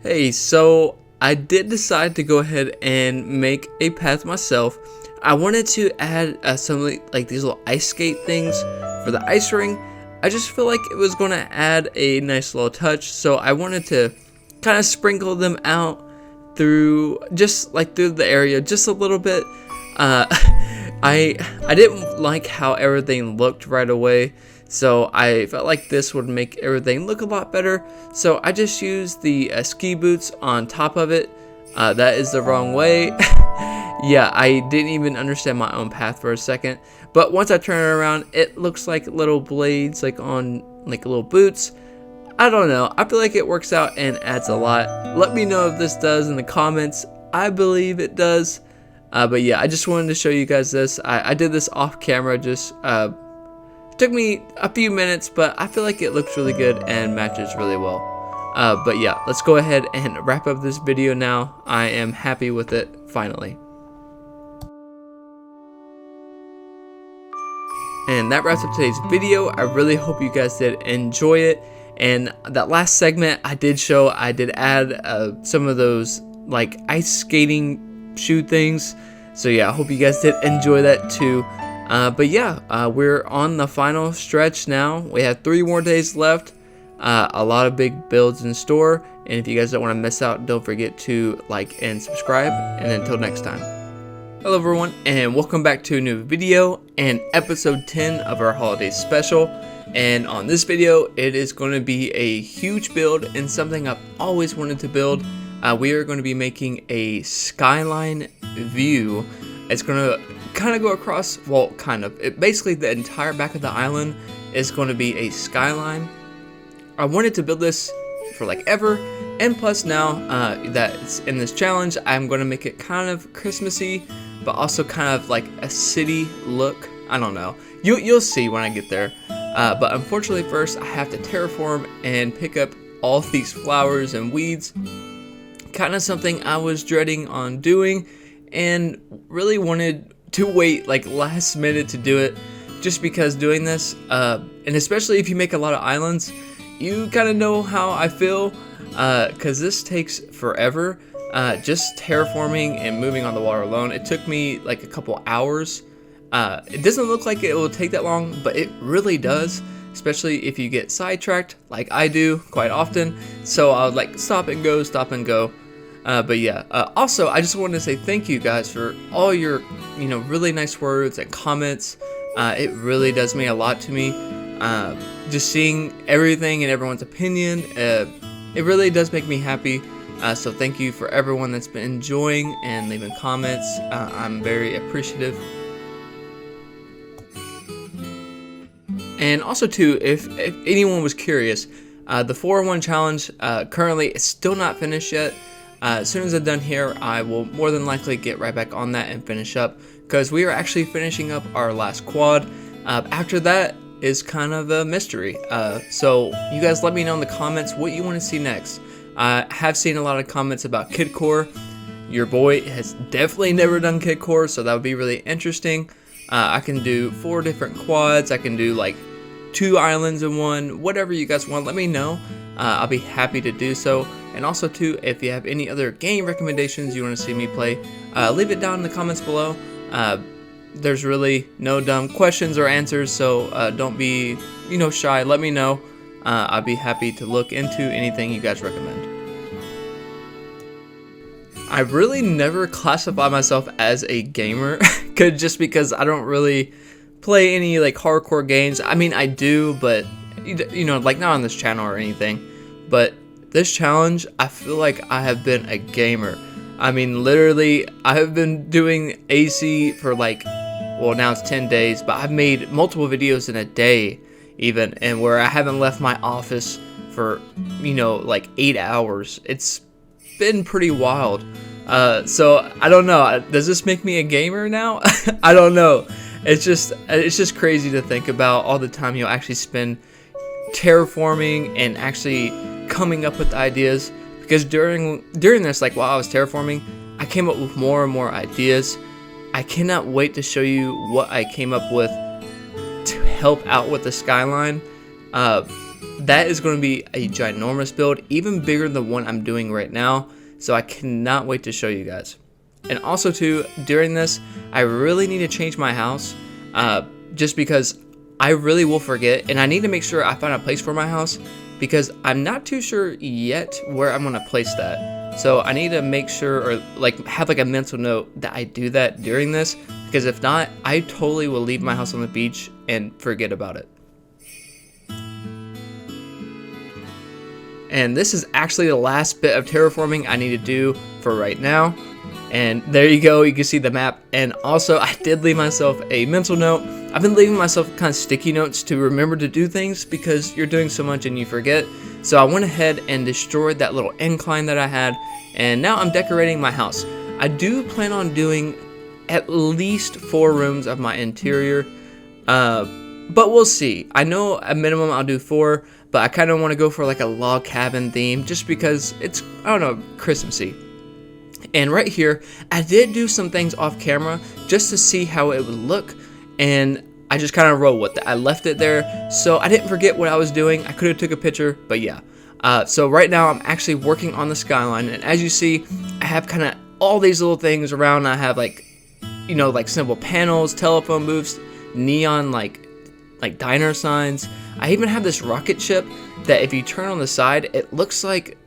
[SPEAKER 2] Hey, so I did decide to go ahead and make a path myself. I wanted to add some like these little ice skate things for the ice ring. I just feel like it was going to add a nice little touch, so I wanted to kind of sprinkle them out through the area just a little bit. I didn't like how everything looked right away, so I felt like this would make everything look a lot better. So I just used the ski boots on top of it. That is the wrong way. Yeah, I didn't even understand my own path for a second. But once I turn it around, it looks like little blades like on like little boots. I don't know. I feel like it works out and adds a lot. Let me know if this does in the comments. I believe it does. But yeah, I just wanted to show you guys this. I did this off camera, just took me a few minutes, but I feel like it looks really good and matches really well. But yeah, let's go ahead and wrap up this video now. I am happy with it, finally. And that wraps up today's video. I really hope you guys did enjoy it. And that last segment I did add some of those like ice skating shoe things. So yeah, I hope you guys did enjoy that too. But yeah, we're on the final stretch now. We have 3 more days left. A lot of big builds in store. And if you guys don't want to miss out, don't forget to like and subscribe. And until next time. Hello everyone, and welcome back to a new video and episode 10 of our holiday special. And on this video, it is going to be a huge build and something I've always wanted to build. We are going to be making a skyline view. It's going to kind of go across, well, basically the entire back of the island is going to be a skyline. I wanted to build this for like ever, and plus now that it's in this challenge, I'm going to make it kind of Christmassy, but also kind of like a city look. I don't know. You'll see when I get there. But unfortunately, first I have to terraform and pick up all these flowers and weeds. Kind of something I was dreading on doing, and really wanted to wait like last minute to do it, just because doing this, and especially if you make a lot of islands, you kind of know how I feel, because this takes forever. Just terraforming and moving on the water alone, it took me like a couple hours. It doesn't look like it will take that long, but it really does, especially if you get sidetracked like I do quite often. So I would like stop and go. But yeah, also I just wanted to say thank you guys for all your really nice words and comments. It really does mean a lot to me.
[SPEAKER 1] just seeing everything and everyone's opinion, it really does make me happy. So thank you for everyone that's been enjoying and leaving comments. I'm very appreciative. And also too, if anyone was curious, the 401 challenge currently is still not finished yet. As soon as I'm done here, I will more than likely get right back on that and finish up, because we are actually finishing up our last quad. After that is kind of a mystery. So you guys let me know in the comments what you want to see next. I have seen a lot of comments about Kid Core. Your boy has definitely never done Kid Core, so that would be really interesting. I can do 4 different quads. I can do like 2 islands in one. Whatever you guys want, let me know. I'll be happy to do so. And also too, if you have any other game recommendations you want to see me play, leave it down in the comments below. There's really no dumb questions or answers, so don't be shy. Let me know. I'll be happy to look into anything you guys recommend. I really never classify myself as a gamer, just because I don't really play any like hardcore games. I mean, I do, but like not on this channel or anything. But this challenge, I feel like I have been a gamer. I mean, literally, I have been doing AC for like, well, now it's 10 days, but I've made multiple videos in a day even, and where I haven't left my office for, like 8 hours. It's been pretty wild. So I don't know. Does this make me a gamer now? I don't know. It's just crazy to think about all the time you'll actually spend terraforming and actually coming up with ideas. Because during this, like while I was terraforming, I came up with more and more ideas. I cannot wait to show you what I came up with to help out with the skyline. That is going to be a ginormous build, even bigger than the one I'm doing right now. So I cannot wait to show you guys. And also too, during this, I really need to change my house, just because I really will forget, and I need to make sure I find a place for my house, because I'm not too sure yet where I'm going to place that. So I need to make sure, or like have like a mental note that I do that during this, because if not, I totally will leave my house on the beach and forget about it. And this is actually the last bit of terraforming I need to do for right now. And there you go, you can see the map. And also, I did leave myself a mental note. I've been leaving myself kind of sticky notes to remember to do things, because you're doing so much and you forget. So I went ahead and destroyed that little incline that I had, and now I'm decorating my house. I do plan on doing at least 4 rooms of my interior, but we'll see. I know a minimum I'll do 4, but I kind of want to go for like a log cabin theme, just because it's, I don't know, Christmassy. And right here, I did do some things off camera just to see how it would look, and I just kind of rolled with it. I left it there, so I didn't forget what I was doing. I could have took a picture, but yeah. So right now, I'm actually working on the skyline, and as you see, I have kind of all these little things around. I have like, like simple panels, telephone booths, neon like diner signs. I even have this rocket ship that if you turn on the side, it looks like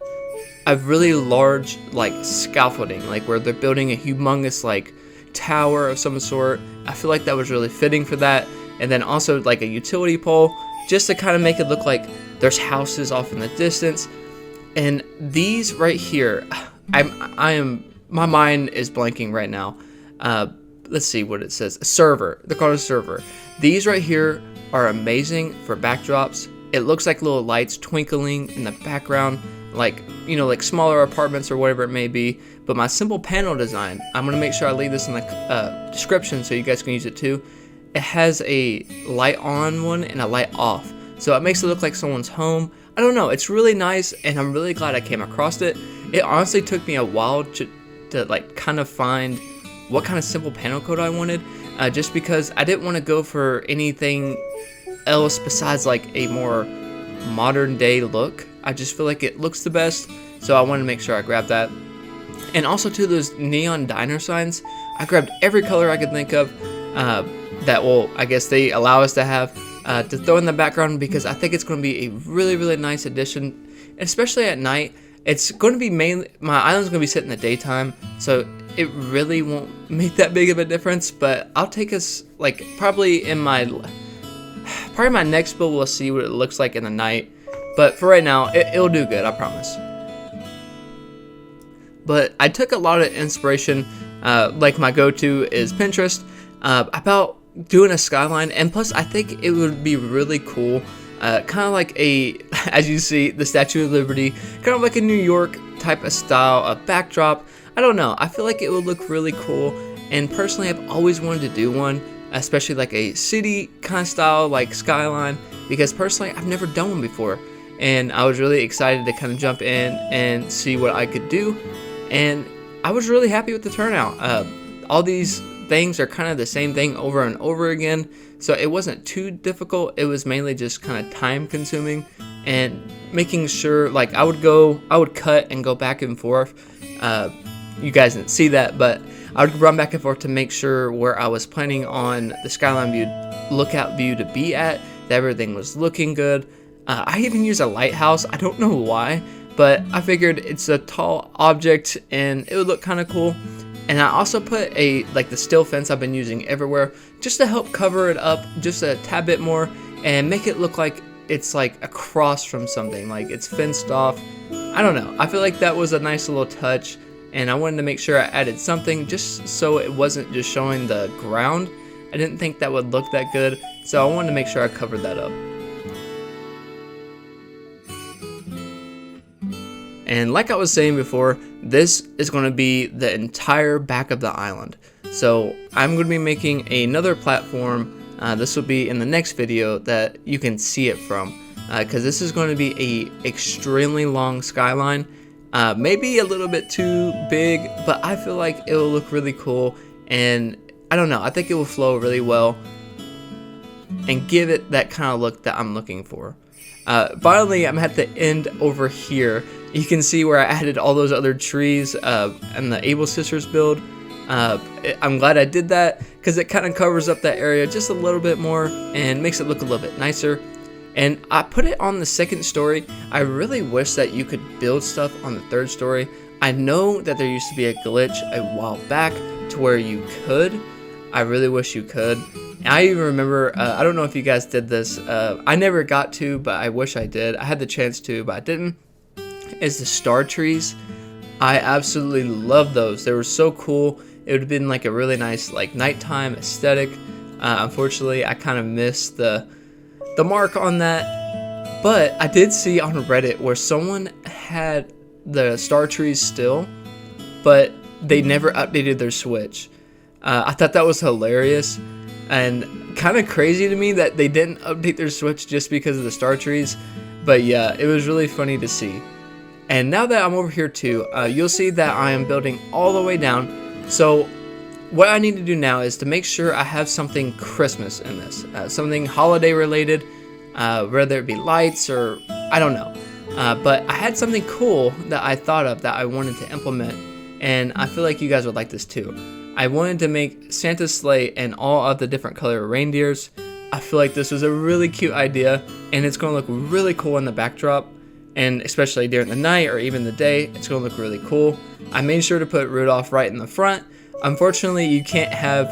[SPEAKER 1] a really large like scaffolding, like where they're building a humongous like tower of some sort. I feel like that was really fitting for that. And then also like a utility pole, just to kind of make it look like there's houses off in the distance. And these right here, my mind is blanking right now. Let's see what it says. A server. They're called a server. These right here are amazing for backdrops. It looks like little lights twinkling in the background, like like smaller apartments or whatever it may be. But my simple panel design, I'm gonna make sure I leave this in the description so you guys can use it too. It has a light on one and a light off, so it makes it look like someone's home. I don't know, it's really nice, and I'm really glad I came across it. It honestly took me a while to like kind of find what kind of simple panel code I wanted, just because I didn't want to go for anything else besides like a more modern day look. I just feel like it looks the best, so I wanted to make sure I grabbed that. And also to those neon diner signs, I grabbed every color I could think of that will, I guess they allow us to have to throw in the background, because I think it's going to be a really, really nice addition, especially at night. It's going to be mainly, my island's going to be set in the daytime, so it really won't make that big of a difference, but I'll take us like probably in my
[SPEAKER 2] Probably my next build we'll see what it looks like in the night. But for right now, it'll do good, I promise. But I took a lot of inspiration, like my go-to is Pinterest, about doing a skyline. And plus, I think it would be really cool, kind of like as you see, the Statue of Liberty, kind of like a New York type of style, a backdrop. I don't know. I feel like it would look really cool. And personally, I've always wanted to do one, especially like a city kind of style, like skyline, because personally, I've never done one before. And I was really excited to kind of jump in and see what I could do. And I was really happy with the turnout. All these things are kind of the same thing over and over again. So it wasn't too difficult. It was mainly just kind of time consuming and making sure, like I would cut and go back and forth. You guys didn't see that, but I would run back and forth to make sure where I was planning on the skyline view, lookout view to be at, that everything was looking good. I even used a lighthouse. I don't know why, but I figured it's a tall object and it would look kind of cool. And I also put the steel fence I've been using everywhere just to help cover it up just a tad bit more and make it look like it's like across from something, like it's fenced off. I don't know. I feel like that was a nice little touch, and I wanted to make sure I added something just so it wasn't just showing the ground. I didn't think that would look that good, so I wanted to make sure I covered that up. And like I was saying before, this is going to be the entire back of the island. So I'm going to be making another platform. This will be in the next video that you can see it from, because this is going to be a extremely long skyline. Maybe a little bit too big, but I feel like it will look really cool. And I don't know, I think it will flow really well and give it that kind of look that I'm looking for. Finally, I'm at the end over here. You can see where I added all those other trees in the Able Sisters build. I'm glad I did that because it kind of covers up that area just a little bit more and makes it look a little bit nicer. And I put it on the second story. I really wish that you could build stuff on the third story. I know that there used to be a glitch a while back to where you could. I really wish you could. I even remember, I don't know if you guys did this. I never got to, but I wish I did. I had the chance to, but I didn't. Is the star trees. I absolutely love those. They were so cool. It would have been like a really nice like nighttime aesthetic. Unfortunately, I kind of missed the mark on that. But I did see on Reddit where someone had the star trees still, but they never updated their Switch. I thought that was hilarious and kind of crazy to me that they didn't update their Switch just because of the star trees. But yeah, it was really funny to see. And now that I'm over here too, you'll see that I am building all the way down. So what I need to do now is to make sure I have something Christmas in this, something holiday related, whether it be lights or I don't know. But I had something cool that I thought of that I wanted to implement, and I feel like you guys would like this too. I wanted to make Santa's sleigh and all of the different color reindeers. I feel like this was a really cute idea, and it's going to look really cool in the backdrop. And especially during the night or even the day, it's going to look really cool. I made sure to put Rudolph right in the front. Unfortunately, you can't have,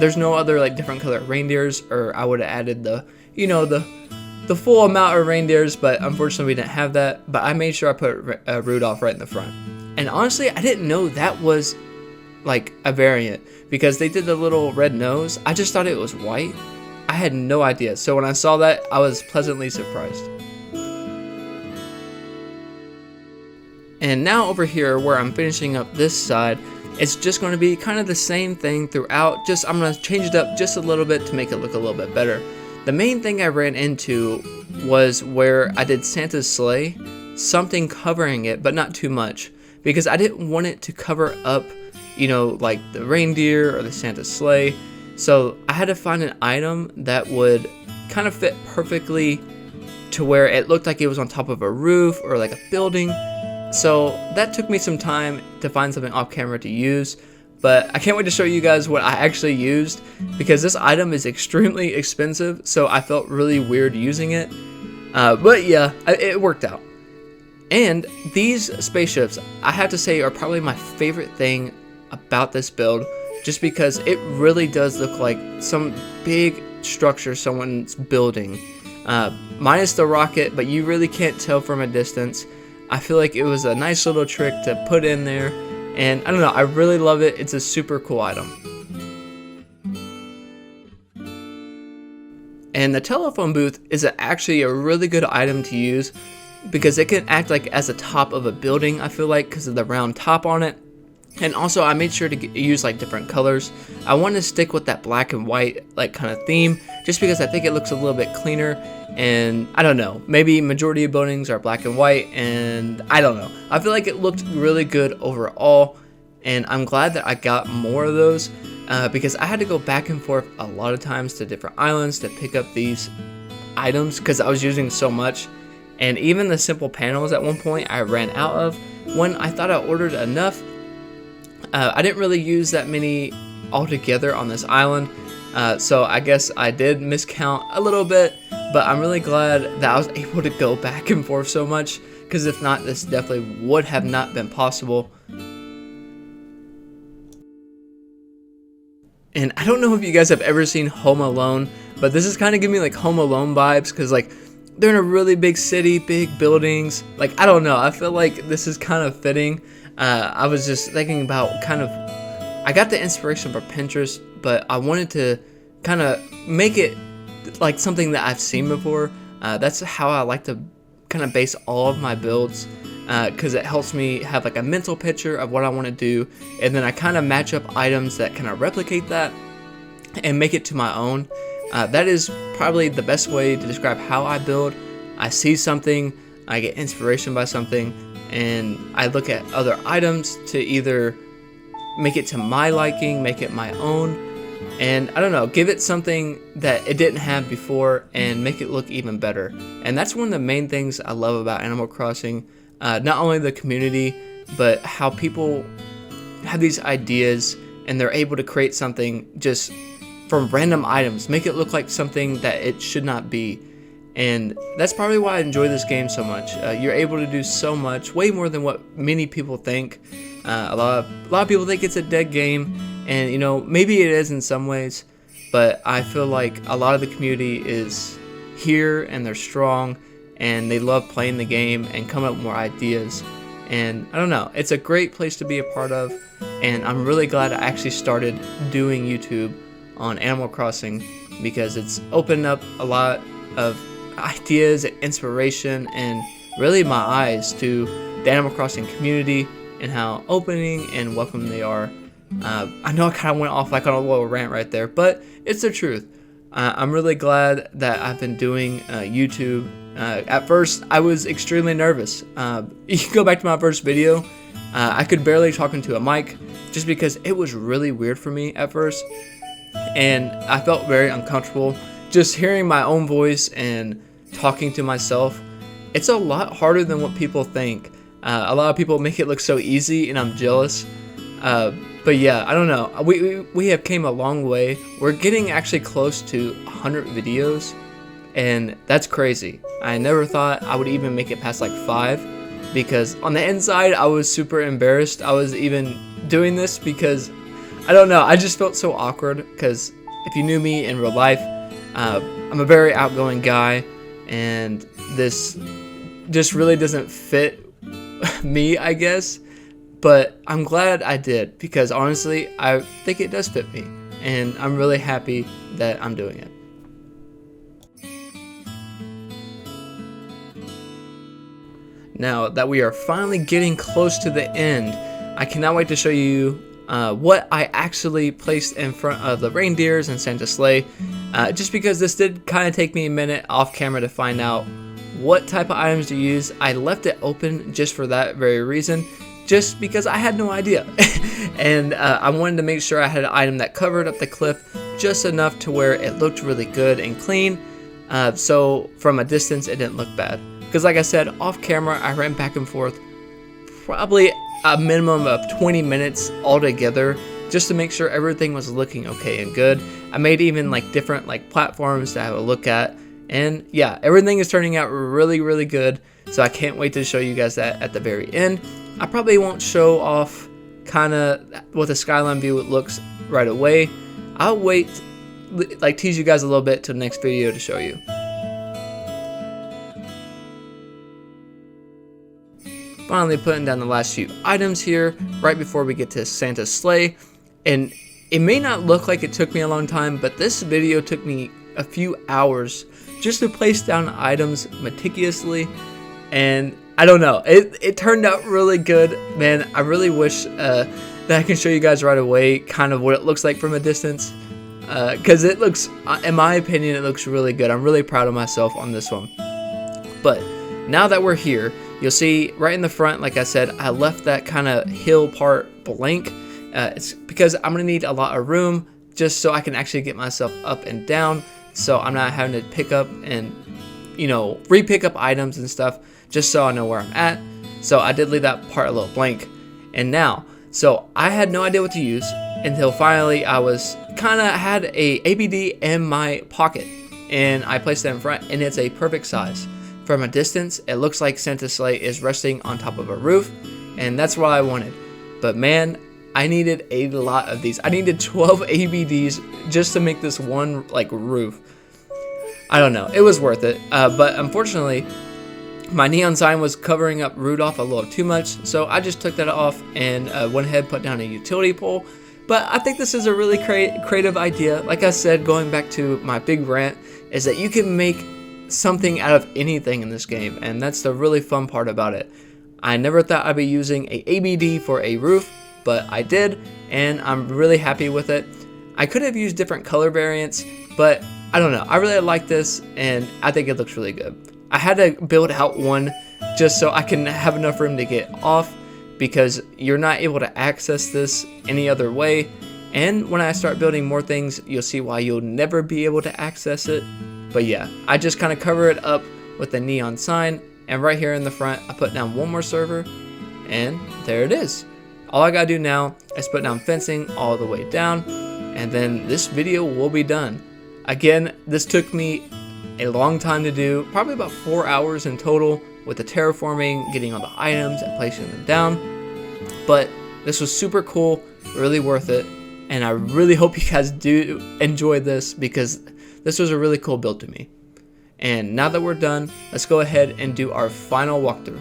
[SPEAKER 2] there's no other like different color reindeers, or I would have added the full amount of reindeers, but unfortunately we didn't have that. But I made sure I put Rudolph right in the front. And honestly, I didn't know that was like a variant because they did the little red nose. I just thought it was white. I had no idea. So when I saw that, I was pleasantly surprised. And now over here where I'm finishing up this side, it's just going to be kind of the same thing throughout. Just I'm going to change it up just a little bit to make it look a little bit better. The main thing I ran into was where I did Santa's sleigh, something covering it, but not too much, because I didn't want it to cover up, like the reindeer or the Santa sleigh. So I had to find an item that would kind of fit perfectly to where it looked like it was on top of a roof or like a building. So that took me some time to find something off camera to use, but I can't wait to show you guys what I actually used, because this item is extremely expensive, so I felt really weird using it. But yeah, it worked out. And these spaceships, I have to say, are probably my favorite thing about this build, just because it really does look like some big structure someone's building, minus the rocket, but you really can't tell from a distance. I feel like it was a nice little trick to put in there, and I don't know, I really love it. It's a super cool item. And the telephone booth is actually a really good item to use because it can act like as a top of a building, I feel like, because of the round top on it. And also I made sure to use like different colors. I want to stick with that black and white like kind of theme just because I think it looks a little bit cleaner, and I don't know, maybe majority of buildings are black and white, and I don't know. I feel like it looked really good overall, and I'm glad that I got more of those. Because I had to go back and forth a lot of times to different islands to pick up these items because I was using so much. And even the simple panels at one point I ran out of when I thought I ordered enough. I didn't really use that many altogether on this island, so I guess I did miscount a little bit, but I'm really glad that I was able to go back and forth so much, because if not, this definitely would have not been possible. And I don't know if you guys have ever seen Home Alone, but this is kind of giving me like Home Alone vibes, because like they're in a really big city, big buildings. Like, I don't know, I feel like this is kind of fitting. I was just thinking about I got the inspiration from Pinterest, but I wanted to kind of make it like something that I've seen before. That's how I like to kind of base all of my builds, because it helps me have like a mental picture of what I want to do, and then I kind of match up items that kind of replicate that and make it to my own. That is probably the best way to describe how I build. I see something, I get inspiration by something, and I look at other items to either make it to my liking, make it my own, and I don't know, give it something that it didn't have before and make it look even better. And that's one of the main things I love about Animal Crossing. Not only the community, but how people have these ideas and they're able to create something just from random items, make it look like something that it should not be. And that's probably why I enjoy this game so much. You're able to do so much, way more than what many people think. A lot of people think it's a dead game, and you know, maybe it is in some ways, but I feel like a lot of the community is here and they're strong and they love playing the game and coming up with more ideas. And I don't know, it's a great place to be a part of, and I'm really glad I actually started doing YouTube on Animal Crossing, because it's opened up a lot of ideas, inspiration, and really my eyes to the Animal Crossing community and how opening and welcoming they are. I know I kind of went off like on a little rant right there, but it's the truth. I'm really glad that I've been doing YouTube. At first, I was extremely nervous. You can go back to my first video. I could barely talk into a mic just because it was really weird for me at first. And I felt very uncomfortable just hearing my own voice and talking to myself. It's a lot harder than what people think. A lot of people make it look so easy, and I'm jealous. But yeah, I don't know. We have came a long way. We're getting actually close to 100 videos, and that's crazy. I never thought I would even make it past like 5, because on the inside I was super embarrassed I was even doing this, because I don't know, I just felt so awkward, because if you knew me in real life, I'm a very outgoing guy, and this just really doesn't fit me, I guess. But I'm glad I did, because honestly, I think it does fit me, and I'm really happy that I'm doing it. Now that we are finally getting close to the end, I cannot wait to show you what I actually placed in front of the reindeers and Santa's sleigh, just because this did kind of take me a minute off camera to find out what type of items to use. I left it open just for that very reason, just because I had no idea. And I wanted to make sure I had an item that covered up the cliff just enough to where it looked really good and clean, so from a distance it didn't look bad. Because like I said, off camera I ran back and forth probably a minimum of 20 minutes altogether just to make sure everything was looking okay and good. I made even like different like platforms to have a look at, and yeah, everything is turning out really good. So I can't wait to show you guys that at the very end. I probably won't show off kind of what the skyline view looks right away. I'll wait, like tease you guys a little bit till the next video to show you. Finally putting down the last few items here right before we get to Santa's sleigh. And it may not look like it took me a long time, but this video took me a few hours just to place down items meticulously. And I don't know, it turned out really good, man. I really wish that I can show you guys right away kind of what it looks like from a distance, because it looks, in my opinion, it looks really good. I'm really proud of myself on this one. But now that we're here, you'll see right in the front, like I said, I left that kind of hill part blank. It's because I'm gonna need a lot of room just so I can actually get myself up and down, so I'm not having to pick up and, you know, re-pick up items and stuff, just so I know where I'm at. So I did leave that part a little blank. And now, so I had no idea what to use until finally I was kind of had a ABD in my pocket, and I placed that in front, and it's a perfect size. From a distance, it looks like Santa's sleigh is resting on top of a roof, and that's what I wanted. But man, I needed a lot of these. I needed 12 ABDs just to make this one like roof. I don't know, it was worth it. But unfortunately, my neon sign was covering up Rudolph a little too much, so I just took that off and went ahead and put down a utility pole. But I think this is a really creative idea. Like I said, going back to my big rant, is that you can make something out of anything in this game, and that's the really fun part about it. I never thought I'd be using a ABD for a roof, but I did, and I'm really happy with it. I could have used different color variants, but I don't know. I really like this, and I think it looks really good. I had to build out one just so I can have enough room to get off, because you're not able to access this any other way. And when I start building more things, you'll see why you'll never be able to access it. But yeah, I just kind of cover it up with the neon sign, and right here in the front, I put down one more server, and there it is. All I gotta do now is put down fencing all the way down, and then this video will be done. Again, this took me a long time to do, probably about 4 hours in total, with the terraforming, getting all the items and placing them down. But this was super cool, really worth it, and I really hope you guys do enjoy this, because this was a really cool build to me. And now that we're done, let's go ahead and do our final walkthrough.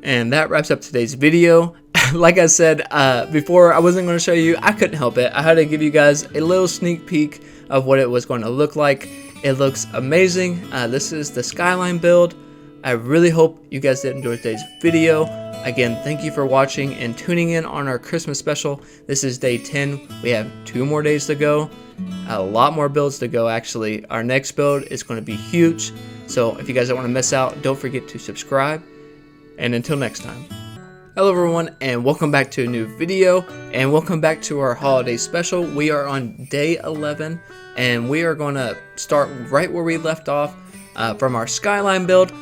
[SPEAKER 2] And that wraps up today's video. Like I said before, I wasn't going to show you. I couldn't help it. I had to give you guys a little sneak peek of what it was going to look like. It looks amazing. This is the Skyline build. I really hope you guys did enjoy today's video. Again, thank you for watching and tuning in on our Christmas special. This is day 10. We have 2 more days to go. A lot more builds to go, actually. Our next build is going to be huge. So if you guys don't want to miss out, don't forget to subscribe. And until next time. Hello everyone, and welcome back to a new video, and welcome back to our holiday special. We are on day 11, and we are going to start right where we left off from our Skyline build.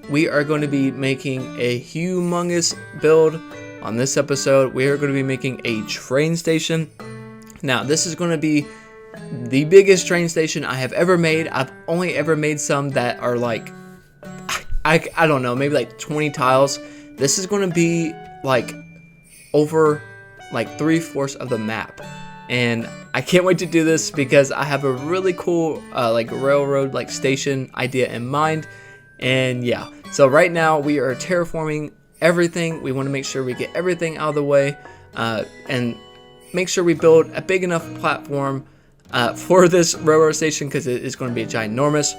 [SPEAKER 2] We are going to be making a humongous build on this episode. We are going to be making a train station. Now, this is going to be the biggest train station I have ever made. I've only ever made some that are like, I don't know, maybe like 20 tiles. This is going to be like over like 3/4 of the map, and I can't wait to do this because I have a really cool like railroad like station idea in mind. And yeah, so right now we are terraforming everything. We want to make sure we get everything out of the way and make sure we build a big enough platform for this railroad station, because it is going to be ginormous.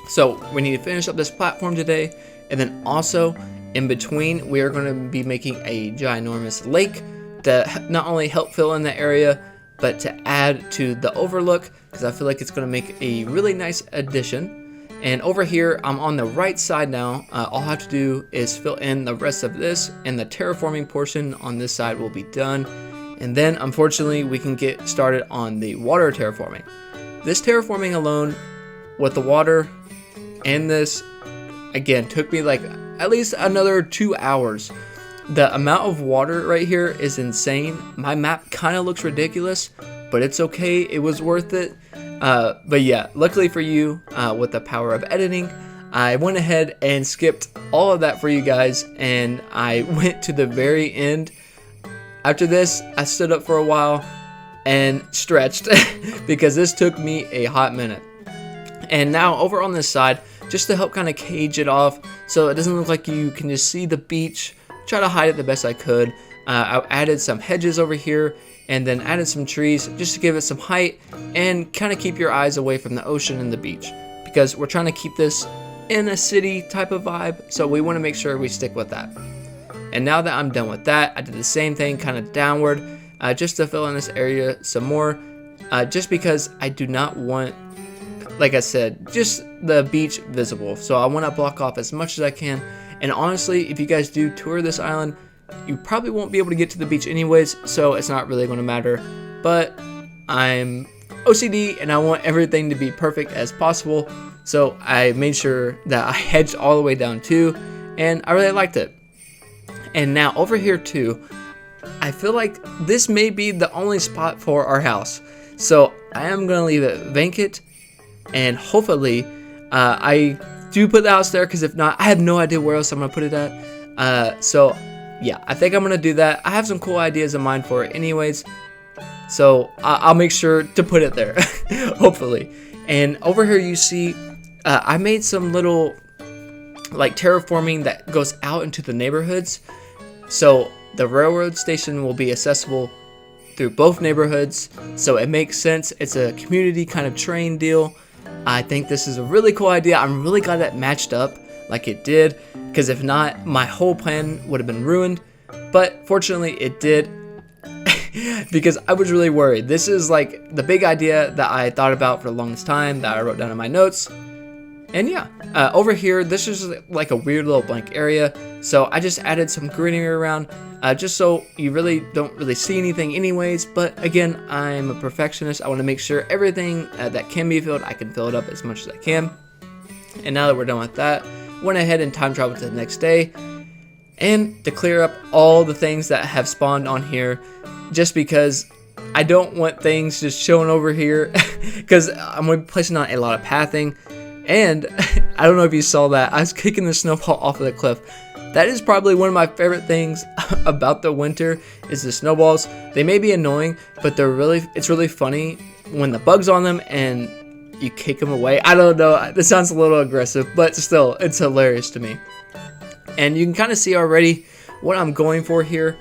[SPEAKER 2] So we need to finish up this platform today, and then also in between we are going to be making a ginormous lake to not only help fill in the area, but to add to the overlook, because I feel like it's going to make a really nice addition. And over here, I'm on the right side now. All I have to do is fill in the rest of this, and the terraforming portion on this side will be done. And then, unfortunately, we can get started on the water terraforming. This terraforming alone, with the water and this, again, took me like at least another 2 hours. The amount of water right here is insane. My map kind of looks ridiculous, but it's okay. It was worth it. But yeah, luckily for you, with the power of editing, I went ahead and skipped all of that for you guys, and I went to the very end. After this, I stood up for a while and stretched because this took me a hot minute. And now over on this side, just to help kind of cage it off so it doesn't look like you can just see the beach, try to hide it the best I could. I added some hedges over here and then added some trees just to give it some height and kind of keep your eyes away from the ocean and the beach, because we're trying to keep this in a city type of vibe, so we want to make sure we stick with that. And now that I'm done with that, I did the same thing kind of downward, just to fill in this area some more, just because I do not want, like I said, just the beach visible. So I want to block off as much as I can. And honestly, if you guys do tour this island, you probably won't be able to get to the beach anyways, so it's not really going to matter. But I'm OCD and I want everything to be perfect as possible, so I made sure that I hedged all the way down too, and I really liked it. And now over here too, I feel like this may be the only spot for our house, so I am going to leave it vacant, and hopefully I do put the house there, because if not, I have no idea where else I'm going to put it at. So yeah, I think I'm going to do that. I have some cool ideas in mind for it anyways, so I'll make sure to put it there, hopefully. And over here you see I made some little like terraforming that goes out into the neighborhoods, so the railroad station will be accessible through both neighborhoods, so it makes sense. It's a community kind of train deal. I think this is a really cool idea. I'm really glad that matched up like it did, because if not, my whole plan would have been ruined. But fortunately it did, because I was really worried. This is like the big idea that I thought about for the longest time, that I wrote down in my notes. And yeah, over here, this is like a weird little blank area, so I just added some greenery around, just so you really don't really see anything anyways. But again, I'm a perfectionist. I want to make sure everything that can be filled, I can fill it up as much as I can. And now that we're done with that, went ahead and time traveled to the next day, and to clear up all the things that have spawned on here, just because I don't want things just showing over here, because I'm going to be placing on a lot of pathing. And I don't know if you saw that, I was kicking the snowball off of the cliff. That is probably one of my favorite things about the winter, is the snowballs. They may be annoying, but it's really funny when the bug's on them and you kick them away. I don't know, this sounds a little aggressive, but still, it's hilarious to me. And you can kind of see already what I'm going for here.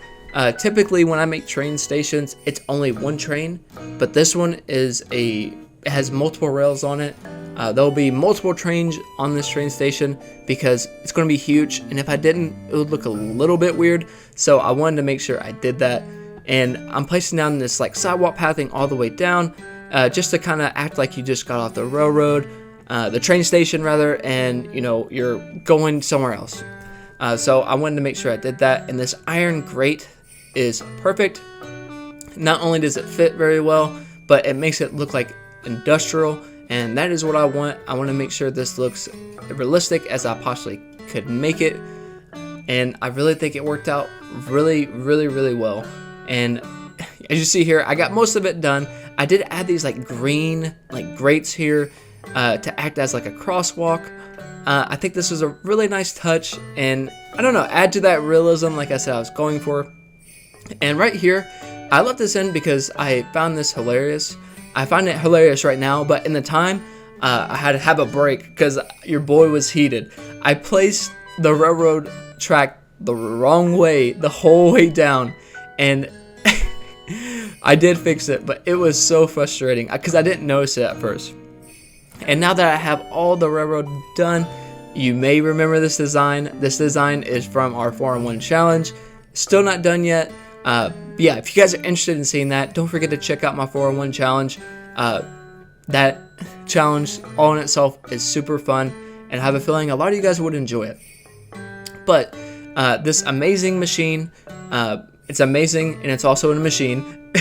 [SPEAKER 2] Typically when I make train stations, it's only one train, but this one it has multiple rails on it. There'll be multiple trains on this train station because it's going to be huge, and if I didn't, it would look a little bit weird, so I wanted to make sure I did that. And I'm placing down this like sidewalk pathing all the way down, just to kind of act like you just got off the railroad, the train station rather, and you know, you're going somewhere else. So I wanted to make sure I did that, and this iron grate is perfect. Not only does it fit very well, but it makes it look like industrial, and that is what I want. I want to make sure this looks realistic as I possibly could make it, and I really think it worked out really well. And as you see here, I got most of it done. I did add these like green like grates here to act as like a crosswalk. I think this was a really nice touch, and I don't know, add to that realism like I said I was going for. And right here, I left this in because I found this hilarious. I find it hilarious right now, but in the time, I had to have a break because your boy was heated. I placed the railroad track the wrong way the whole way down, and I did fix it, but it was so frustrating because I didn't notice it at first. And now that I have all the railroad done, you may remember this design. This design is from our 4-in-1 challenge. Still not done yet. Yeah, if you guys are interested in seeing that, don't forget to check out my 401 challenge. That challenge all in itself is super fun, and I have a feeling a lot of you guys would enjoy it. But this amazing machine, it's amazing, and it's also a machine.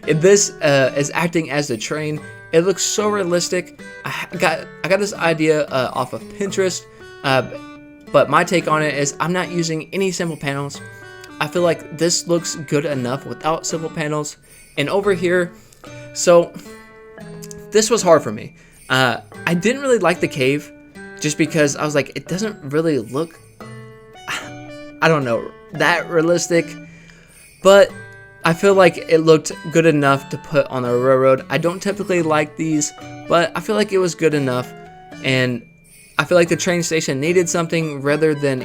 [SPEAKER 2] This is acting as the train. It looks so realistic. I got this idea off of Pinterest, but my take on it is I'm not using any simple panels. I feel like this looks good enough without simple panels. And over here, so this was hard for me. I didn't really like the cave just because I was like, it doesn't really look, I don't know, that realistic. But I feel like it looked good enough to put on the railroad. I don't typically like these, but I feel like it was good enough. And I feel like the train station needed something rather than,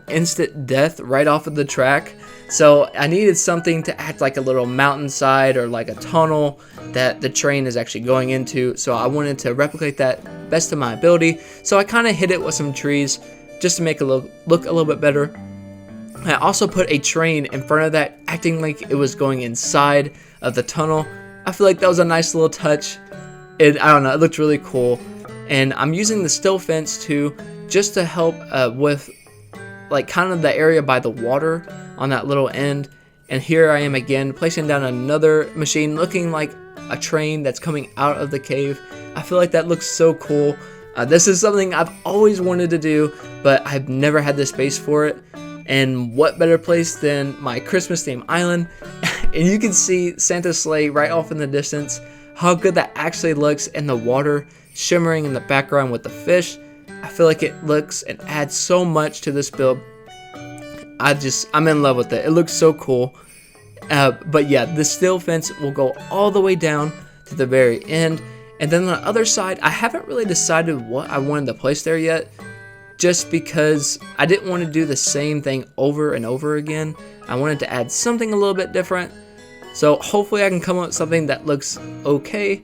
[SPEAKER 2] instant death right off of the track. So I needed something to act like a little mountainside or like a tunnel that the train is actually going into. So I wanted to replicate that best of my ability. So I kind of hit it with some trees just to make it look a little bit better. I also put a train in front of that, acting like it was going inside of the tunnel. I feel like that was a nice little touch. I don't know, it looked really cool. And I'm using the still fence too, just to help with like kind of the area by the water on that little end. And here I am again, placing down another machine looking like a train that's coming out of the cave. I feel like that looks so cool. This is something I've always wanted to do, but I've never had the space for it. And what better place than my Christmas theme island? And you can see Santa's sleigh right off in the distance. How good that actually looks in the water, shimmering in the background with the fish. I feel like it looks and adds so much to this build. I'm in love with it. It looks so cool. But yeah, the steel fence will go all the way down to the very end. And then on the other side, I haven't really decided what I wanted to place there yet, just because I didn't want to do the same thing over and over again. I wanted to add something a little bit different. So hopefully I can come up with something that looks okay.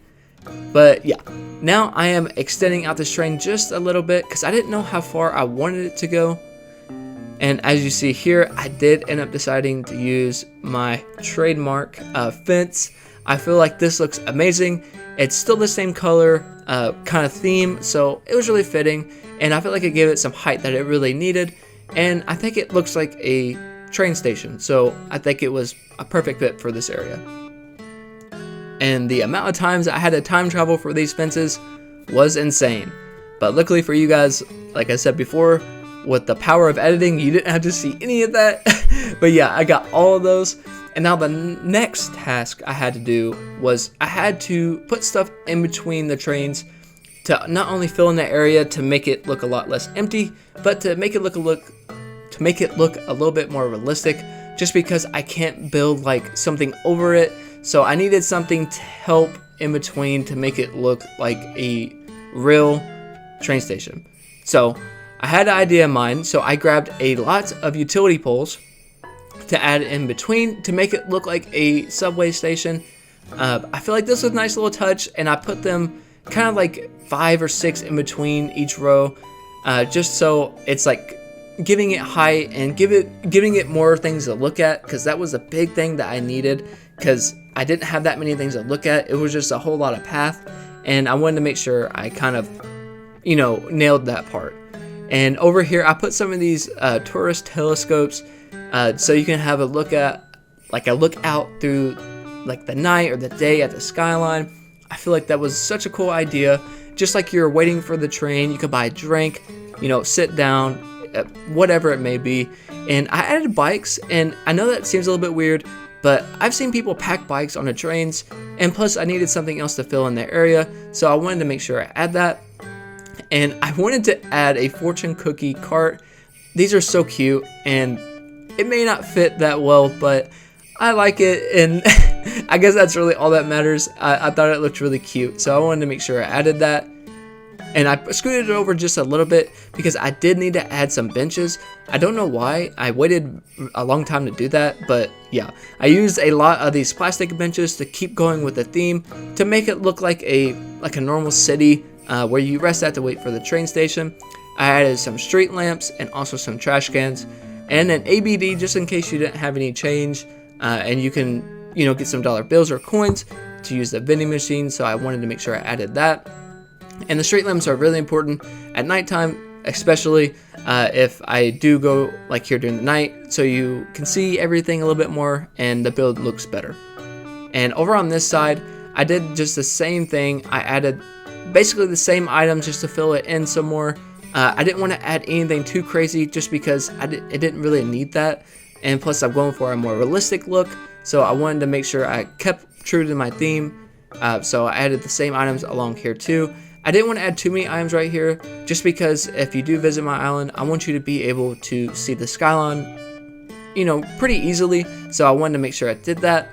[SPEAKER 2] But yeah, now I am extending out this train just a little bit because I didn't know how far I wanted it to go. And as you see here, I did end up deciding to use my trademark fence. I feel like this looks amazing. It's still the same color kind of theme, so it was really fitting. And I feel like it gave it some height that it really needed. And I think it looks like a train station, so I think it was a perfect fit for this area. And the amount of times I had to time travel for these fences was insane. But luckily for you guys, like I said before, with the power of editing, you didn't have to see any of that. But yeah, I got all of those. And now the next task I had to do was I had to put stuff in between the trains to not only fill in the area to make it look a lot less empty, but to make it look a little bit more realistic, just because I can't build like something over it. So I needed something to help in between to make it look like a real train station. So I had an idea in mind, so I grabbed a lot of utility poles to add in between to make it look like a subway station. I feel like this was a nice little touch, and I put them kind of like 5 or 6 in between each row, just so it's like giving it height and giving it more things to look at, because that was a big thing that I needed, because I didn't have that many things to look at. It was just a whole lot of path, and I wanted to make sure I kind of nailed that part. And over here I put some of these tourist telescopes, so you can have a look out through like the night or the day at the skyline. I feel like that was such a cool idea. Just like you're waiting for the train, you could buy a drink, sit down, whatever it may be. And I added bikes, and I know that seems a little bit weird, but I've seen people pack bikes onto trains, and plus I needed something else to fill in the area, so I wanted to make sure I add that. And I wanted to add a fortune cookie cart. These are so cute, and it may not fit that well, but I like it, and I guess that's really all that matters. I thought it looked really cute, so I wanted to make sure I added that. And I scooted it over just a little bit because I did need to add some benches. I don't know why. I waited a long time to do that, but yeah. I used a lot of these plastic benches to keep going with the theme to make it look like a normal city where you rest at to wait for the train station. I added some street lamps and also some trash cans and an ABD just in case you didn't have any change. and you can, get some dollar bills or coins to use the vending machine. So I wanted to make sure I added that. And the street lamps are really important at nighttime, especially if I do go like here during the night, so you can see everything a little bit more and the build looks better. And over on this side, I did just the same thing. I added basically the same items just to fill it in some more. I didn't want to add anything too crazy just because it didn't really need that. And plus I'm going for a more realistic look, so I wanted to make sure I kept true to my theme. So I added the same items along here too. I didn't want to add too many items right here, just because if you do visit my island, I want you to be able to see the skyline, pretty easily. So I wanted to make sure I did that.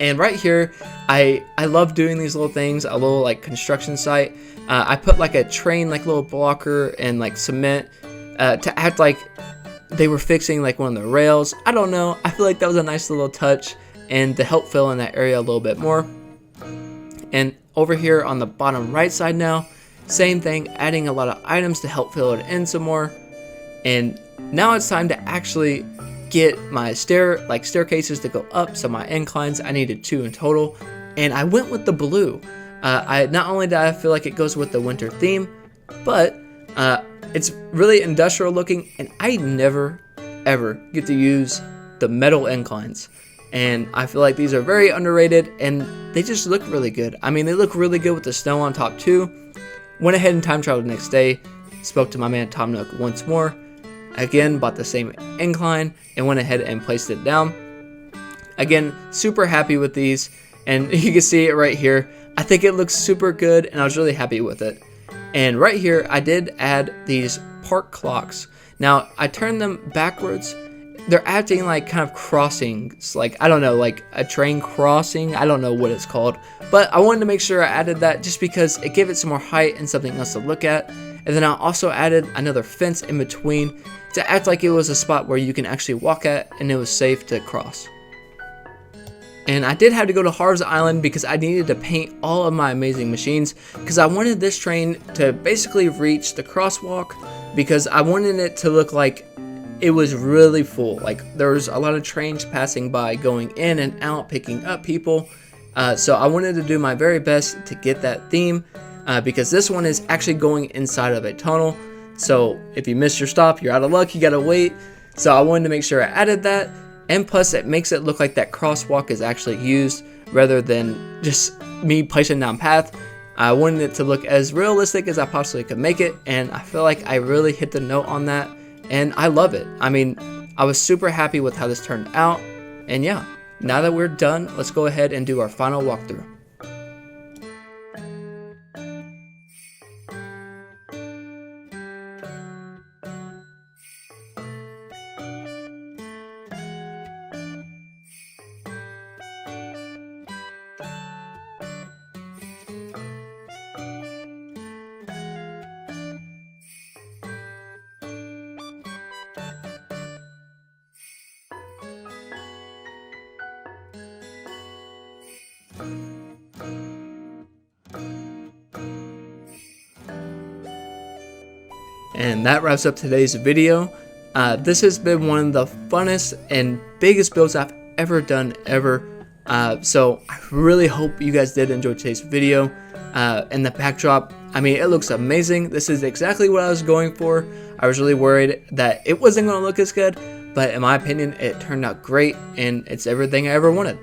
[SPEAKER 2] And right here, I love doing these little things, a little like construction site. I put like a train, like little blocker and like cement to act like they were fixing like one of the rails. I don't know. I feel like that was a nice little touch and to help fill in that area a little bit more. And over here on the bottom right side now, same thing, adding a lot of items to help fill it in some more. And now it's time to actually get my staircases to go up. So my inclines, I needed 2 in total, and I went with the blue. Not only did I feel like it goes with the winter theme, but it's really industrial looking, and I never ever get to use the metal inclines. And I feel like these are very underrated, and they just look really good. I mean, they look really good with the snow on top too. Went ahead and time traveled the next day, spoke to my man Tom Nook once more. Again, bought the same incline and went ahead and placed it down. Again, super happy with these, and you can see it right here. I think it looks super good, and I was really happy with it. And right here, I did add these park clocks. Now, I turned them backwards. They're acting like kind of crossings, like, I don't know, like a train crossing. I don't know what it's called, but I wanted to make sure I added that just because it gave it some more height and something else to look at. And then I also added another fence in between to act like it was a spot where you can actually walk at and it was safe to cross. And I did have to go to Harv's Island because I needed to paint all of my amazing machines, because I wanted this train to basically reach the crosswalk, because I wanted it to look like it was really full. Like there was a lot of trains passing by, going in and out, picking up people. So I wanted to do my very best to get that theme, because this one is actually going inside of a tunnel. So if you miss your stop, you're out of luck, you gotta wait. So I wanted to make sure I added that. And plus it makes it look like that crosswalk is actually used rather than just me placing down path. I wanted it to look as realistic as I possibly could make it, and I feel like I really hit the note on that. And I love it. I mean, I was super happy with how this turned out. And yeah, now that we're done, let's go ahead and do our final walkthrough. And that wraps up today's video. This has been one of the funnest and biggest builds I've ever done ever. So I really hope you guys did enjoy today's video. And the backdrop, I mean, it looks amazing. This is exactly what I was going for. I was really worried that it wasn't going to look as good, but in my opinion, it turned out great, and it's everything I ever wanted.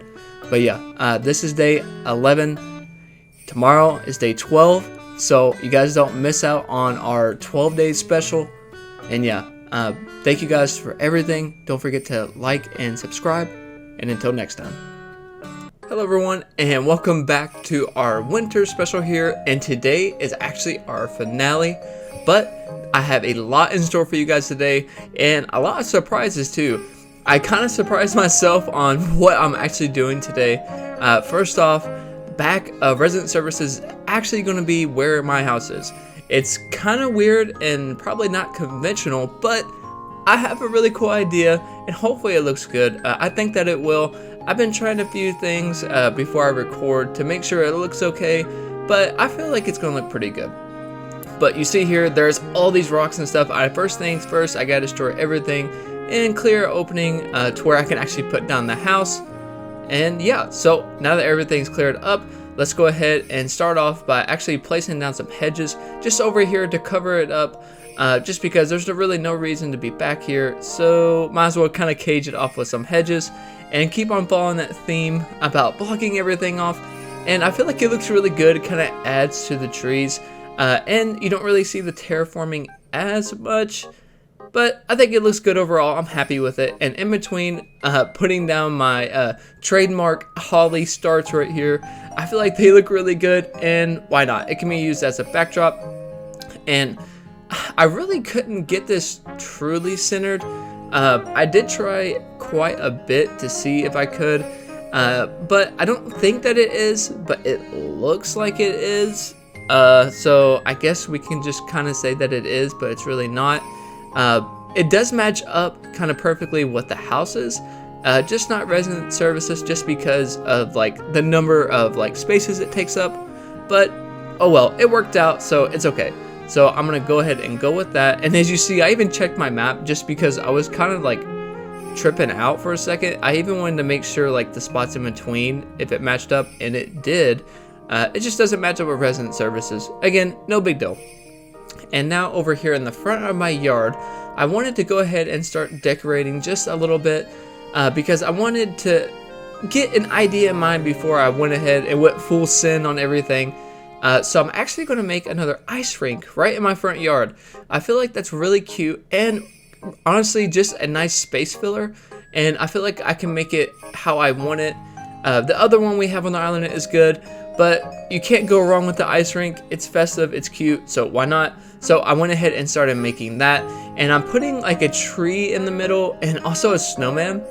[SPEAKER 2] But yeah, this is day 11. Tomorrow is day 12. So you guys don't miss out on our 12-day special. And yeah, thank you guys for everything. Don't forget to like and subscribe. And until next time. Hello everyone, and welcome back to our winter special here. And today is actually our finale. But I have a lot in store for you guys today, and a lot of surprises too. I kind of surprised myself on what I'm actually doing today. First off, back of resident services actually going to be where my house is. It's kind of weird and probably not conventional, but I have a really cool idea, and hopefully it looks good. I think that it will. I've been trying a few things before I record to make sure it looks okay, but I feel like it's going to look pretty good. But you see here, there's all these rocks and stuff. First things first, I got to destroy everything
[SPEAKER 1] and clear opening to where I can actually put down the house. And yeah, so now that everything's cleared up, let's go ahead and start off by actually placing down some hedges just over here to cover it up, just because there's really no reason to be back here, so might as well kind of cage it off with some hedges and keep on following that theme about blocking everything off. And I feel like it looks really good. It kind of adds to the trees, and you don't really see the terraforming as much, but I think it looks good overall. I'm happy with it. And in between putting down my trademark holly starts right here, I feel like they look really good, and why not? It can be used as a backdrop. And I really couldn't get this truly centered. I did try quite a bit to see if I could, but I don't think that it is, but it looks like it is. So I guess we can just kind of say that it is, but it's really not. It does match up kind of perfectly with the houses, just not resident services, just because of like the number of like spaces it takes up. But oh well, it worked out, so it's okay. So I'm gonna go ahead and go with that. And as you see, I even checked my map just because I was kind of like tripping out for a second. I even wanted to make sure like the spots in between, if it matched up, and it did. It just doesn't match up with resident services. Again, no big deal. And now over here in the front of my yard, I wanted to go ahead and start decorating just a little bit, because I wanted to get an idea in mind before I went ahead and went full send on everything. So I'm actually going to make another ice rink right in my front yard. I feel like that's really cute and honestly just a nice space filler, and I feel like I can make it how I want it. The other one we have on the island is good, but you can't go wrong with the ice rink. It's festive, it's cute, so why not? So I went ahead and started making that, and I'm putting like a tree in the middle and also a snowman.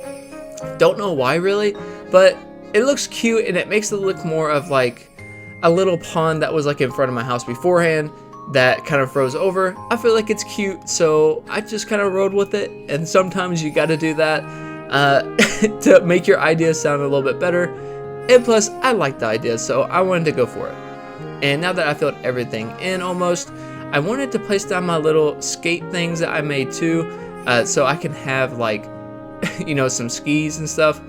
[SPEAKER 1] Don't know why really, but it looks cute and it makes it look more of like a little pond that was like in front of my house beforehand that kind of froze over. I feel like it's cute, so I just kind of rode with it, and sometimes you got to do that to make your ideas sound a little bit better. And plus, I like the idea, so I wanted to go for it. And now that I filled everything in almost, I wanted to place down my little skate things that I made too, so I can have like, you know, some skis and stuff.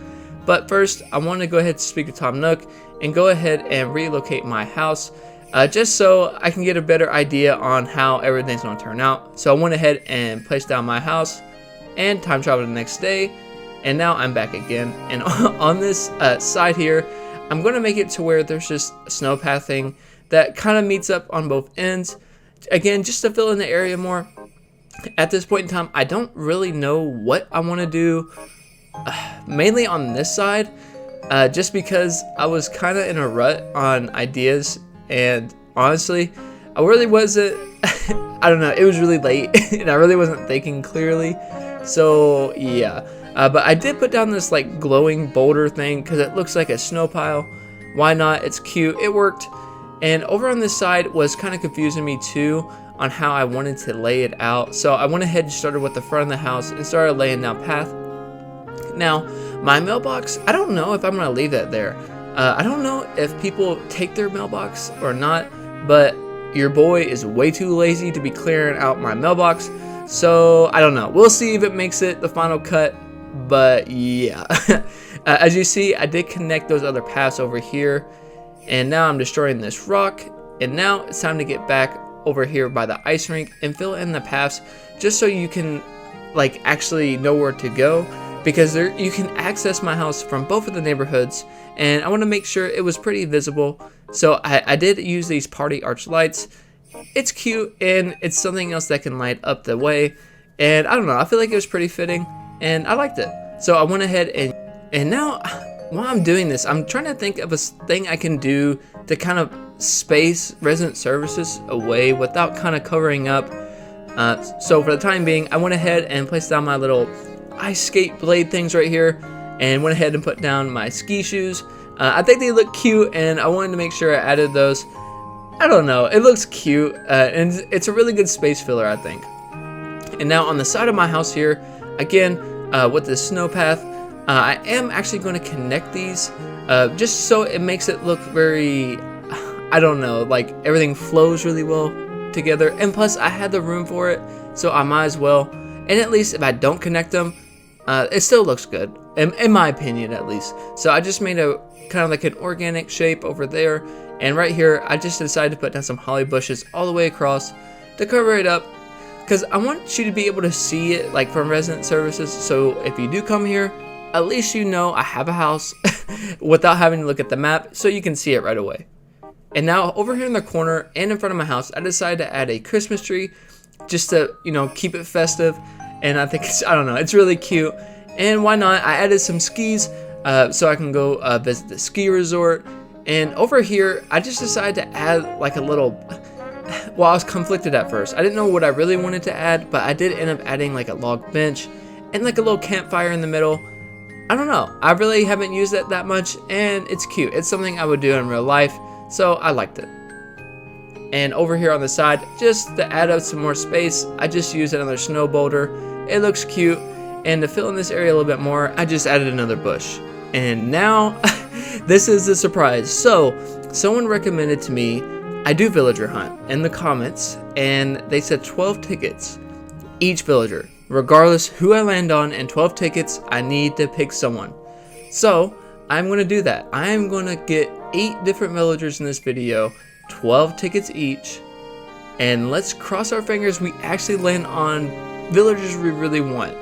[SPEAKER 1] But first, I want to go ahead and speak to Tom Nook and go ahead and relocate my house, just so I can get a better idea on how everything's going to turn out. So I went ahead and placed down my house and time traveled the next day, and now I'm back again. And on this side here, I'm going to make it to where there's just a snow pathing that kind of meets up on both ends. Again, just to fill in the area more. At this point in time, I don't really know what I want to do, mainly on this side, just because I was kind of in a rut on ideas, and honestly, I really wasn't, I don't know, it was really late, and I really wasn't thinking clearly, so yeah. But I did put down this like glowing boulder thing because it looks like a snow pile. Why not? It's cute. It worked. And over on this side was kind of confusing me too on how I wanted to lay it out. So I went ahead and started with the front of the house and started laying down path. Now, my mailbox, I don't know if I'm going to leave that there. I don't know if people take their mailbox or not, but your boy is way too lazy to be clearing out my mailbox. So I don't know. We'll see if it makes it the final cut. But yeah, as you see, I did connect those other paths over here, and now I'm destroying this rock, and now it's time to get back over here by the ice rink and fill in the paths just so you can like actually know where to go, because there you can access my house from both of the neighborhoods, and I want to make sure it was pretty visible. So I did use these party arch lights. It's cute, and it's something else that can light up the way, and I don't know, I feel like it was pretty fitting and I liked it. So I went ahead and now while I'm doing this, I'm trying to think of a thing I can do to kind of space resident services away without kind of covering up. So for the time being, I went ahead and placed down my little ice skate blade things right here, and went ahead and put down my ski shoes. I think they look cute, and I wanted to make sure I added those. I don't know, it looks cute, and it's a really good space filler, I think. And now on the side of my house here, again, with this snow path, I am actually going to connect these just so it makes it look very, I don't know, like everything flows really well together. And plus I had the room for it, so I might as well.
[SPEAKER 2] And at least if I don't connect them, it still looks good, in my opinion at least. So I just made a kind of like an organic shape over there. And right here, I just decided to put down some holly bushes all the way across to cover it up, because I want you to be able to see it like from resident services. So if you do come here, at least you know I have a house without having to look at the map, so you can see it right away. And now over here in the corner and in front of my house, I decided to add a Christmas tree just to, you know, keep it festive. And I think I don't know, it's really cute. And why not? I added some skis so I can go visit the ski resort. And over here, I just decided to add like a little, well, I was conflicted at first. I didn't know what I really wanted to add, but I did end up adding like a log bench and like a little campfire in the middle. I don't know, I really haven't used it that much, and it's cute. It's something I would do in real life, so I liked it. And over here on the side, just to add up some more space, I just used another snow boulder. It looks cute, and to fill in this area a little bit more, I just added another bush. And now, this is the surprise. So, someone recommended to me I do villager hunt in the comments, and they said 12 tickets, each villager. Regardless who I land on and 12 tickets, I need to pick someone. So, I'm going to do that. I'm going to get 8 different villagers in this video, 12 tickets each, and let's cross our fingers we actually land on villagers we really want.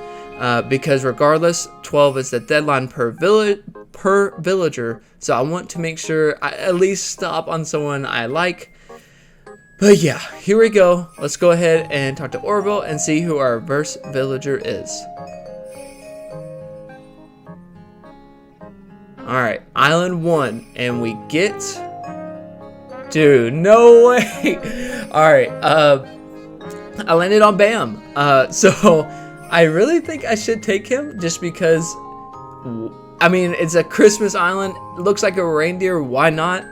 [SPEAKER 2] Because regardless, 12 is the deadline per villager, so I want to make sure I at least stop on someone I like. But yeah, here we go. Let's go ahead and talk to Orville and see who our first villager is. Alright, Island 1, and we get... Dude, no way! Alright, I landed on Bam. So, I really think I should take him just because... I mean, it's a Christmas island. It looks like a reindeer. Why not?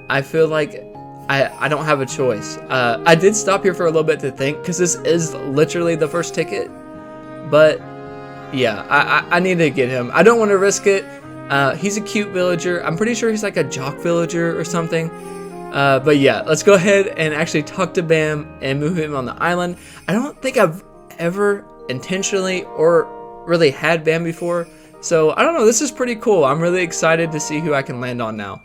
[SPEAKER 2] I feel like I don't have a choice. I did stop here for a little bit to think, because this is literally the first ticket. But yeah, I need to get him. I don't want to risk it. He's a cute villager. I'm pretty sure he's like a jock villager or something. But yeah, let's go ahead and actually talk to Bam and move him on the island. I don't think I've ever intentionally or really had Bam before. So I don't know, this is pretty cool. I'm really excited to see who I can land on now.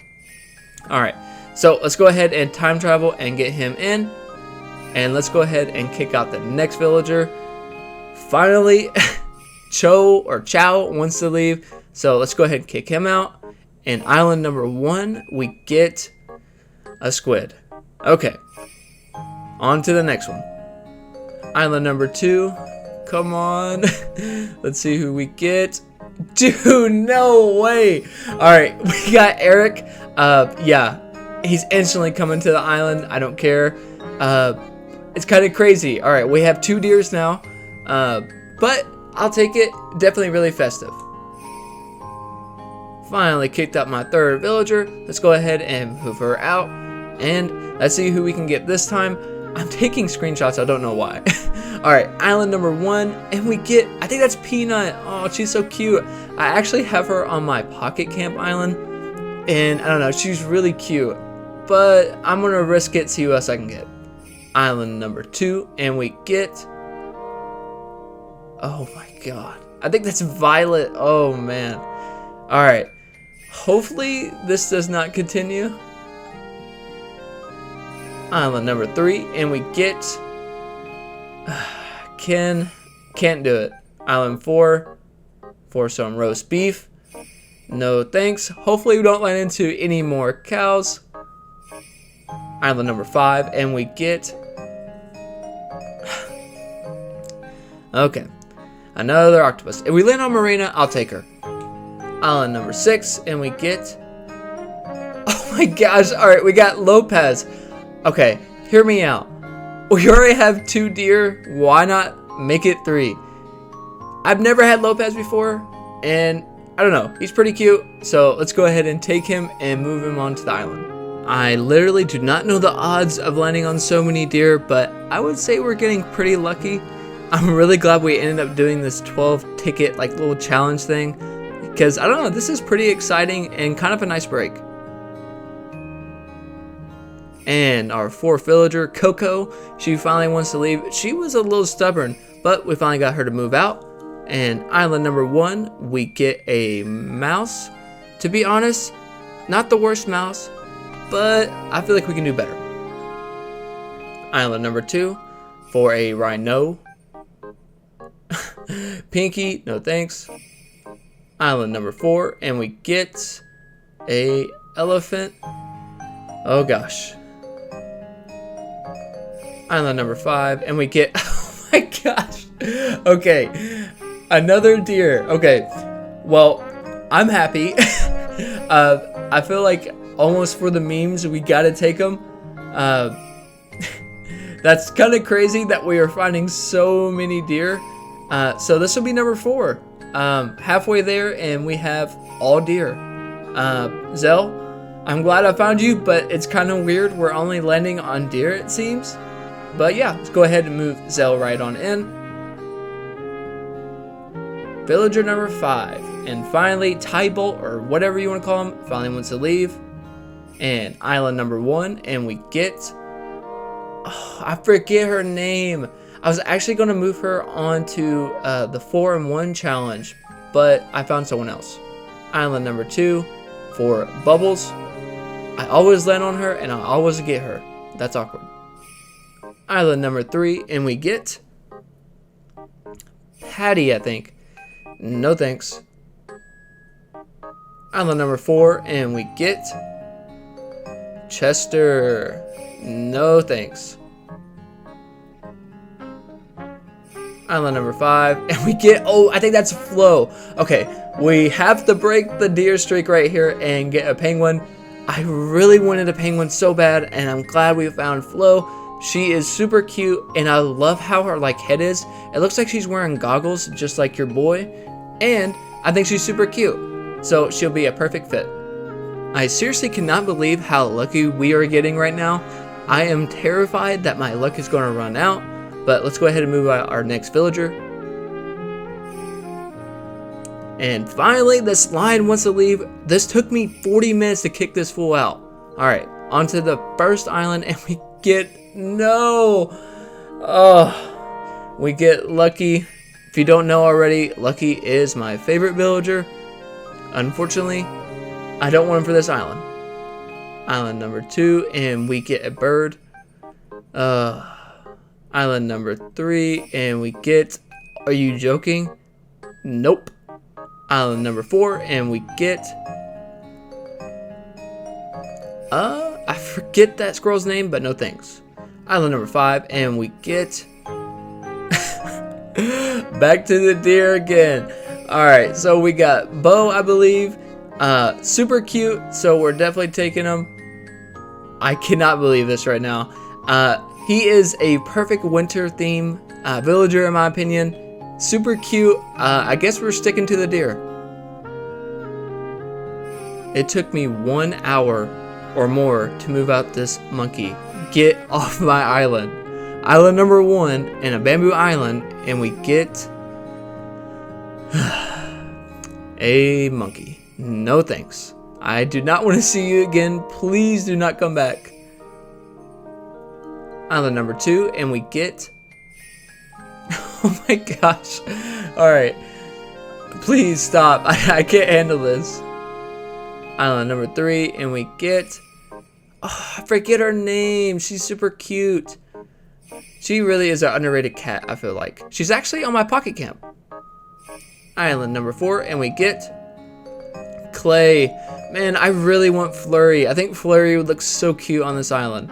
[SPEAKER 2] Alright, so let's go ahead and time travel and get him in. And let's go ahead and kick out the next villager. Finally, Chow wants to leave. So let's go ahead and kick him out. And island number 1, we get a squid. Okay, on to the next one. Island number 2, come on. Let's see who we get. Dude, no way. Alright, we got Eric. Yeah, he's instantly coming to the island. I don't care. It's kind of crazy. Alright, we have 2 deers now. But I'll take it. Definitely really festive. Finally kicked out my 3rd villager. Let's go ahead and move her out. And let's see who we can get this time. I'm taking screenshots, I don't know why. Alright, island number 1, and we get, I think that's Peanut. Oh, she's so cute. I actually have her on my pocket camp island, and I don't know, she's really cute. But I'm gonna risk it, see who else I can get. Island number 2, and we get, oh my god, I think that's Violet. Oh man. Alright, hopefully this does not continue. Island number 3, and we get can't do it. Island 4 for some roast beef. No thanks. Hopefully we don't land into any more cows. Island number 5, and we get okay, another octopus. If we land on Marina, I'll take her. Island number 6, and we get, oh my gosh. Alright, we got Lopez. Okay, hear me out. We already have 2 deer. Why not make it 3? I've never had Lopez before, and I don't know. He's pretty cute. So let's go ahead and take him and move him onto the island. I literally do not know the odds of landing on so many deer, but I would say we're getting pretty lucky. I'm really glad we ended up doing this 12 ticket like little challenge thing, because I don't know, this is pretty exciting and kind of a nice break. And our 4th villager, Coco, she finally wants to leave. She was a little stubborn. But we finally got her to move out. And island number 1, we get a mouse. To be honest, not the worst mouse, but I feel like we can do better. Island number 2 for a rhino. Pinky, no thanks. Island number 4, and we get a elephant. Oh gosh. Island number 5, and we get, oh my gosh. Okay, another deer. Okay, well, I'm happy. I feel like almost for the memes, we gotta take them. That's kind of crazy that we are finding so many deer. So this will be number 4. Halfway there, and we have all deer. Zell, I'm glad I found you, but it's kind of weird. We're only landing on deer, it seems. But yeah, let's go ahead and move Zell right on in. Villager number 5. And finally, Tybolt, or whatever you want to call him, finally wants to leave. And island number 1, and we get... Oh, I forget her name. I was actually going to move her on to the 4-in-1 challenge, but I found someone else. Island number 2 for Bubbles. I always land on her, and I always get her. That's awkward. Island number 3, and we get Patty, I think. No thanks. Island number 4, and we get Chester. No thanks. Island number 5, and we get, oh, I think that's Flo. Okay, we have to break the deer streak right here and get a penguin. I really wanted a penguin so bad, and I'm glad we found Flo. She is super cute, and I love how her head is. It looks like she's wearing goggles, just like your boy, and I think she's super cute. So she'll be a perfect fit. I seriously cannot believe how lucky we are getting right now. I am terrified that my luck is going to run out, but let's go ahead and move out our next villager. And finally, this lion wants to leave. This took me 40 minutes to kick this fool out. All right, onto the first island, and we get, no. Oh, we get Lucky. If you don't know already, Lucky is my favorite villager. Unfortunately, I don't want him for this island. Island number 2, and we get a bird. Island number 3, and we get, are you joking? Nope. Island number 4, and we get, I forget that squirrel's name, but no thanks. Island number 5, and we get back to the deer again. Alright, so we got Bo, I believe. Super cute, so we're definitely taking him. I cannot believe this right now. He is a perfect winter theme villager in my opinion. Super cute. I guess we're sticking to the deer. It took me 1 hour or more to move out this monkey. Get off my island. Island number 1 in a bamboo island, and we get a monkey. No thanks. I do not want to see you again. Please do not come back. Island number 2, and we get, oh my gosh. Alright, please stop. I can't handle this. Island number 3, and we get, oh, I forget her name. She's super cute. She really is an underrated cat, I feel like. She's actually on my pocket camp. Island number 4, and we get Clay. Man, I really want Flurry. I think Flurry would look so cute on this island.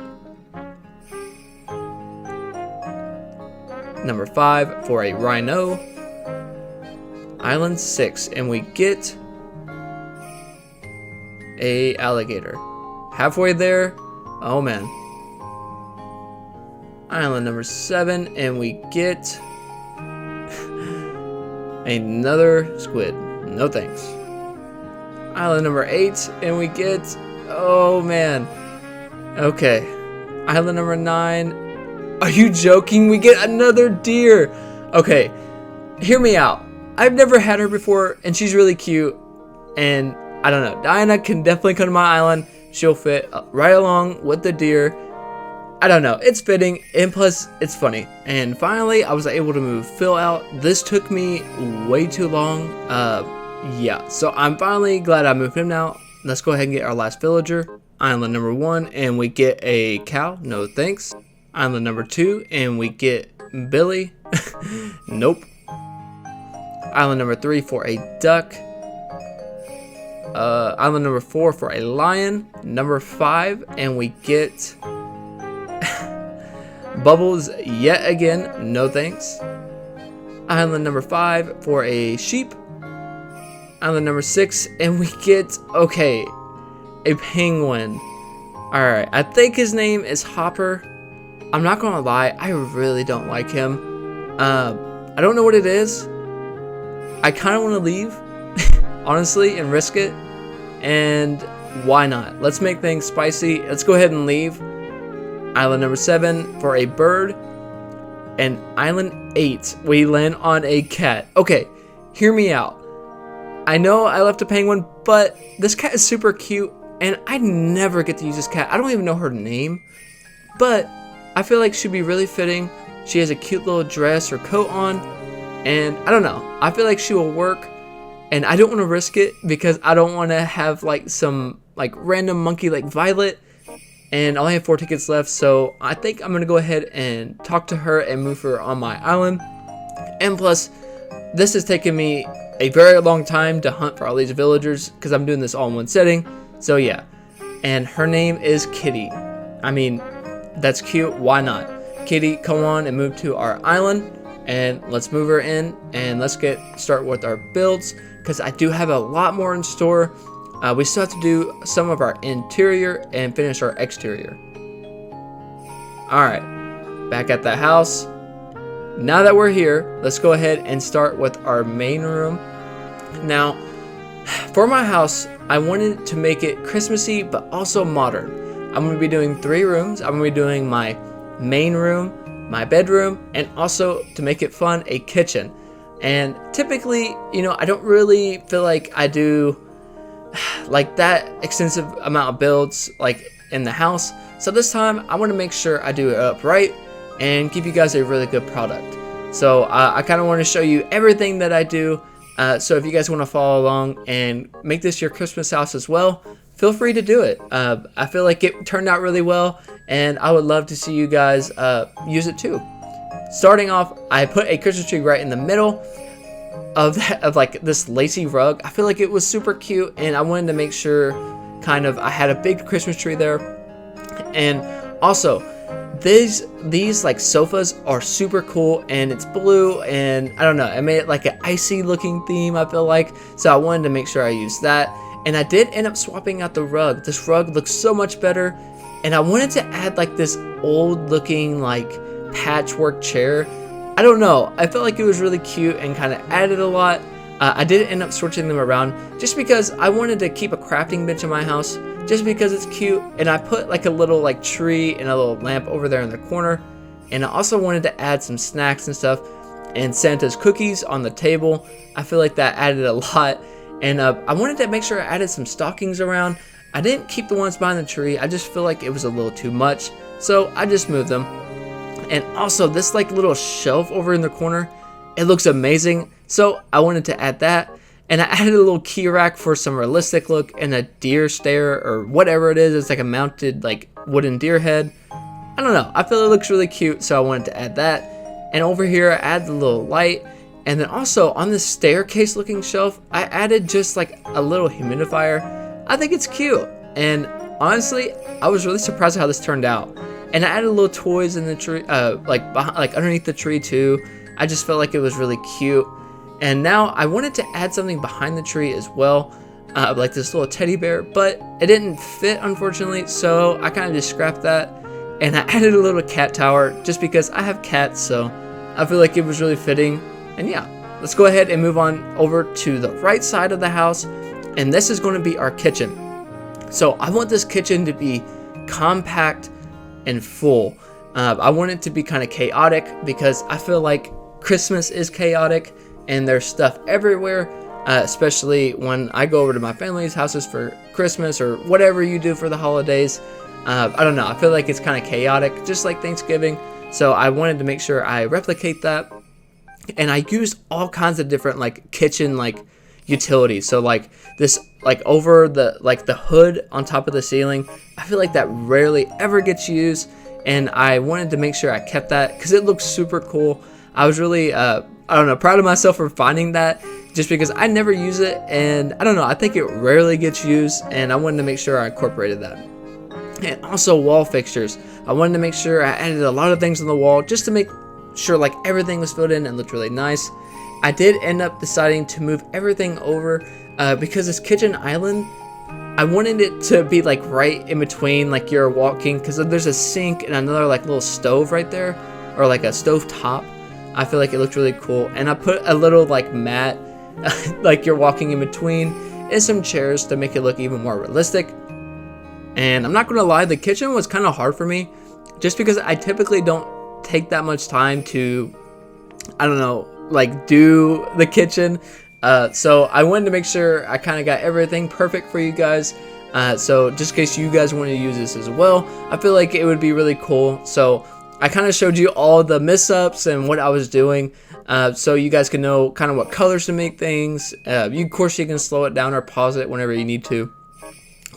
[SPEAKER 2] Number 5 for a rhino. Island 6, and we get a alligator. Halfway there. Oh man. Island number 7, and we get another squid. No thanks. Island number 8, and we get, oh man. Okay. Island number 9. Are you joking? We get another deer. Okay, hear me out. I've never had her before, and she's really cute. And I don't know. Diana can definitely come to my island. She'll fit right along with the deer. I don't know, it's fitting, and plus it's funny. And finally I was able to move Phil out. This took me way too long. Yeah, so I'm finally glad I moved him now. Let's go ahead and get our last villager. Island number 1, and we get a cow. No thanks. Island number 2, and we get Billy. Nope. Island number 3 for a duck. Island number 4 for a lion. Number 5, and we get Bubbles yet again. No thanks. Island number 5 for a sheep. Island number 6, and we get, okay, a penguin. Alright, I think his name is Hopper. I'm not gonna lie, I really don't like him. I don't know what it is. I kind of want to leave, honestly, and risk it. And why not? Let's make things spicy. Let's go ahead and leave. Island number 7 for a bird. And Island 8, we land on a cat. Okay, hear me out. I know I left a penguin, but this cat is super cute, and I never get to use this cat. I don't even know her name, but I feel like she'd be really fitting. She has a cute little dress or coat on, and I don't know. I feel like she will work, and I don't want to risk it because I don't want to have like some like random monkey like Violet, and I only have 4 tickets left, so I think I'm going to go ahead and talk to her and move her on my island. And plus, this has taken me a very long time to hunt for all these villagers because I'm doing this all in one setting. So yeah, and her name is Kitty. I mean, that's cute. Why not? Kitty, come on and move to our island, and let's move her in, and let's start with our builds because I do have a lot more in store. We still have to do some of our interior and finish our exterior. All right, back at the house. Now that we're here, let's go ahead and start with our main room. Now, for my house, I wanted to make it Christmassy, but also modern. I'm going to be doing 3 rooms. I'm going to be doing my main room, my bedroom, and also, to make it fun, a kitchen. And typically, you know, I don't really feel like I do like that extensive amount of builds like in the house. So this time, I want to make sure I do it up right and give you guys a really good product. So I kind of want to show you everything that I do. So if you guys want to follow along and make this your Christmas house as well, feel free to do it. I feel like it turned out really well, and I would love to see you guys use it too. Starting off, I put a Christmas tree right in the middle of like this lacy rug. I feel like it was super cute, and I wanted to make sure kind of I had a big Christmas tree there. And also, these like sofas are super cool, and it's blue, and I don't know, I made it like an icy looking theme, I feel like, so I wanted to make sure I used that. And I did end up swapping out the rug. This rug looks so much better, and I wanted to add like this old looking like patchwork chair. I don't know, I felt like it was really cute and kind of added a lot. I did end up switching them around just because I wanted to keep a crafting bench in my house, just because it's cute. And I put like a little like tree and a little lamp over there in the corner. And I also wanted to add some snacks and stuff and Santa's cookies on the table. I feel like that added a lot. And I wanted to make sure I added some stockings around. I didn't keep the ones behind the tree. I just feel like it was a little too much, so I just moved them. And also this like little shelf over in the corner, it looks amazing, so I wanted to add that. And I added a little key rack for some realistic look and a deer stare or whatever it is. It's like a mounted like wooden deer head. I don't know, I feel it looks really cute, so I wanted to add that. And over here I added the little light. And then also on this staircase looking shelf, I added just like a little humidifier. I think it's cute. And honestly, I was really surprised at how this turned out. And I added little toys in the tree, like underneath the tree too. I just felt like it was really cute. And now I wanted to add something behind the tree as well, like this little teddy bear, but it didn't fit unfortunately, so I kind of just scrapped that. And I added a little cat tower just because I have cats, so I feel like it was really fitting. And yeah, let's go ahead and move on over to the right side of the house, and this is going to be our kitchen. So I want this kitchen to be compact and full. I want it to be kind of chaotic because I feel like Christmas is chaotic and there's stuff everywhere, especially when I go over to my family's houses for Christmas or whatever you do for the holidays. I don't know, I feel like it's kind of chaotic, just like Thanksgiving. So I wanted to make sure I replicate that. And I used all kinds of different like kitchen like utilities. So like this, like over the like the hood on top of the ceiling, I feel like that rarely ever gets used, and I wanted to make sure I kept that because it looks super cool. I was really I don't know, proud of myself for finding that, just because I never use it, and I don't know, I think it rarely gets used, and I wanted to make sure I incorporated that. And also wall fixtures, I wanted to make sure I added a lot of things on the wall just to make sure like everything was filled in and looked really nice. I did end up deciding to move everything over because this kitchen island, I wanted it to be like right in between, like you're walking, because there's a sink and another like little stove right there, or like a stove top. I feel like it looked really cool, and I put a little like mat like you're walking in between, and some chairs to make it look even more realistic. And I'm not gonna lie, the kitchen was kind of hard for me, just because I typically don't take that much time to, I don't know, like do the kitchen. So I wanted to make sure I kind of got everything perfect for you guys. So just in case you guys want to use this as well, I feel like it would be really cool. So I kind of showed you all the mess-ups and what I was doing, so you guys can know kind of what colors to make things. Of course, you can slow it down or pause it whenever you need to.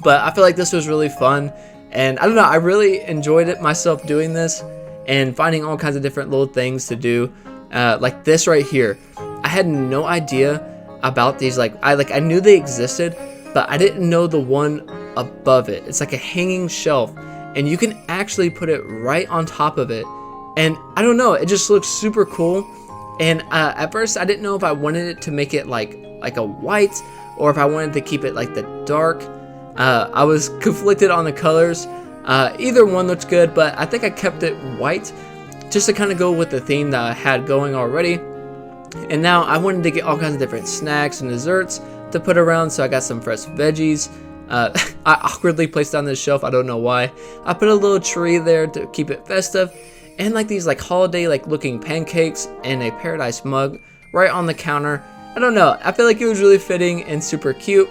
[SPEAKER 2] But I feel like this was really fun, and I don't know, I really enjoyed it myself doing this and finding all kinds of different little things to do, like this right here. I had no idea about these. I knew they existed, but I didn't know the one above it. It's like a hanging shelf, and you can actually put it right on top of it, and I don't know, it just looks super cool. And at first I didn't know if I wanted it to make it like a white, or if I wanted to keep it like the dark. I was conflicted on the colors. Either one looks good, but I think I kept it white just to kind of go with the theme that I had going already. And now I wanted to get all kinds of different snacks and desserts to put around, so I got some fresh veggies. I awkwardly placed on this shelf, I don't know why. I put a little tree there to keep it festive, and like these like holiday like looking pancakes and a paradise mug right on the counter. I don't know, I feel like it was really fitting and super cute.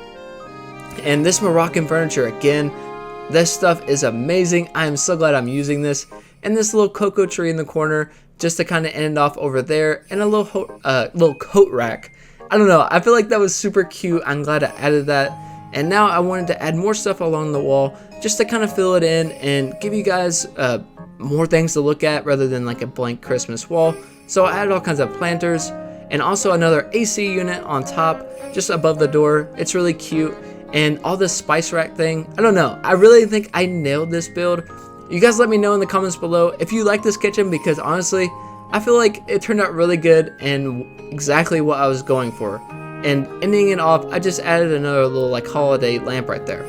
[SPEAKER 2] And this Moroccan furniture, again, this stuff is amazing. I am so glad I'm using this. And this little cocoa tree in the corner, just to kind of end off over there, and a little coat rack. I don't know, I feel like that was super cute. I'm glad I added that. And now I wanted to add more stuff along the wall, just to kind of fill it in and give you guys more things to look at rather than like a blank Christmas wall. So I added all kinds of planters, and also another AC unit on top, just above the door. It's really cute. And all this spice rack thing, I don't know, I really think I nailed this build. You guys let me know in the comments below if you like this kitchen, because honestly, I feel like it turned out really good and exactly what I was going for. And ending it off, I just added another little like holiday lamp right there.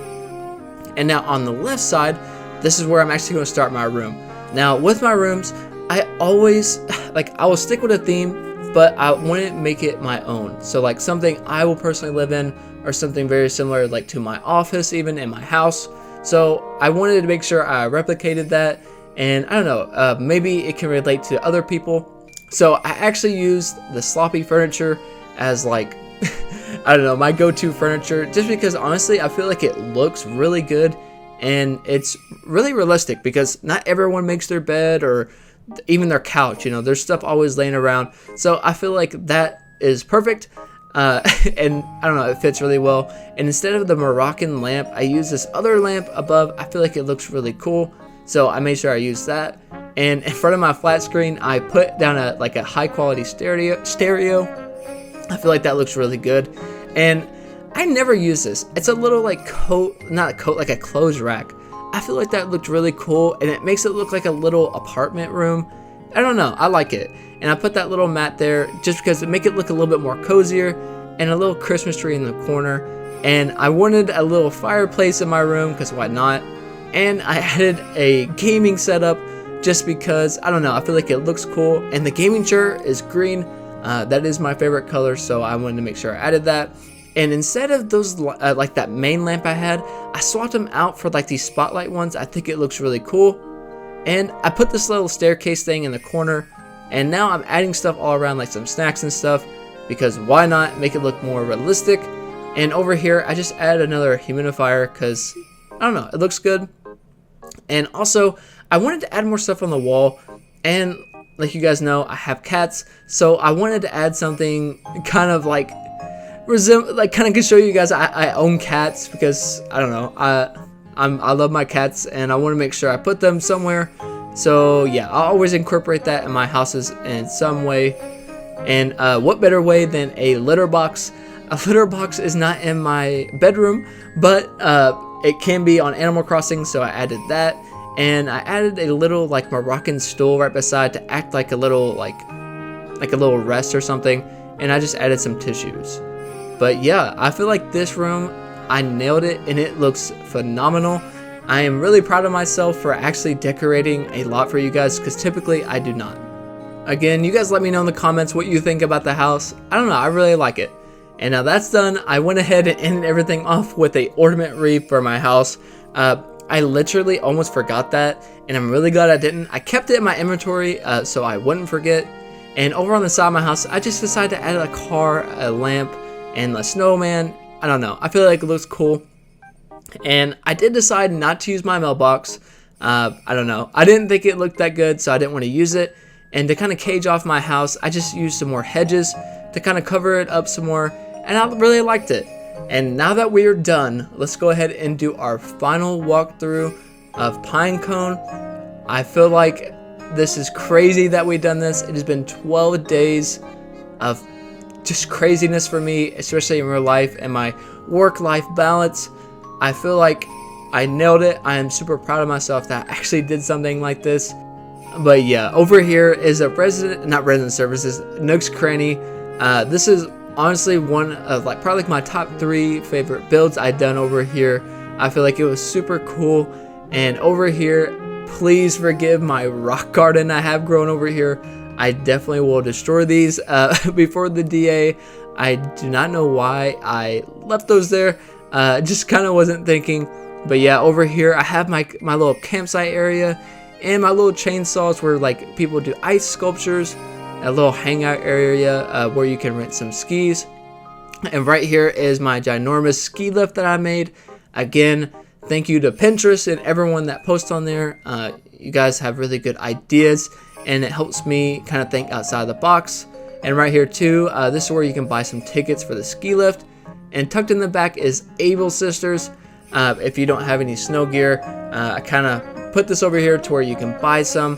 [SPEAKER 2] And now on the left side, this is where I'm actually going to start my room. Now with my rooms, I always, I will stick with a theme, but I want to make it my own. So like something I will personally live in, or something very similar like to my office, even in my house. So I wanted to make sure I replicated that, and I don't know, maybe it can relate to other people. So I actually used the sloppy furniture as like, I don't know, my go-to furniture, just because honestly I feel like it looks really good, and it's really realistic, because not everyone makes their bed or even their couch, you know, there's stuff always laying around. So I feel like that is perfect. And I don't know, it fits really well. And instead of the Moroccan lamp, I use this other lamp above. I feel like it looks really cool, so I made sure I used that. And in front of my flat screen, I put down a high quality stereo. I feel like that looks really good. And I never use this. It's a little like not a coat, like a clothes rack. I feel like that looked really cool, and it makes it look like a little apartment room. I don't know, I like it. And I put that little mat there just because it make it look a little bit more cozier, and a little Christmas tree in the corner. And I wanted a little fireplace in my room, because why not? And I added a gaming setup just because, I don't know, I feel like it looks cool. And the gaming chair is green. That is my favorite color, so I wanted to make sure I added that. And instead of those like that main lamp I had, I swapped them out for like these spotlight ones. I think it looks really cool. And I put this little staircase thing in the corner, and now I'm adding stuff all around, like some snacks and stuff, because why not make it look more realistic. And over here I just added another humidifier because I don't know, it looks good. And also, I wanted to add more stuff on the wall, and like you guys know, I have cats, so I wanted to add something kind of like kind of can show you guys I own cats, because I don't know, I love my cats and I want to make sure I put them somewhere. So yeah, I'll always incorporate that in my houses in some way. And what better way than a litter box? A litter box is not in my bedroom, but it can be on Animal Crossing, so I added that. And I added a little like Moroccan stool right beside to act like a little like a little rest or something. And I just added some tissues. But yeah, I feel like this room, I nailed it and it looks phenomenal. I am really proud of myself for actually decorating a lot for you guys, because typically I do not. Again, you guys let me know in the comments what you think about the house. I don't know, I really like it. And now that's done, I went ahead and ended everything off with a ornament wreath for my house. I literally almost forgot that, and I'm really glad I didn't. I kept it in my inventory so I wouldn't forget. And over on the side of my house, I just decided to add a car, a lamp, and a snowman. I don't know, I feel like it looks cool. And I did decide not to use my mailbox. I don't know, I didn't think it looked that good, so I didn't want to use it. And to kind of cage off my house, I just used some more hedges to kind of cover it up some more, and I really liked it. And now that we're done, let's go ahead and do our final walkthrough of Pinecone. I feel like this is crazy that we've done this. It has been 12 days of just craziness for me, especially in real life and my work-life balance. I feel like I nailed it. I am super proud of myself that I actually did something like this. But yeah, over here is a resident services, Nook's Cranny. This is honestly one of probably my top 3 favorite builds I've done over here. I feel like it was super cool. And over here, please forgive my rock garden I have grown over here. I definitely will destroy these before the DA. I do not know why I left those there. Just kind of wasn't thinking. But yeah, over here I have my little campsite area and my little chainsaws where like people do ice sculptures. A little hangout area where you can rent some skis. And right here is my ginormous ski lift that I made. Again, thank you to Pinterest and everyone that posts on there. You guys have really good ideas, and it helps me kind of think outside the box. And right here too, this is where you can buy some tickets for the ski lift. And tucked in the back is Able Sisters. If you don't have any snow gear, I kind of put this over here to where you can buy some.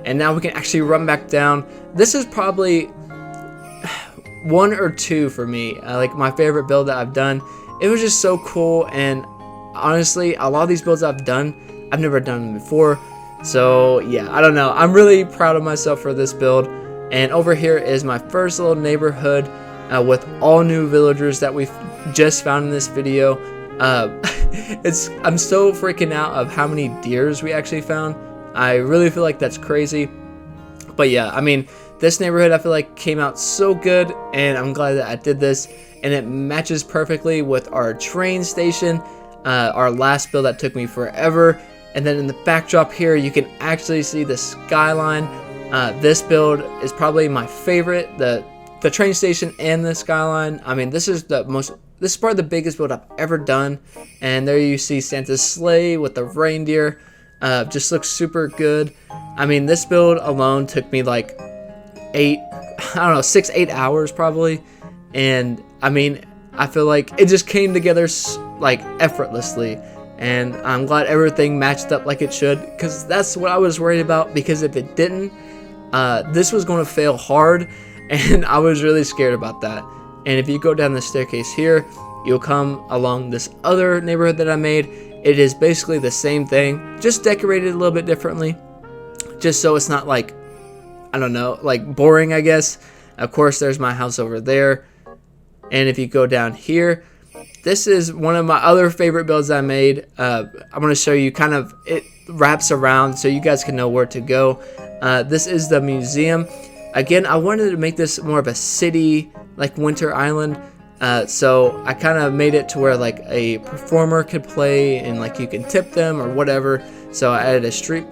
[SPEAKER 2] And now we can actually run back down. This is probably 1 or 2 for me. Like my favorite build that I've done. It was just so cool, and honestly, a lot of these builds I've done, I've never done them before. So yeah, I don't know. I'm really proud of myself for this build. And over here is my first little neighborhood with all new villagers that we've just found in this video. I'm so freaking out of how many deers we actually found. I really feel like that's crazy. But yeah, I mean, this neighborhood I feel like came out so good, and I'm glad that I did this. And it matches perfectly with our train station, our last build that took me forever. And then in the backdrop here, you can actually see the skyline. This build is probably my favorite, the train station and the skyline. I mean, this is probably the biggest build I've ever done. And there you see Santa's sleigh with the reindeer. Just looks super good. I mean, this build alone took me like 6-8 hours probably. And I mean, I feel like it just came together like effortlessly. And I'm glad everything matched up like it should, because that's what I was worried about, because if it didn't, this was going to fail hard, and I was really scared about that. And if you go down the staircase here, you'll come along this other neighborhood that I made. It is basically the same thing, just decorated a little bit differently, just so it's not like, I don't know, like boring, I guess. Of course, there's my house over there. And if you go down here, this is one of my other favorite builds I made. I'm going to show you kind of, it wraps around so you guys can know where to go. This is the museum. Again, I wanted to make this more of a city, like Winter Island. So I kind of made it to where like a performer could play and like you can tip them or whatever. So I added a street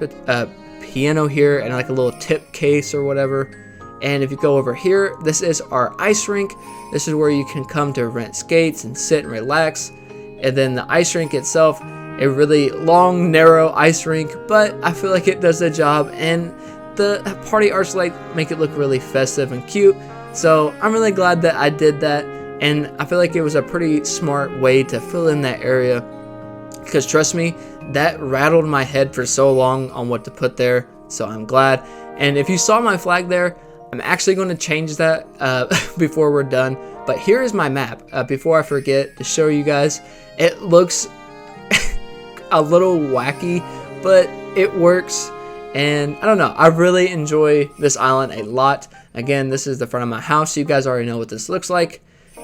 [SPEAKER 2] piano here and like a little tip case or whatever. And if you go over here, this is our ice rink. This is where you can come to rent skates and sit and relax. And then the ice rink itself a really long, narrow ice rink, but I feel like it does the job, and the party arch lights make it look really festive and cute. So I'm really glad that I did that, and I feel like it was a pretty smart way to fill in that area, because trust me, that rattled my head for so long on what to put there. So I'm glad. And if you saw my flag there, I'm actually going to change that before we're done. But here is my map. Before I forget to show you guys, it looks a little wacky, but it works. And I don't know, I really enjoy this island a lot. Again, this is the front of my house. You guys already know what this looks like.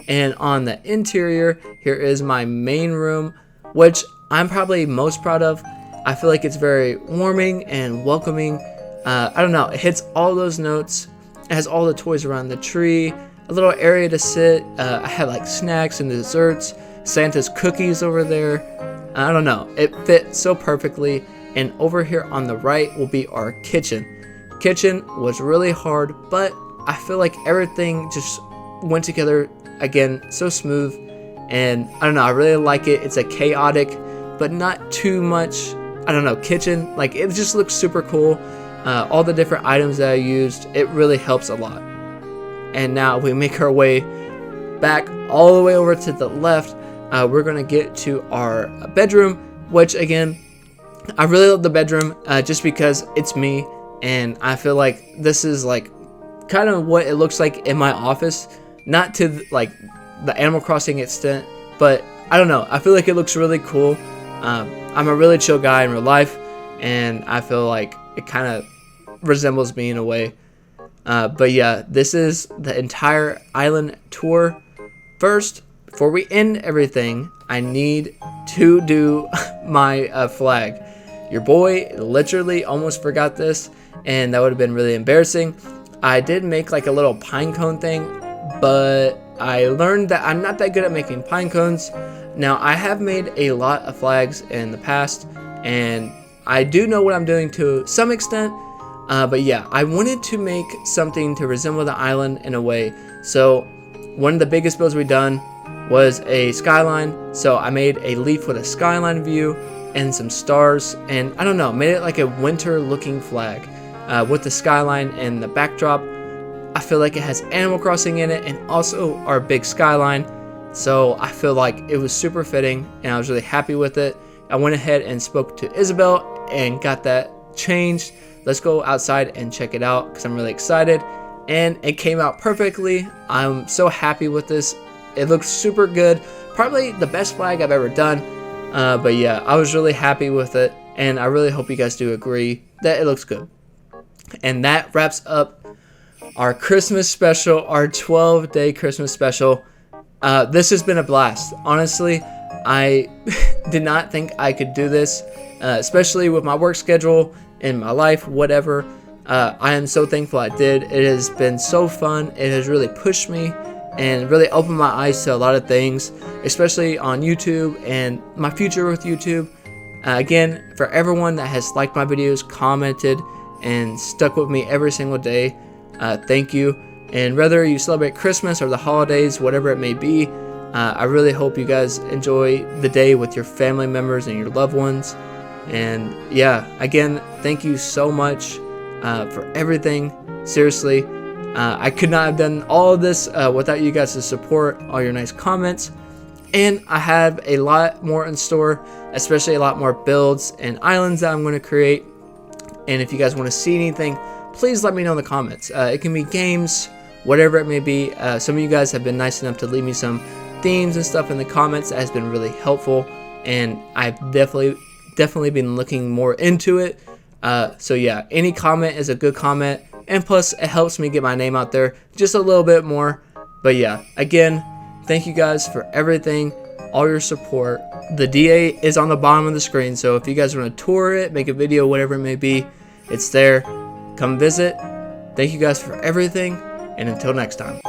[SPEAKER 2] And on the interior, here is my main room, which I'm probably most proud of. I feel like it's very warming and welcoming. I don't know, it hits all those notes. It has all the toys around the tree, a little area to sit. I have like snacks and desserts, Santa's cookies over there. I don't know, it fit so perfectly. And over here on the right will be our kitchen. Kitchen was really hard, but I feel like everything just went together again so smooth. And I don't know, I really like it. It's a chaotic but not too much, I don't know, kitchen. Like, it just looks super cool. All the different items that I used, it really helps a lot. And now we make our way back all the way over to the left. We're gonna get to our bedroom, which again, I really love the bedroom just because it's me, and I feel like this is like kind of what it looks like in my office. Not to like the Animal Crossing extent, but I don't know, I feel like it looks really cool. I'm a really chill guy in real life, and I feel like it kind of resembles me in a way. But yeah, this is the entire island tour. First, before we end everything, I need to do my flag. Your boy literally almost forgot this, and that would have been really embarrassing. I did make like a little pine cone thing, but I learned that I'm not that good at making pine cones. Now, I have made a lot of flags in the past, and I do know what I'm doing to some extent. But yeah, I wanted to make something to resemble the island in a way. So one of the biggest builds we've done was a skyline. So I made a leaf with a skyline view and some stars, and I don't know, made it like a winter looking flag with the skyline and the backdrop. I feel like it has Animal Crossing in it and also our big skyline. So I feel like it was super fitting, and I was really happy with it. I went ahead and spoke to Isabel and got that changed. Let's go outside and check it out because I'm really excited. And it came out perfectly. I'm so happy with this. It looks super good. Probably the best flag I've ever done. But yeah, I was really happy with it, and I really hope you guys do agree that it looks good. And that wraps up our Christmas special, our 12-day Christmas special. This has been a blast. Honestly, I did not think I could do this, especially with my work schedule and my life, whatever. I am so thankful I did. It has been so fun. It has really pushed me and really opened my eyes to a lot of things, especially on YouTube and my future with YouTube. Again, for everyone that has liked my videos, commented, and stuck with me every single day, thank you. And whether you celebrate Christmas or the holidays, whatever it may be, I really hope you guys enjoy the day with your family members and your loved ones. And yeah, again, thank you so much for everything. Seriously, I could not have done all of this without you guys' support, all your nice comments. And I have a lot more in store, especially a lot more builds and islands that I'm going to create. And if you guys want to see anything, please let me know in the comments. It can be games, whatever it may be. Some of you guys have been nice enough to leave me some themes and stuff in the comments. That has been really helpful, and I've definitely been looking more into it. So yeah, any comment is a good comment, and plus it helps me get my name out there just a little bit more. But yeah, again, thank you guys for everything, all your support. The DA is on the bottom of the screen, so if you guys want to tour it, make a video, whatever it may be, it's there. Come visit. Thank you guys for everything, and until next time.